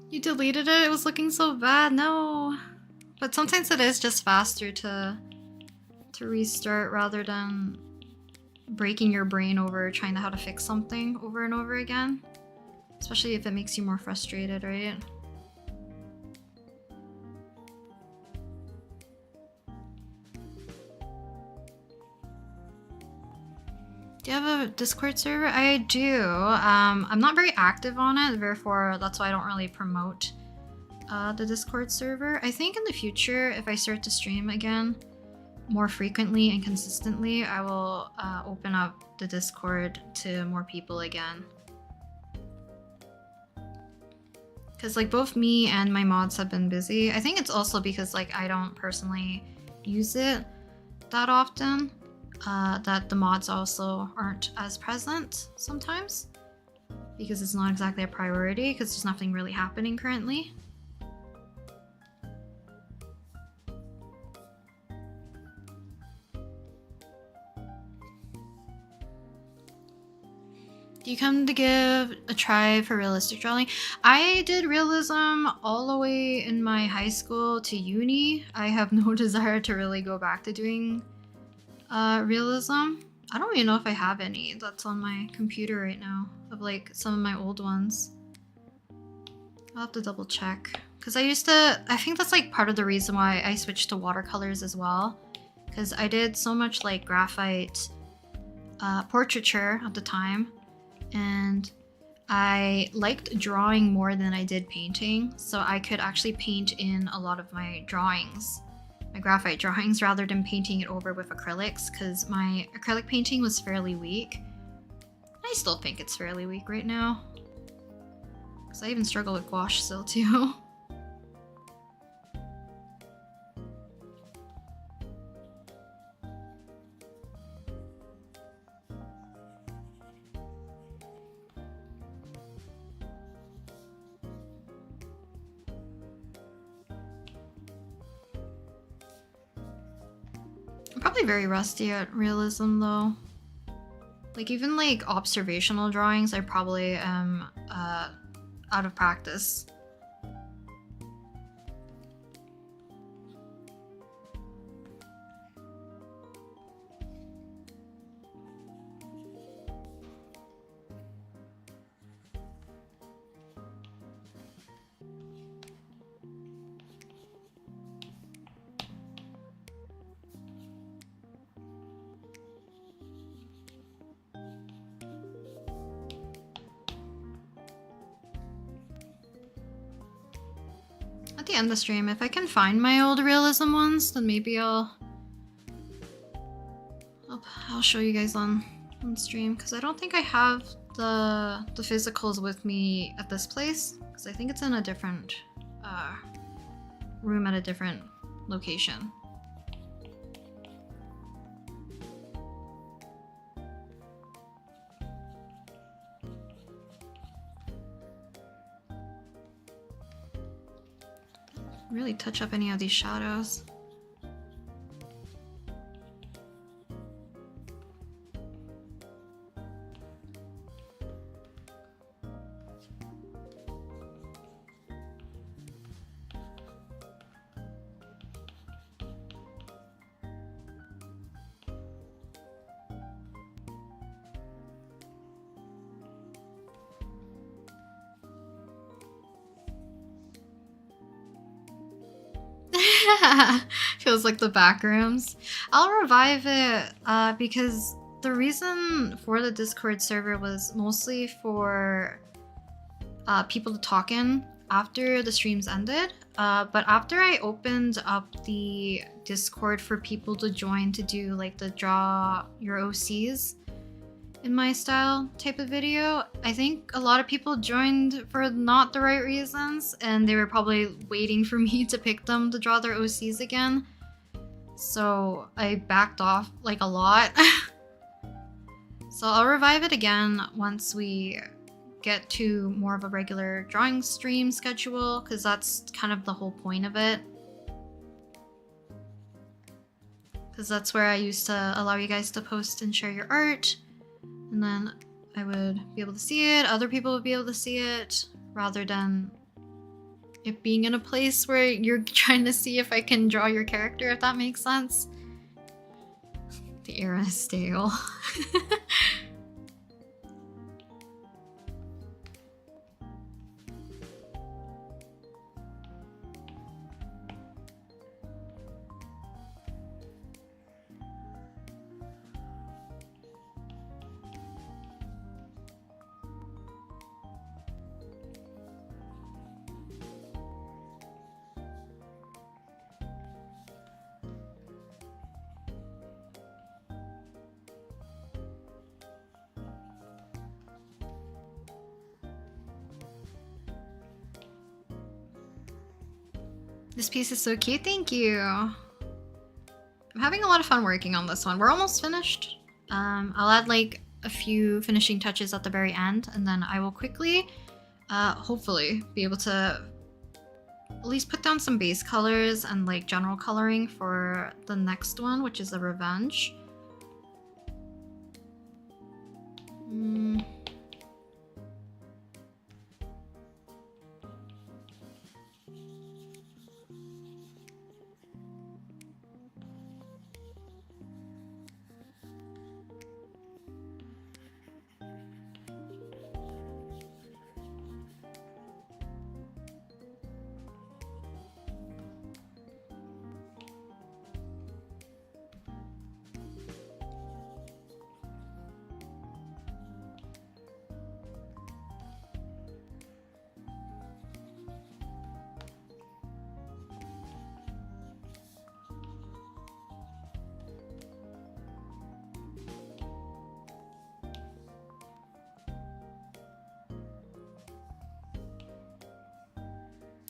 You deleted it? It was looking so bad. No. But sometimes it is just faster to restart rather than breaking your brain over trying to how to fix something over and over again. Especially if it makes you more frustrated, right? Do you have a Discord server? I do. I'm not very active on it, therefore that's why I don't really promote the Discord server. I think in the future, if I start to stream again more frequently and consistently, I will open up the Discord to more people again. Because like both me and my mods have been busy. I think it's also because like I don't personally use it that often. That the mods also aren't as present sometimes because it's not exactly a priority because there's nothing really happening currently. Do you come to give a try for realistic drawing? I did realism all the way in my high school to uni. I have no desire to really go back to doing realism. I don't even know if I have any that's on my computer right now of like some of my old ones. I'll have to double check because I think that's like part of the reason why I switched to watercolors as well, because I did so much like graphite portraiture at the time, and I liked drawing more than I did painting, so I could actually paint in a lot of my drawings, my graphite drawings, rather than painting it over with acrylics, because my acrylic painting was fairly weak. I still think it's fairly weak right now, because I even struggle with gouache still too. I'm probably very rusty at realism though. Like even like observational drawings, I probably am out of practice. At the end of the stream, if I can find my old realism ones, then maybe I'll show you guys on stream, because I don't think I have the physicals with me at this place, because I think it's in a different room at a different location. Really touch up any of these shadows. Feels like the back rooms. I'll revive it because the reason for the Discord server was mostly for people to talk in after the streams ended. But after I opened up the Discord for people to join to do like the draw your OCs in my style type of video, I think a lot of people joined for not the right reasons, and they were probably waiting for me to pick them to draw their OCs again. So I backed off like a lot. So I'll revive it again once we get to more of a regular drawing stream schedule, because that's kind of the whole point of it. Because that's where I used to allow you guys to post and share your art. And then I would be able to see it, other people would be able to see it, rather than it being in a place where you're trying to see if I can draw your character, if that makes sense. The era is stale. This piece is so cute, thank you. I'm having a lot of fun working on this one. We're almost finished. I'll add like a few finishing touches at the very end, and then I will quickly, hopefully, be able to at least put down some base colors and like general coloring for the next one, which is a revenge.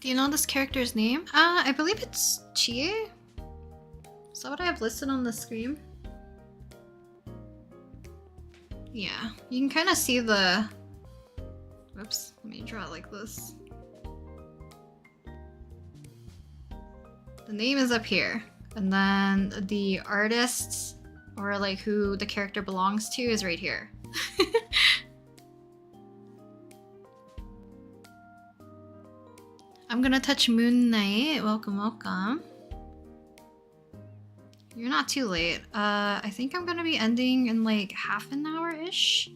Do you know this character's name? I believe it's Chie. Is that what I have listed on the screen? Yeah, you can kind of see the... Whoops, let me draw it like this. The name is up here, and then the artist, or like who the character belongs to, is right here. I'm gonna touch Moon Knight. Welcome, welcome. You're not too late. I think I'm gonna be ending in like half an hour-ish.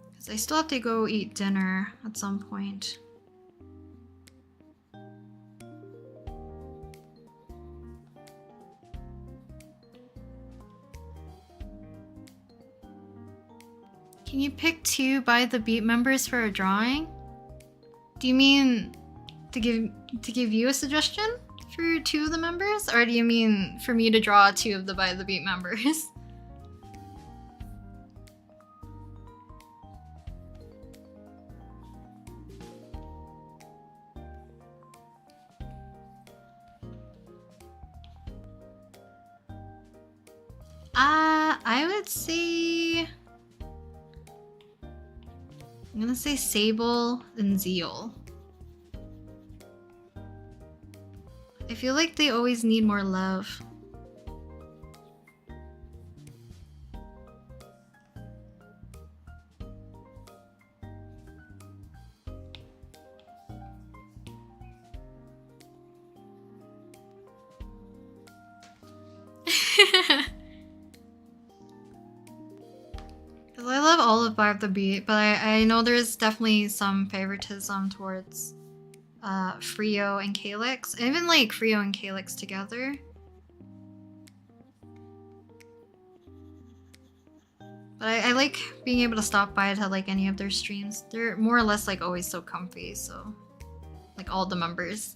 Because I still have to go eat dinner at some point. Can you pick 2 by the Beat members for a drawing? Do you mean to give you a suggestion for 2 of the members? Or do you mean for me to draw 2 of the By the Beat members? I would say... I'm gonna say Sable and Zeal. I feel like they always need more love. I love all of By the Beat, but I know there's definitely some favoritism towards Frio and Calyx. Even like Frio and Calyx together. But I like being able to stop by to like any of their streams. They're more or less like always so comfy, so like all the members.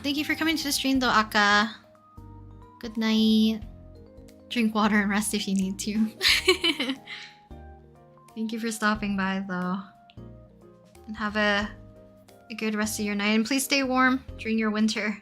Thank you for coming to the stream though, Akka. Good night. Drink water and rest if you need to. Thank you for stopping by though. And have a good rest of your night. And please stay warm during your winter.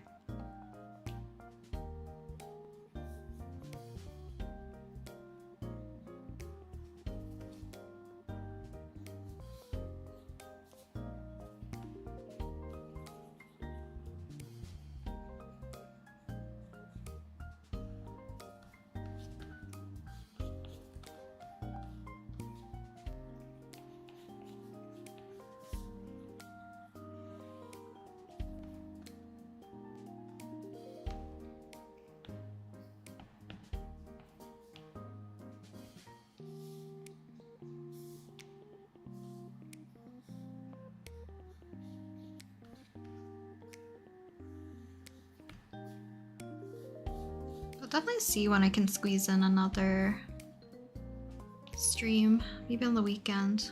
Definitely see when I can squeeze in another stream, maybe on the weekend.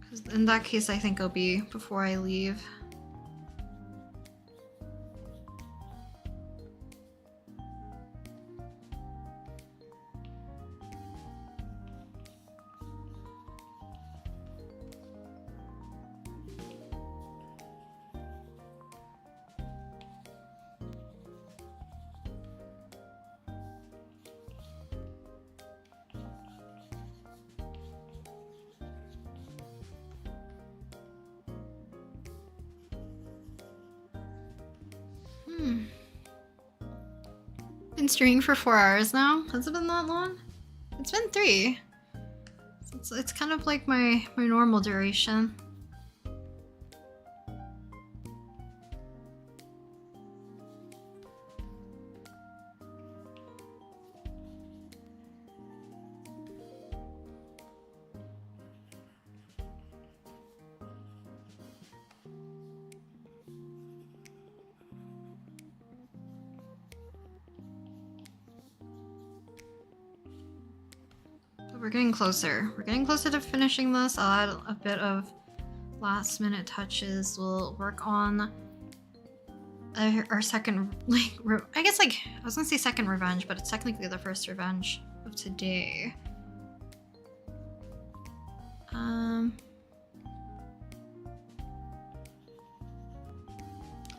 Because in that case, I think it'll be before I leave. Been streaming for 4 hours now. Has it been that long? It's been 3. It's kind of like my normal duration. We're getting closer. We're getting closer to finishing this. I'll add a bit of last minute touches. We'll work on our second, like, I guess, like, I was gonna say second revenge, but it's technically the first revenge of today. I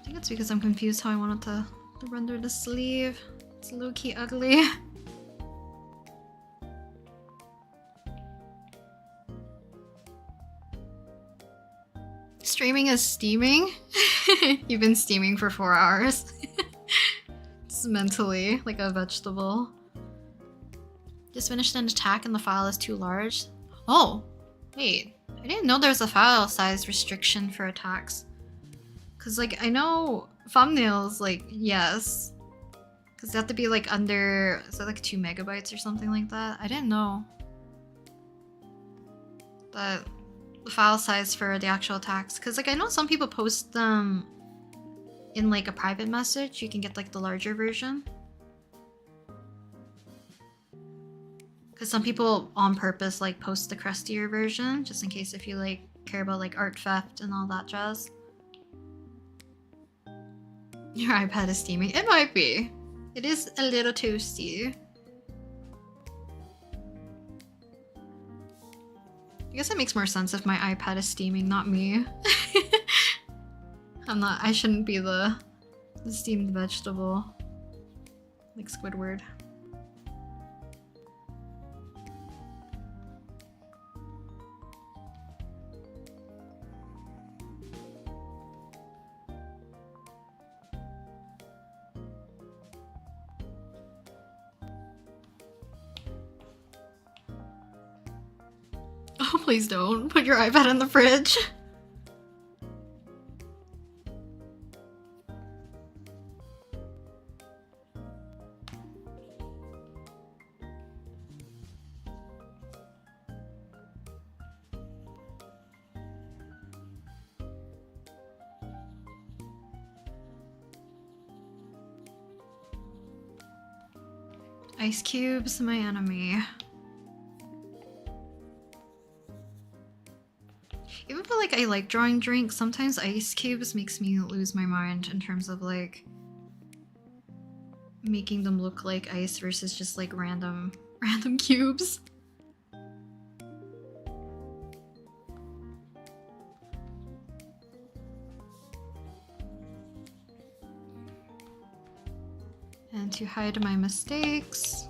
think it's because I'm confused how I wanted to render the sleeve. It's low-key ugly. Streaming is steaming? You've been steaming for 4 hours. It's mentally like a vegetable. Just finished an attack and the file is too large. Oh, wait. I didn't know there's a file size restriction for attacks. Cause like, I know thumbnails, like, yes. Cause they have to be like under, is that like 2 megabytes or something like that? I didn't know. But the file size for the actual attacks, because like I know some people post them in like a private message. You can get like the larger version, because some people on purpose like post the crustier version just in case if you like care about like art theft and all that jazz. Your iPad is steaming. It might be. It is a little toasty. I guess it makes more sense if my iPad is steaming, not me. I shouldn't be the steamed vegetable. Like Squidward. Oh, please don't. Put your iPad in the fridge. Ice cubes, my enemy. Even though like I like drawing drinks, sometimes ice cubes makes me lose my mind in terms of like making them look like ice versus just like random cubes. And to hide my mistakes,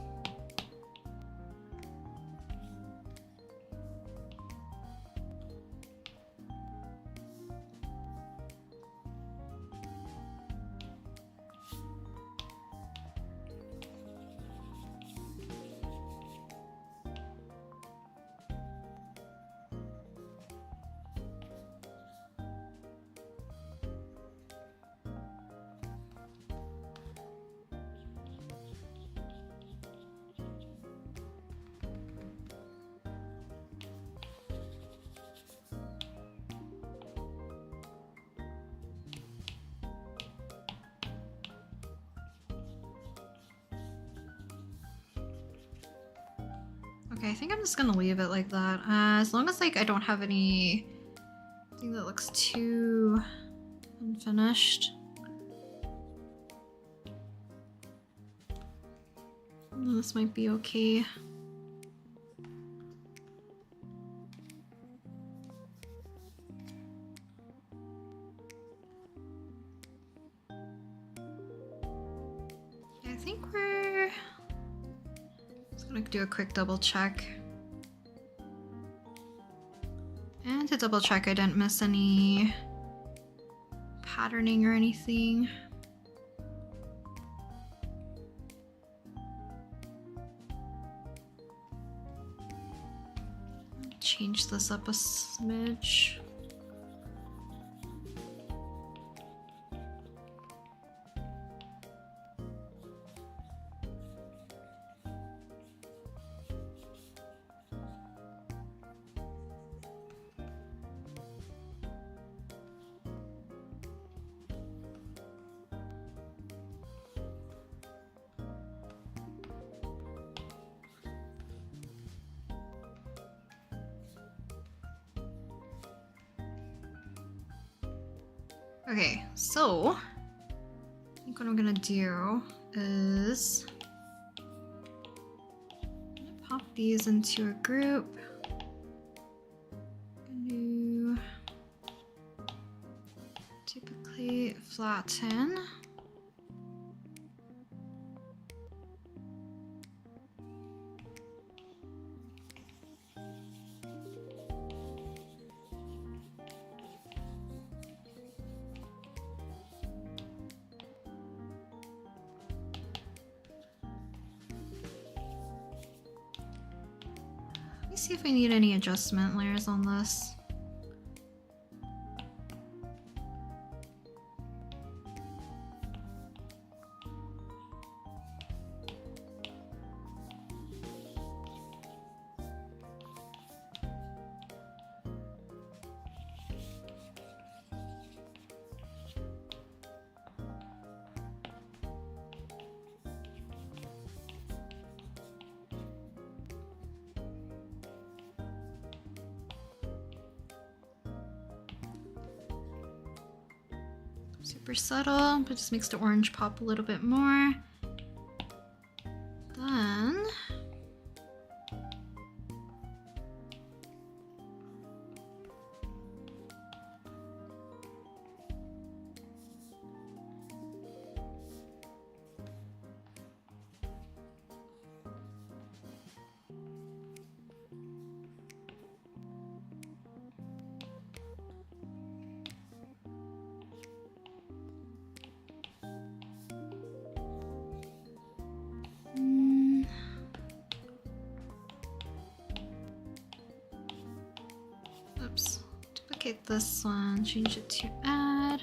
okay, I think I'm just gonna leave it like that. As long as like I don't have anything that looks too unfinished. This might be okay. I think we're just gonna do a quick double check. And to double check I didn't miss any patterning or anything. Change this up a smidge. Okay, so I think what I'm gonna do is I'm gonna pop these into a group. I'm gonna typically flatten. Let me see if I need any adjustment layers on this. Super subtle, but just makes the orange pop a little bit more. Then oops, duplicate this one, change it to add.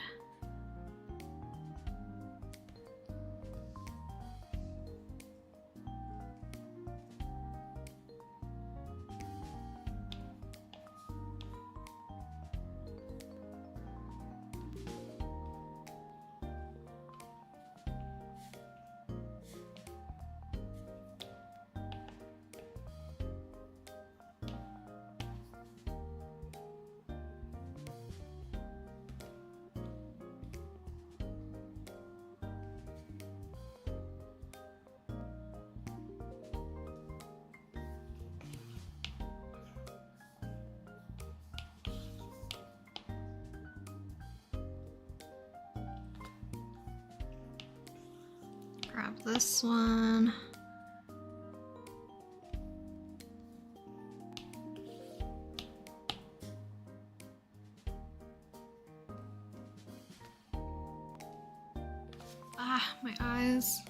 Grab this one. Ah, my eyes.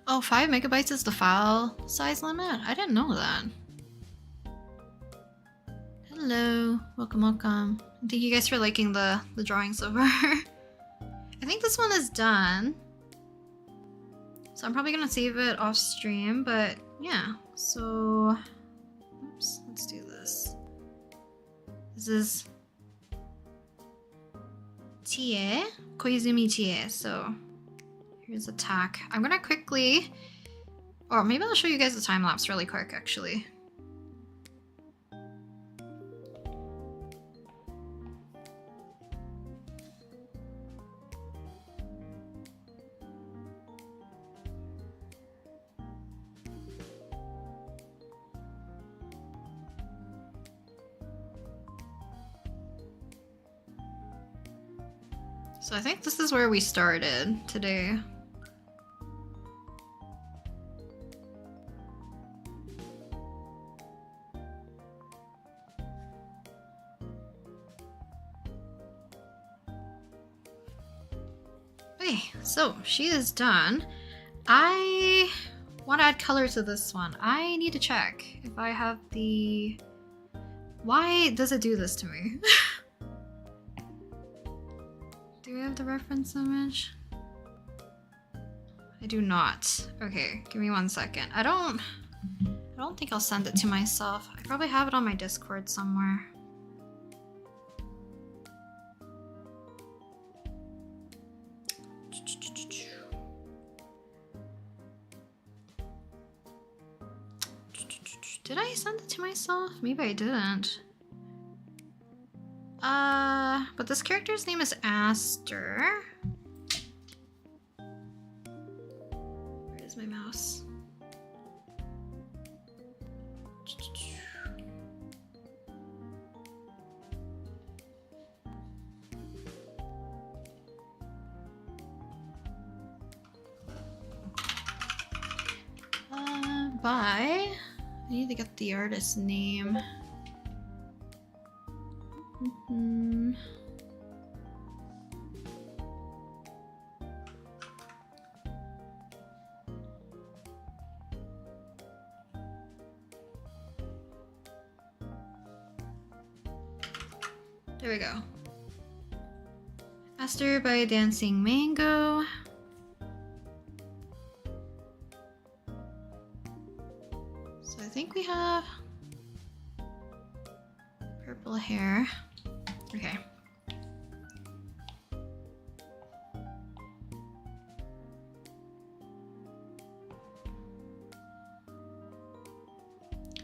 Oh, 5 megabytes is the file size limit? I didn't know that. Hello, welcome, welcome. Thank you guys for liking the drawing so far. I think this one is done. So I'm probably gonna save it off stream, but yeah. So, oops, let's do this. This is Tie, Koizumi Tie, so here's attack. I'm gonna quickly, or maybe I'll show you guys the time lapse really quick actually. So I think this is where we started today. Okay, so she is done. I want to add color to this one. I need to check if I have the... Why does it do this to me? Do I have the reference image? I do not. Okay, give me 1 second. I don't think I'll send it to myself. I probably have it on my Discord somewhere. Did I send it to myself? Maybe I didn't. But this character's name is Aster. Where is my mouse? I need to get the artist's name. There we go. Aster by Dancing Mango. So I think we have purple hair. Okay.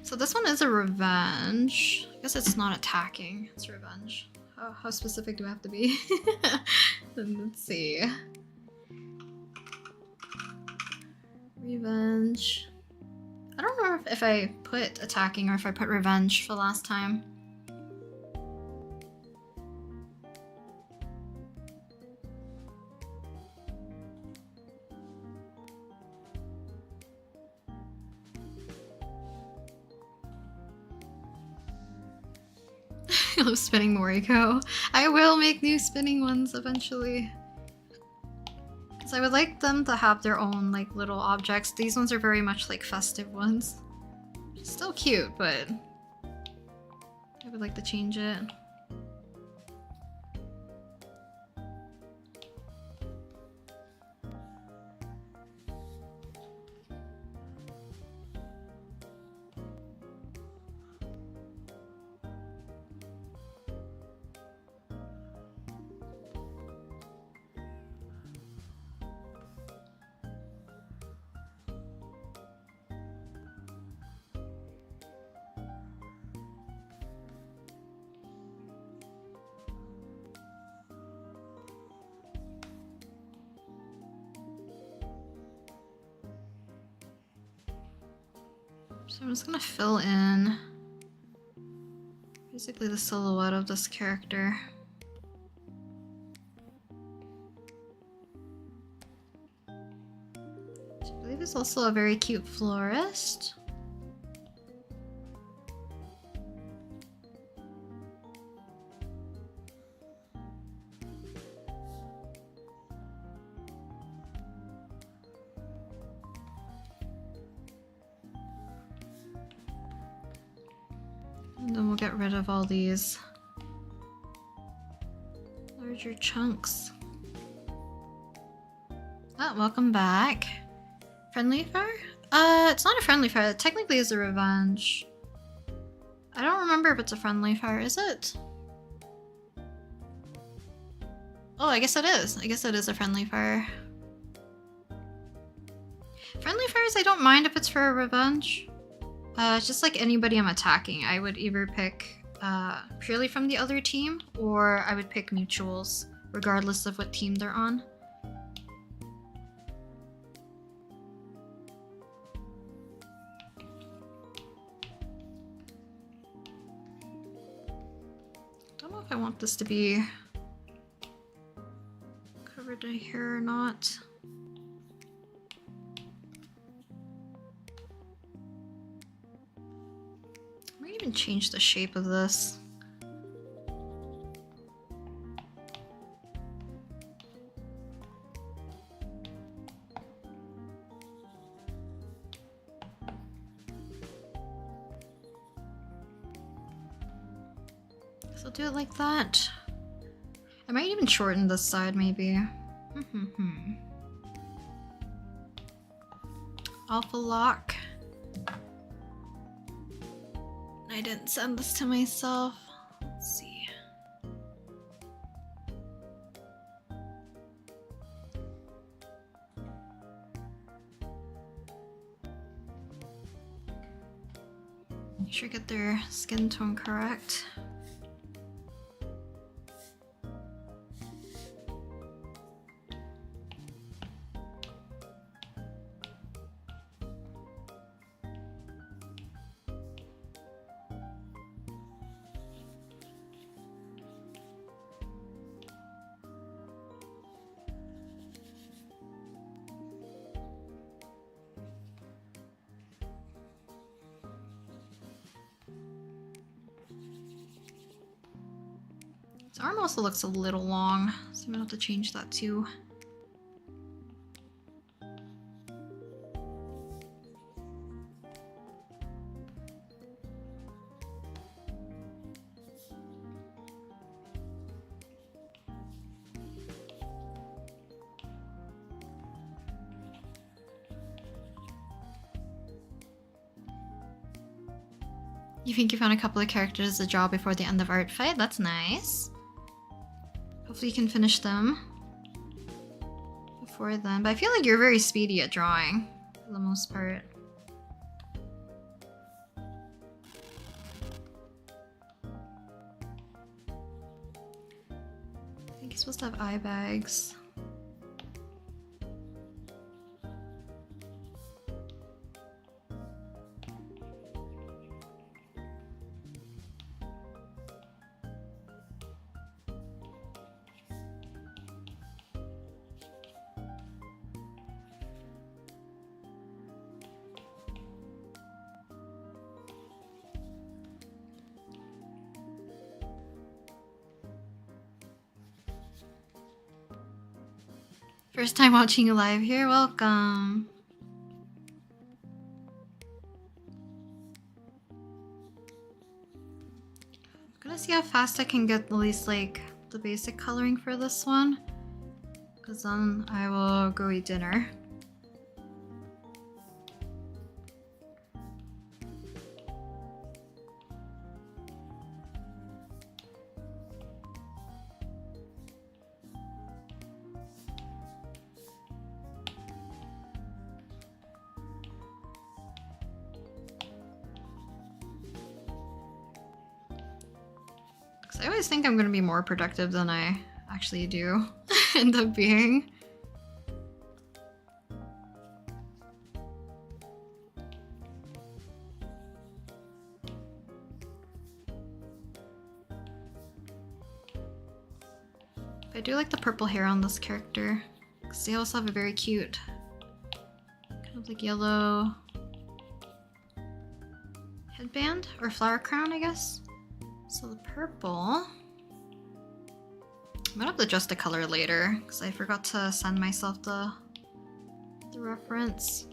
So this one is a revenge. I guess it's not attacking, it's revenge. Oh, how specific do I have to be? Let's see. Revenge. I don't know if I put attacking or if I put revenge for last time. I love spinning Moriko. I will make new spinning ones eventually. Because I would like them to have their own like little objects. These ones are very much like festive ones. Still cute, but I would like to change it. So I'm just gonna fill in basically the silhouette of this character. I believe he's also a very cute florist. And then we'll get rid of all these larger chunks. Oh, welcome back. Friendly fire? It's not a friendly fire. It technically is a revenge. I don't remember if it's a friendly fire, is it? Oh, I guess it is. I guess it is a friendly fire. Friendly fires, I don't mind if it's for a revenge. It's just like anybody I'm attacking. I would either pick purely from the other team, or I would pick mutuals, regardless of what team they're on. Don't know if I want this to be covered in hair or not. Even change the shape of this. So I'll do it like that. I might even shorten this side maybe. Alpha lock. I didn't send this to myself. Let's see. You should get their skin tone correct. His arm also looks a little long, so I'm gonna have to change that too. You think you found a couple of characters to draw before the end of art fight? That's nice. Hopefully you can finish them before then. But I feel like you're very speedy at drawing for the most part. I think he's supposed to have eye bags. First time watching you live here, welcome. I'm gonna see how fast I can get at least like the basic coloring for this one, because then I will go eat dinner. I always think I'm gonna be more productive than I actually do end up being. I do like the purple hair on this character, because they also have a very cute kind of like yellow headband or flower crown, I guess. So the purple, I'm gonna have to adjust the color later because I forgot to send myself the reference.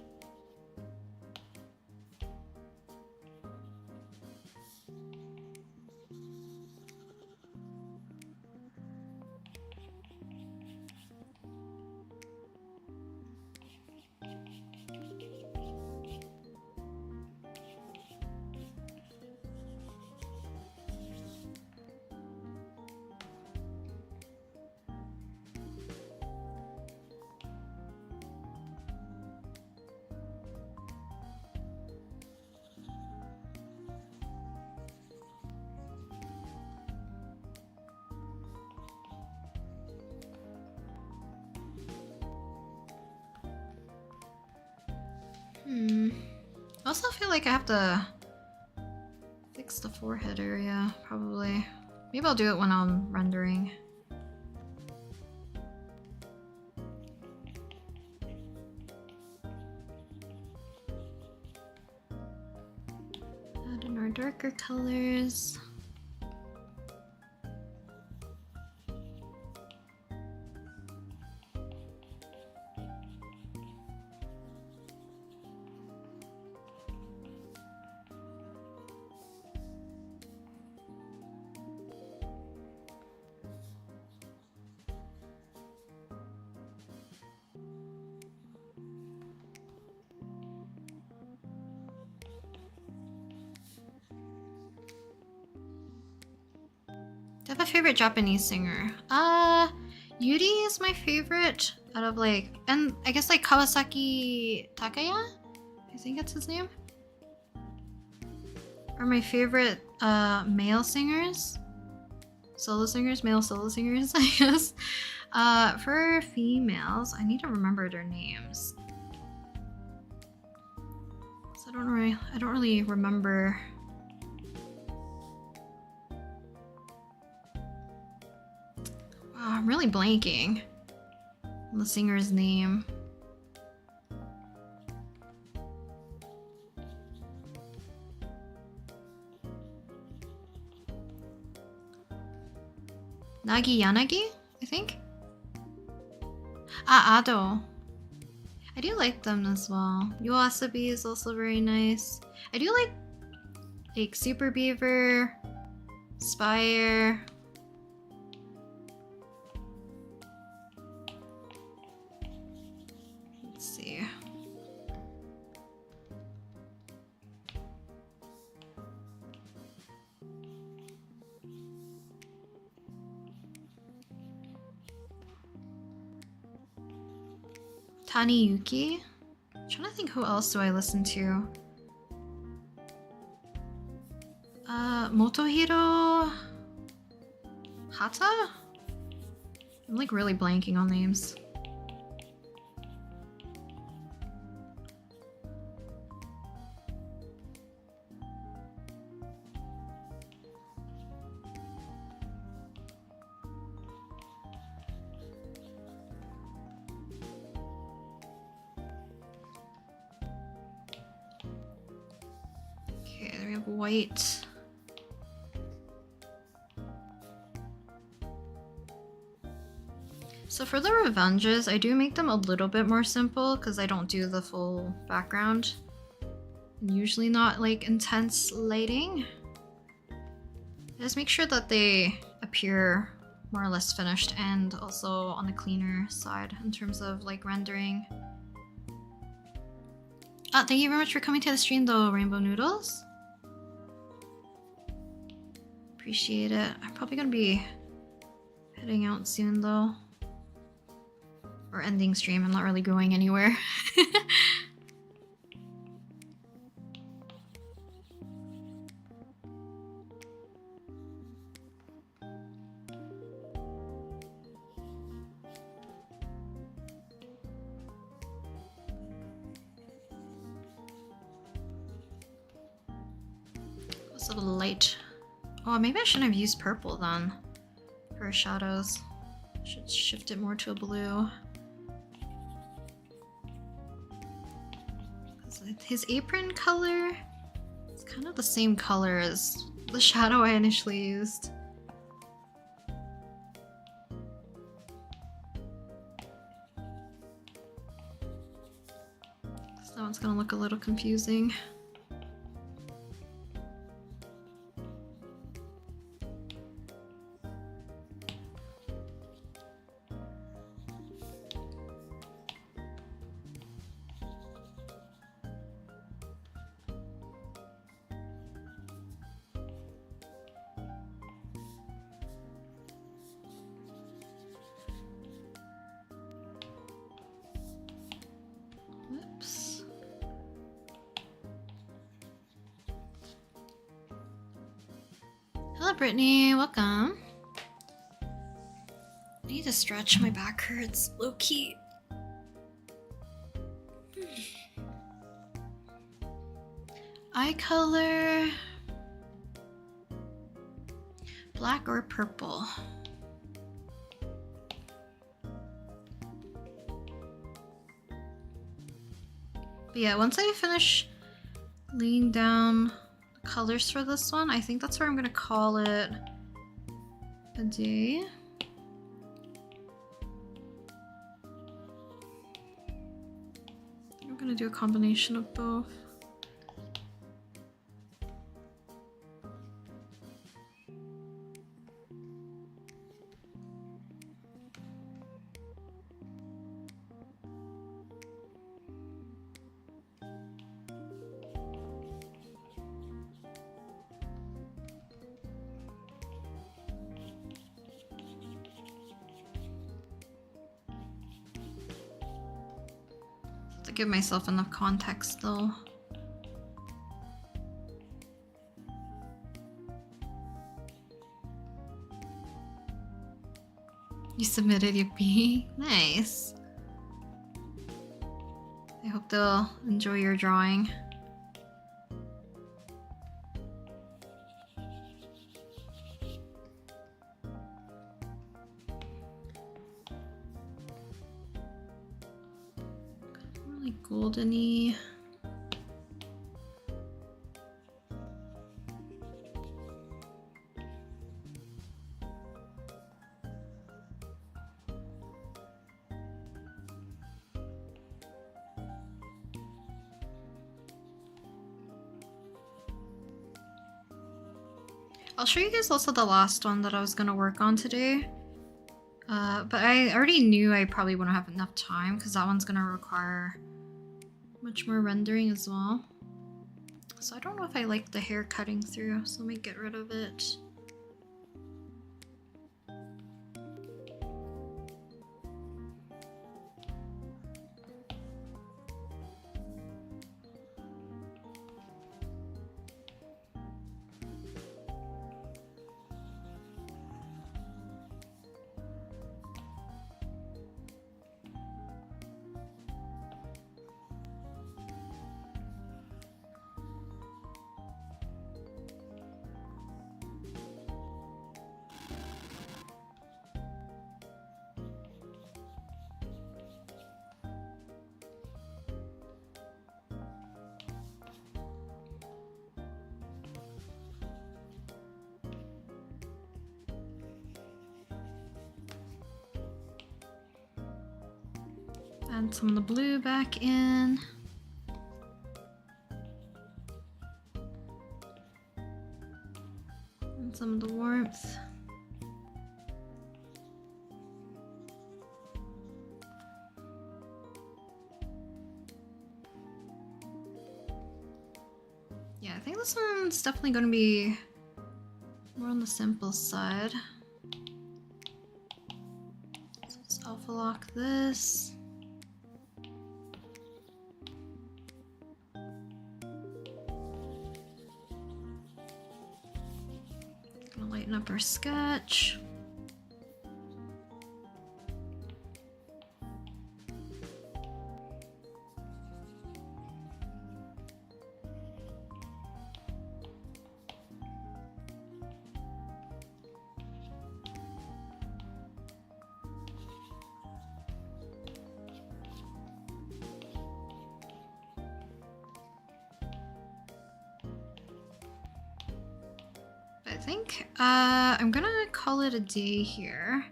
I also feel like I have to fix the forehead area, probably. Maybe I'll do it when I'm rendering. Add in our darker colors. Do you have a favorite Japanese singer? Yuri is my favorite out of like, and I guess like Kawasaki Takaya? I think that's his name. are my favorite male singers. Solo singers, male solo singers, I guess. For females, I need to remember their names. So I don't really remember. Wow, I'm really blanking on the singer's name. Nagi Yanagi, I think? Ah, Ado. I do like them as well. Yoasobi is also very nice. I do like Super Beaver, Spire. Let's see. Taniyuki? I'm trying to think who else do I listen to. Motohiro Hata? I'm like really blanking on names. Okay, we have white. So for the revenges, I do make them a little bit more simple because I don't do the full background. Usually not like intense lighting. Just make sure that they appear more or less finished and also on the cleaner side in terms of like rendering. Thank you very much for coming to the stream though, Rainbow Noodles. Appreciate it. I'm probably gonna be heading out soon though. Or ending stream, I'm not really going anywhere. What's a little light? Oh, maybe I shouldn't have used purple then for shadows. Should shift it more to a blue. His apron color is kind of the same color as the shadow I initially used. So that one's gonna look a little confusing. Hello, Brittany. Welcome. I need to stretch. My back hurts. Low key. Eye color. Black or purple? But yeah, once I finish laying down colors for this one, I think that's where I'm gonna call it a day. I'm gonna do a combination of both. To give myself enough context though. You submitted your B? Nice. I hope they'll enjoy your drawing. Really goldeny. I'll show you guys also the last one that I was gonna work on today. But I already knew I probably wouldn't have enough time because that one's gonna require much more rendering as well. So I don't know if I like the hair cutting through, so let me get rid of it. Add some of the blue back in. And some of the warmth. Yeah, I think this one's definitely going to be more on the simple side. So let's alpha lock this. Lighten up our sketch. I think I'm gonna call it a day here.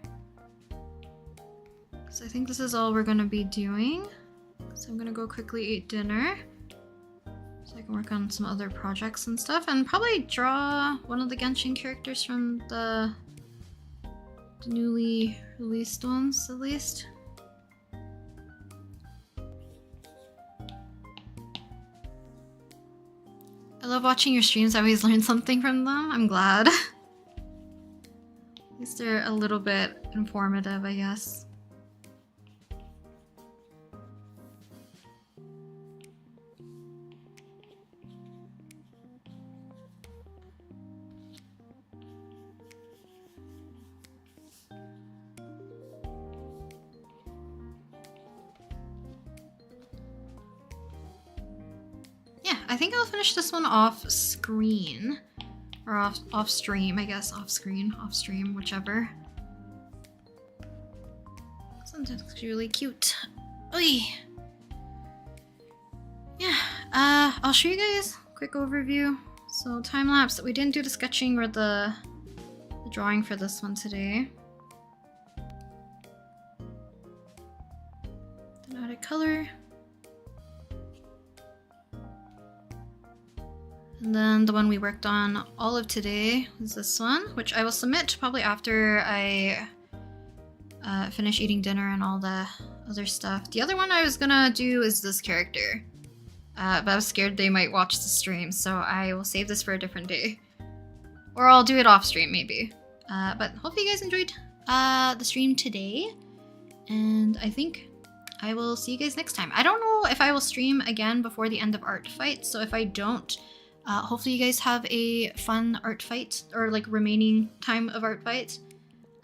So I think this is all we're gonna be doing. So I'm gonna go quickly eat dinner so I can work on some other projects and stuff, and probably draw one of the Genshin characters from the newly released ones at least. I love watching your streams. I always learn something from them. I'm glad. At least they're a little bit informative, I guess. I think I'll finish this one off screen. Or off stream, I guess. Off screen, off stream, whichever. Sometimes it's really cute. Oy! Yeah, I'll show you guys a quick overview. So time lapse. We didn't do the sketching or the drawing for this one today. Then added color. And then the one we worked on all of today was this one, which I will submit probably after I finish eating dinner and all the other stuff. The other one I was gonna do is this character, but I was scared they might watch the stream, so I will save this for a different day. Or I'll do it off stream maybe. But hopefully you guys enjoyed the stream today, and I think I will see you guys next time. I don't know if I will stream again before the end of Art Fight, so if I don't, hopefully you guys have a fun art fight, or like remaining time of Art Fight.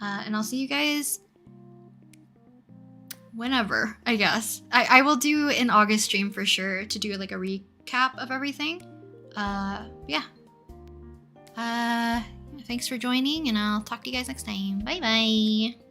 And I'll see you guys whenever, I guess. I will do an August stream for sure to do like a recap of everything. Yeah. Thanks for joining, and I'll talk to you guys next time. Bye bye.